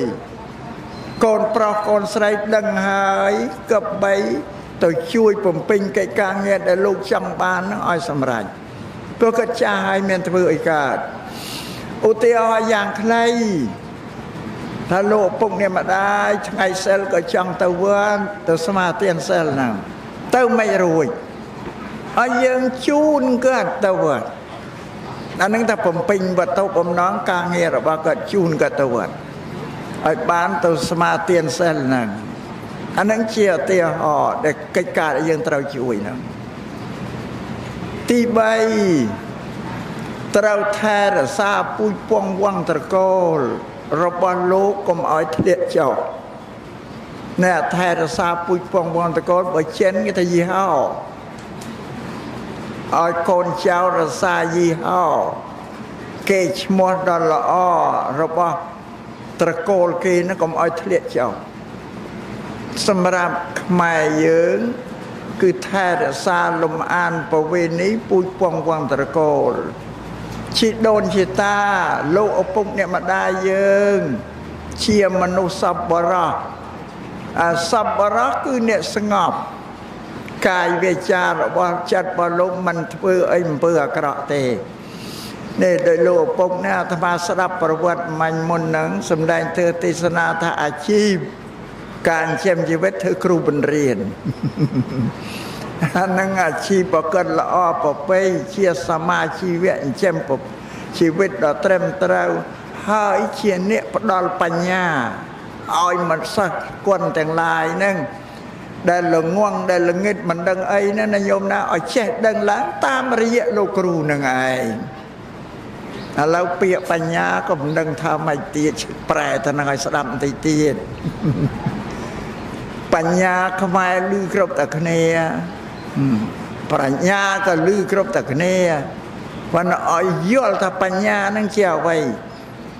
កូនប្រុសកូនស្រីដឹងហើយក៏បីទៅជួយបំពេញកិច្ចការងារដែលលោកចង់បាននឹងឲ្យសម្រេចព្រោះគាត់ចាស់ហើយមានធ្វើអីកើតឧទាហរណ៍យ៉ាងខ្លីថាលោកឪពុកអ្នកម្ដាយថ្ងៃសិលក៏ចង់ទៅវត្តទៅស្មាទានសិលហ្នឹងទៅមិនរួចហើយយើងជូនគាត់ទៅវត្តអានឹងថាបំពេញវត្ថុបំណងការងាររបស់គាត់ជូនគាត់ទៅវត្តឲ្យបានទៅស្មាទានសិលហ្នឹង អានឹងជាឧទាហរណ៍ដែលកិច្ចការដែលយើងត្រូវជួយហ្នឹងទី3ត្រូវថែរក្សាពូជពង្សវង្សត្រកូលរបស់លោកកុំឲ្យធ្លាក់ចុះណែថែរក្សាពូជពង្សវង្សត្រកូលបើចិនគេថាយីហោឲ្យកូនចៅរក្សាយីហោគេឈ្មោះដ៏ល្អរបស់ត្រកូលគេនឹងកុំឲ្យធ្លាក់ចុះសម្រាប់ខ្មែរយើងគឺថែរក្សាលំអានប្រវេណីពូជពង្សវង្សត្រកូលជីដូនជីតាលោកឪពុកអ្នកម្ដាយយើងជាមនុស្សសប្បុរសសប្បុរសគឺអ្នកស្ងប់កាយវាចារបស់ចិត្តរបស់លោកមិនធ្វើអីអំពើអាក្រក់ទេនេះដោយលោកឪពុកណាអាត្មាស្ដាប់ប្រវត្តិមាញ់មុនហ្នឹងសម្ដែងធ្វើទេសនាថាអាជីពការចិញ្ចឹមជីវិតធ្វើគ្រូបង្រៀនអានឹងអាជីពប្រកបល្អប្រពៃជាសមាជីវៈចិញ្ចឹមជីវិតដ៏ត្រឹមត្រូវហើយជាអ្នកផ្ដល់បញ្ញាឲ្យមិនសិស្សគុណទាំងឡាយហ្នឹងដែលល្ងងដែលល្ងិតមិនដឹងអីណាញោមណាឲ្យចេះដឹងឡើងតាមរយៈលោកគ្រូនឹងឯងឥឡូវពាក្យបញ្ញាក៏មិនដឹងថាម៉េចទៀតប្រែទៅនឹងឲ្យស្ដាប់បន្តិចទៀតបញ្ញាខ្មែរឮគ្រប់តែគ្នាប្រាជ្ញាក៏ឮគ្រប់តែគ្នាប៉ុន្តែឲ្យយល់ថាបញ្ញានឹងជាអ្វី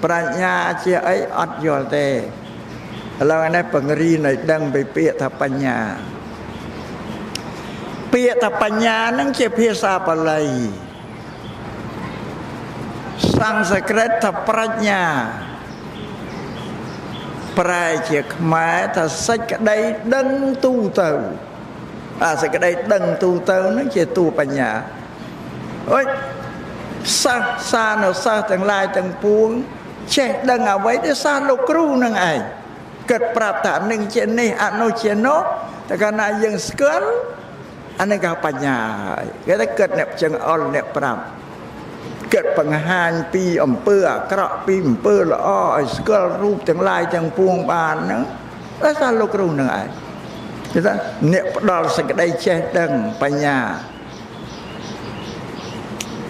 ប្រាជ្ញាជាអីអត់យល់ទេឥឡូវនេះបង្រៀនឲ្យដឹងពីពាក្យថាបញ្ញាពាក្យថាបញ្ញានឹងជាភាសាបាលីសំស្ក្រឹតថាប្រាជ្ញាប្រែជាខ្មែរថាសេចក្តីដឹងទូទៅសេចក្តីដឹងទូទៅនឹងជាតួបញ្ញាអុយសានុសិស្សទាំងឡាយទាំងពួងចេះដឹងអ្វីដែលសាលោកគ្រូនឹងឯងគិតប្រាប់ថានឹងជានេះអនុជានោះតែកាលណាយើងស្គាល់អានេះគេបញ្ញាហើយគេថាគិតអ្នកចង្អុលអ្នកប្រាប់គិតបង្ហាញពីអំពើអាក្រក់ពីអំពើល្អឲ្យស្គាល់រូបទាំងឡាយទាំងពួងបានហ្នឹងតែសាលោកគ្រូនឹងឯងគេថាអ្នកផ្ដល់សេចក្តីចេះដឹងបញ្ញា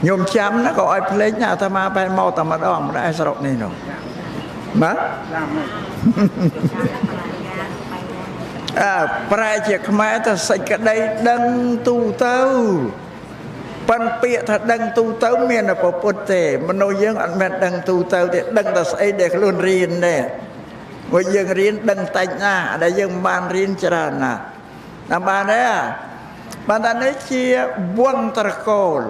ញោមចាំណាក៏ឲ្យភ្លេចណាអាត្មាបែរមកតែម្ដងមិនដែរស្រុកនេះនោះបាទប្រែជាខ្មែរថាសេចក្តីដឹងទូទៅប៉ិនពាក្យថាដឹងទូទៅមានតែពុទ្ធទេមនុស្សយើងអត់មានដឹងទូទៅទេដឹងតែស្អីដែលខ្លួនរៀនទេព្រោះយើងរៀនដឹងតិចណាដែលយើងមិនបានរៀនច្រើនណាតាមបានទេបានតែនេះជាវង្សត្រកូល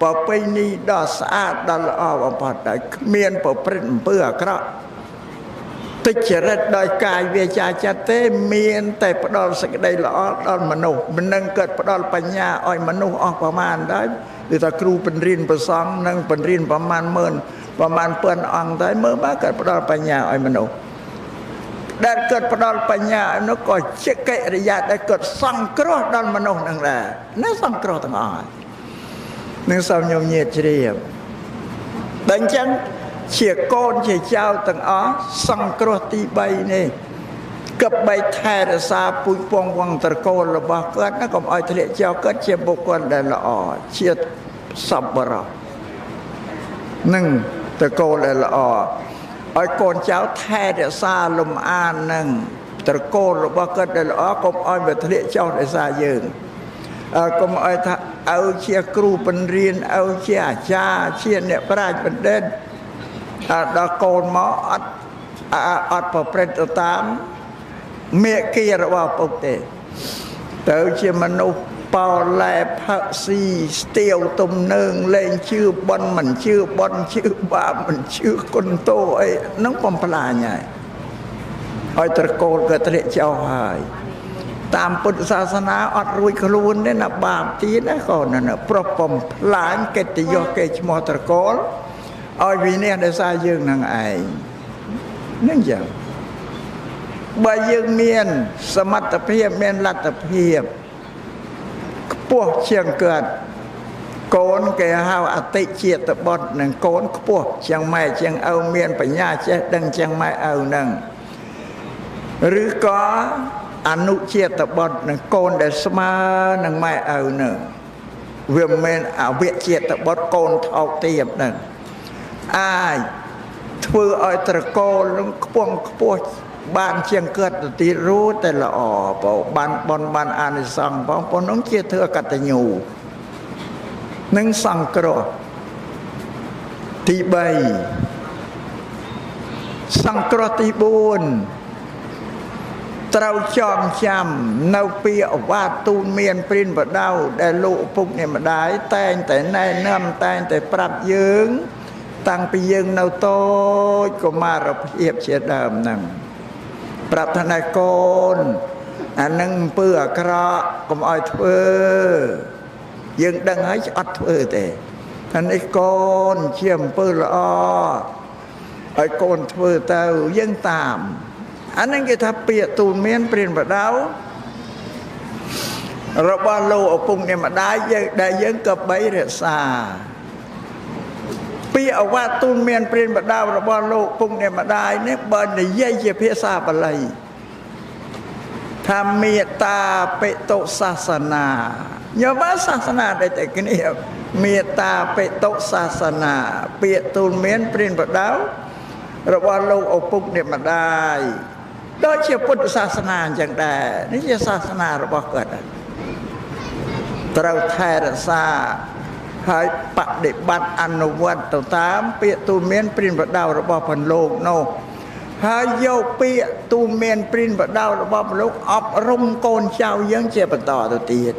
ប្រពៃណីដ៏ស្អាតដ៏ល្អបំផុតដែលគ្មានប្រព្រឹត្តអំពើអាក្រក់ទុច្ចរិតដោយកាយវាចាចិត្តទេមានតែផ្ដល់សេចក្តីល្អដល់មនុស្សមិននឹងកើតផ្ដល់បញ្ញាឲ្យមនុស្សអស់ប្រមាណដែរគឺថាគ្រូបង្រៀនប្រសង់នឹងបង្រៀនប្រមាណម៉ឺនប្រមាណពាន់អង្គដែរមើលមកកើតផ្ដល់បញ្ញាឲ្យមនុស្សដែលកើតផ្ដល់បញ្ញាឲ្យមនុស្សក៏ជាកិរិយាដែលកើតសង្គ្រោះដល់មនុស្សនឹងដែរណាសង្គ្រោះទាំងអស់នឹងសូមញោមញាតិជ្រាបដល់អញ្ចឹងជាកូនជាចៅទាំងអស់សង្គ្រោះទី3នេះគប់បីថែរក្សាពូជពង្សវង្សត្រកូលរបស់គាត់ណាកុំឲ្យធ្លាក់ចោលគាត់ជាបុគ្គលដែលល្អជាសប្បុរសនឹងត្រកូលដែលល្អឲ្យកូនចៅថែរក្សាលំអាននឹងត្រកូលរបស់គាត់ដែលល្អកុំឲ្យវាធ្លាក់ចោលដោយសារយើងកុំឲ្យថាឲ្យជាគ្រូបង្រៀនឲ្យជាអាចារ្យជាអ្នកប្រាជ្ញបណ្ឌិតដល់កូនមកអត់ប្រព្រឹត្តទៅតាមមេគារបស់ពុកទេទៅជាមនុស្សបោឡែផឹកស៊ីស្ទាវទំនើងលេងជឿបន់មិនជឿបន់ជឿបាបមិនជឿគុណតោអីហ្នឹងបំផ្លាញហើយឲ្យត្រកូលក៏ធ្លាក់ចោលហើយតាមពុទ្ធសាសនាអត់រួចខ្លួនទេណាបាបទៀតណាក៏ណាប្របំផ្លាញកិត្តិយសគេឈ្មោះត្រកូលឲ្យវិនិច្ឆ័យដោយសារយើងនឹងឯងនឹងយ៉ាងបើយើងមានសមត្ថភាពមានលទ្ធភាពខ្ពស់ជាងគាត់កូនគេហៅអតិជាតិបុត្រនឹងកូនខ្ពស់ជាងម៉ែជាងឪមានបញ្ញាចេះដឹងជាងម៉ែឪនឹងឬក៏ អនុជាតបុត្រនឹងកូនដែលស្មើនឹងម៉ែឪនឹងវាមិនមែនអវជាតបុត្រកូនថោកទាបនឹងអាចធ្វើឲ្យត្រកូលនឹងខ្ពង់ខ្ពស់បានជាងកើតទៅទៀតរੂតែល្អបើបានបនបានអានិសង្ឃបងប្អូននោះជាធ្វើកតញ្ញូនឹងសង្គ្រោះទី3សង្គ្រោះទី4ត្រូវចងចាំនៅពីអវាទទូនមានព្រានបដៅដែលលោកឪពុកអ្នកម្ដាយតែងតែណែនាំតែងតែប្រាប់យើងតាំងពីយើងនៅតូចកុមារភាពជាដើមហ្នឹងប្រាប់ថាណែកូនអានឹងអំពើអាក្រក់កុំឲ្យធ្វើយើងដឹងហើយអត់ធ្វើទេថានេះកូនជាអំពើល្អឲ្យកូនធ្វើទៅយើងតាមអានឹងគេថាពាក្យទូនមានព្រានបដៅរបស់លោកឪពុកអ្នកម្ដាយយើងដែលយើងក៏បីរក្សាពាក្យអវាទទូនមានព្រានបដៅរបស់លោកឪពុកអ្នកម្ដាយនេះបើនិយាយជាភាសាបាលីថាមេត្តាបិតុសាសនាញោមសាសនាដែលតែគ្នាមេត្តាបិតុសាសនាពាក្យទូនមានព្រានបដៅរបស់លោកឪពុកអ្នកម្ដាយដូចជាពុទ្ធសាសនាអញ្ចឹងដែរនេះជាសាសនារបស់គាត់ត្រូវថែរក្សាហើយបដិបត្តិអនុវត្តទៅតាមពាក្យទូលមានព្រានបដៅរបស់ព្រះលោកនោះហើយយកពាក្យទូលមានព្រានបដៅរបស់ព្រះលោកអប់រំកូនចៅយើងជាបន្តទៅទៀត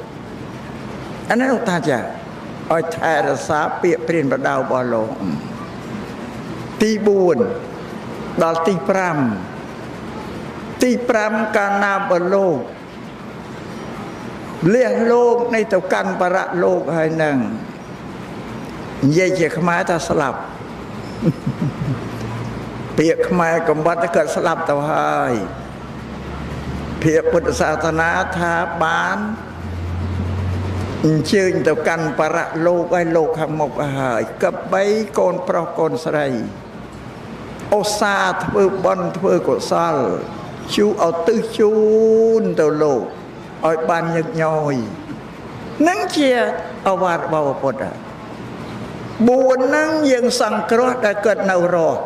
អានេះថាចាឲ្យថែរក្សាពាក្យព្រានបដៅរបស់លោកទី4ដល់ទី5កាលណាបើលោកលះលោកនៃទៅកាន់បរៈលោកហើយនឹងនិយាយជាខ្មែរថាស្លាប់ពាក្យខ្មែរកំបត្តិគាត់ស្លាប់ទៅហើយភាគពុទ្ធសាសនាថាបានអញ្ជើញទៅកាន់បរៈលោកឲ្យលោកខាងមុខហើយកបីកូនប្រុសកូនស្រីឧស្សាហ៍ធ្វើបុណ្យធ្វើកុសលជួឲ្យទឹះជូនទៅលោកឲ្យបានញឹកញយនឹងជាអវាទរបស់ពុទ្ធ4ហ្នឹងយើងសង្គ្រោះដែលកើតនៅរស់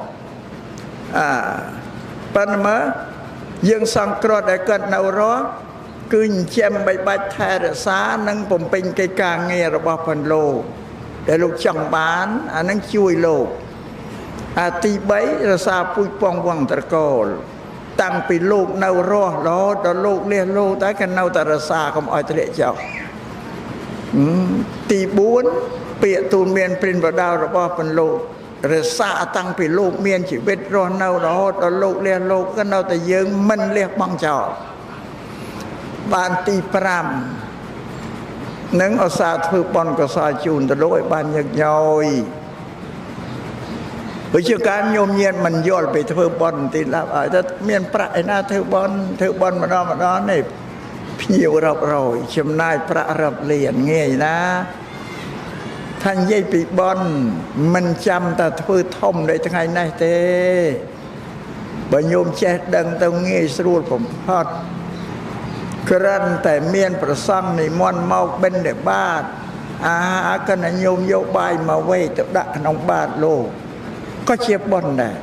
ប៉ុន្តែមើលយើងសង្គ្រោះដែលកើតនៅរស់គឺចិញ្ចឹមបីបាច់ថែរក្សានិងបំពេញកិច្ចការងាររបស់ព្រះលោកដែលលោកចង់បានអានឹងជួយលោកទី3រក្សាពូជពងវង្សត្រកូលតាំងពីលោកនៅរស់រហូតដល់លោកលះលោកតែក៏នៅតែរក្សាកុំឲ្យធ្លាក់ចុះទី4ពាក្យទូលមានព្រានបដៅរបស់ព្រះលោករក្សាតាំងពីលោកមានជីវិតរស់នៅរហូតដល់លោកលះលោកក៏នៅតែយើងមិនលះបង់ចោលបានទី5នឹងឧស្សាហ៍ធ្វើបុណ្យកុសលជូនទៅលោកឲ្យបានញឹកញយព្រោះជាការញោមញៀនមិនយល់ពីធ្វើបុណ្យទីឡាប់ឲ្យទៅមានប្រាក់ឯណាធ្វើបុណ្យម្ដងនេះភ្ញៀវរាប់រយចំណាយប្រាក់រាប់លានងាយណាថានិយាយពីបុណ្យមិនចាំតែធ្វើធំដូចថ្ងៃនេះទេបើញោមចេះដឹងទៅងាយស្រួលបំផុតគ្រាន់តែមានប្រសង់និមន្តមកបិណ្ឌបាតអាហារកណ្ដញោមយកបាយមកវេទៅដាក់ក្នុងបាតលោកក៏ជាបុណ្យដែរ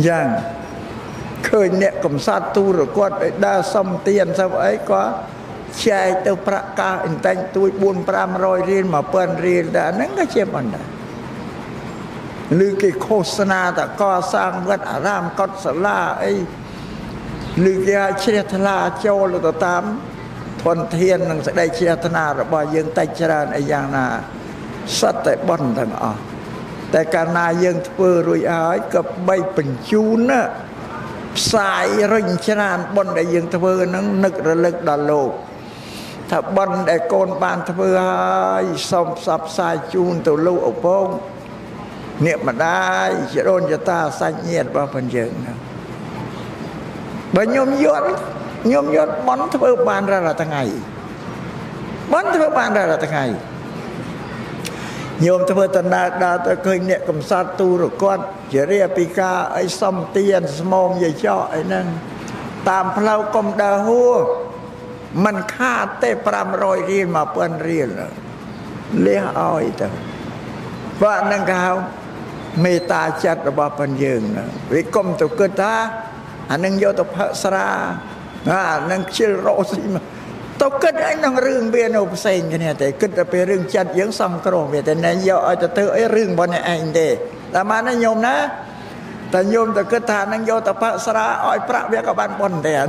យ៉ាងឃើញអ្នកកំសត់ទូរគាត់ឲ្យដើរសុំទានសុំអីក៏ចែកទៅប្រាក់កាសអ៊ីនតែងទួយ4-500រៀល1000រៀលដែរហ្នឹងក៏ជាបុណ្យដែរឬគេឃោសនាតកសាងវត្តអារាមកុដិសាលាអីឬគេឲ្យជ្រះថ្លាចូលទៅតាមធនធាននិងសេចក្តីជ្រះថ្លារបស់យើងតិចច្រើនអីយ៉ាងណាសិតតែបុណ្យទាំងអស់តែកាលណាយើងធ្វើរួចហើយក៏បីបញ្ជូនណាផ្សាយរុញច្រានបុណ្យដែលយើងធ្វើហ្នឹងនឹករលឹកដល់លោកថាបុណ្យដែលកូនបានធ្វើហើយសូមផ្សព្វផ្សាយជូនទៅលោកឪពុកអ្នកម្ដាយជាដូនចតាសាច់ញាតិរបស់ព្រះយើងណាបើញោមយត់បុណ្យធ្វើបានរាល់ថ្ងៃបុណ្យធ្វើបានរាល់ថ្ងៃញោមធ្វើតណាដើរទៅឃើញអ្នកកំសត់ទូរគាត់ជារាពីការអីសំទានស្មោមយាយចោអីហ្នឹង តាមផ្លូវកុំដើរហួរมันខាតទេ500រៀល1000រៀលលះឲ្យទៅបើនឹងគេហៅមេត្តាចិត្តរបស់ផងយើងវាកុំទៅគិតថាអានឹងយកទៅផឹកស្រាអានឹងខ្ជិលរោស៊ីមកទៅគិតអីនឹងរឿងវានៅផ្សេងគ្នាតែគិតតែពីរឿងចិត្តយើងសង្គ្រោះវាតែណែយកឲ្យទៅធ្វើអីរឿងរបស់អ្នកឯងទេតែមកណាញោមណាតែញោមទៅគិតថានឹងយកទៅផឹកស្រាឲ្យប្រាក់វាក៏បានប៉ុនដែរ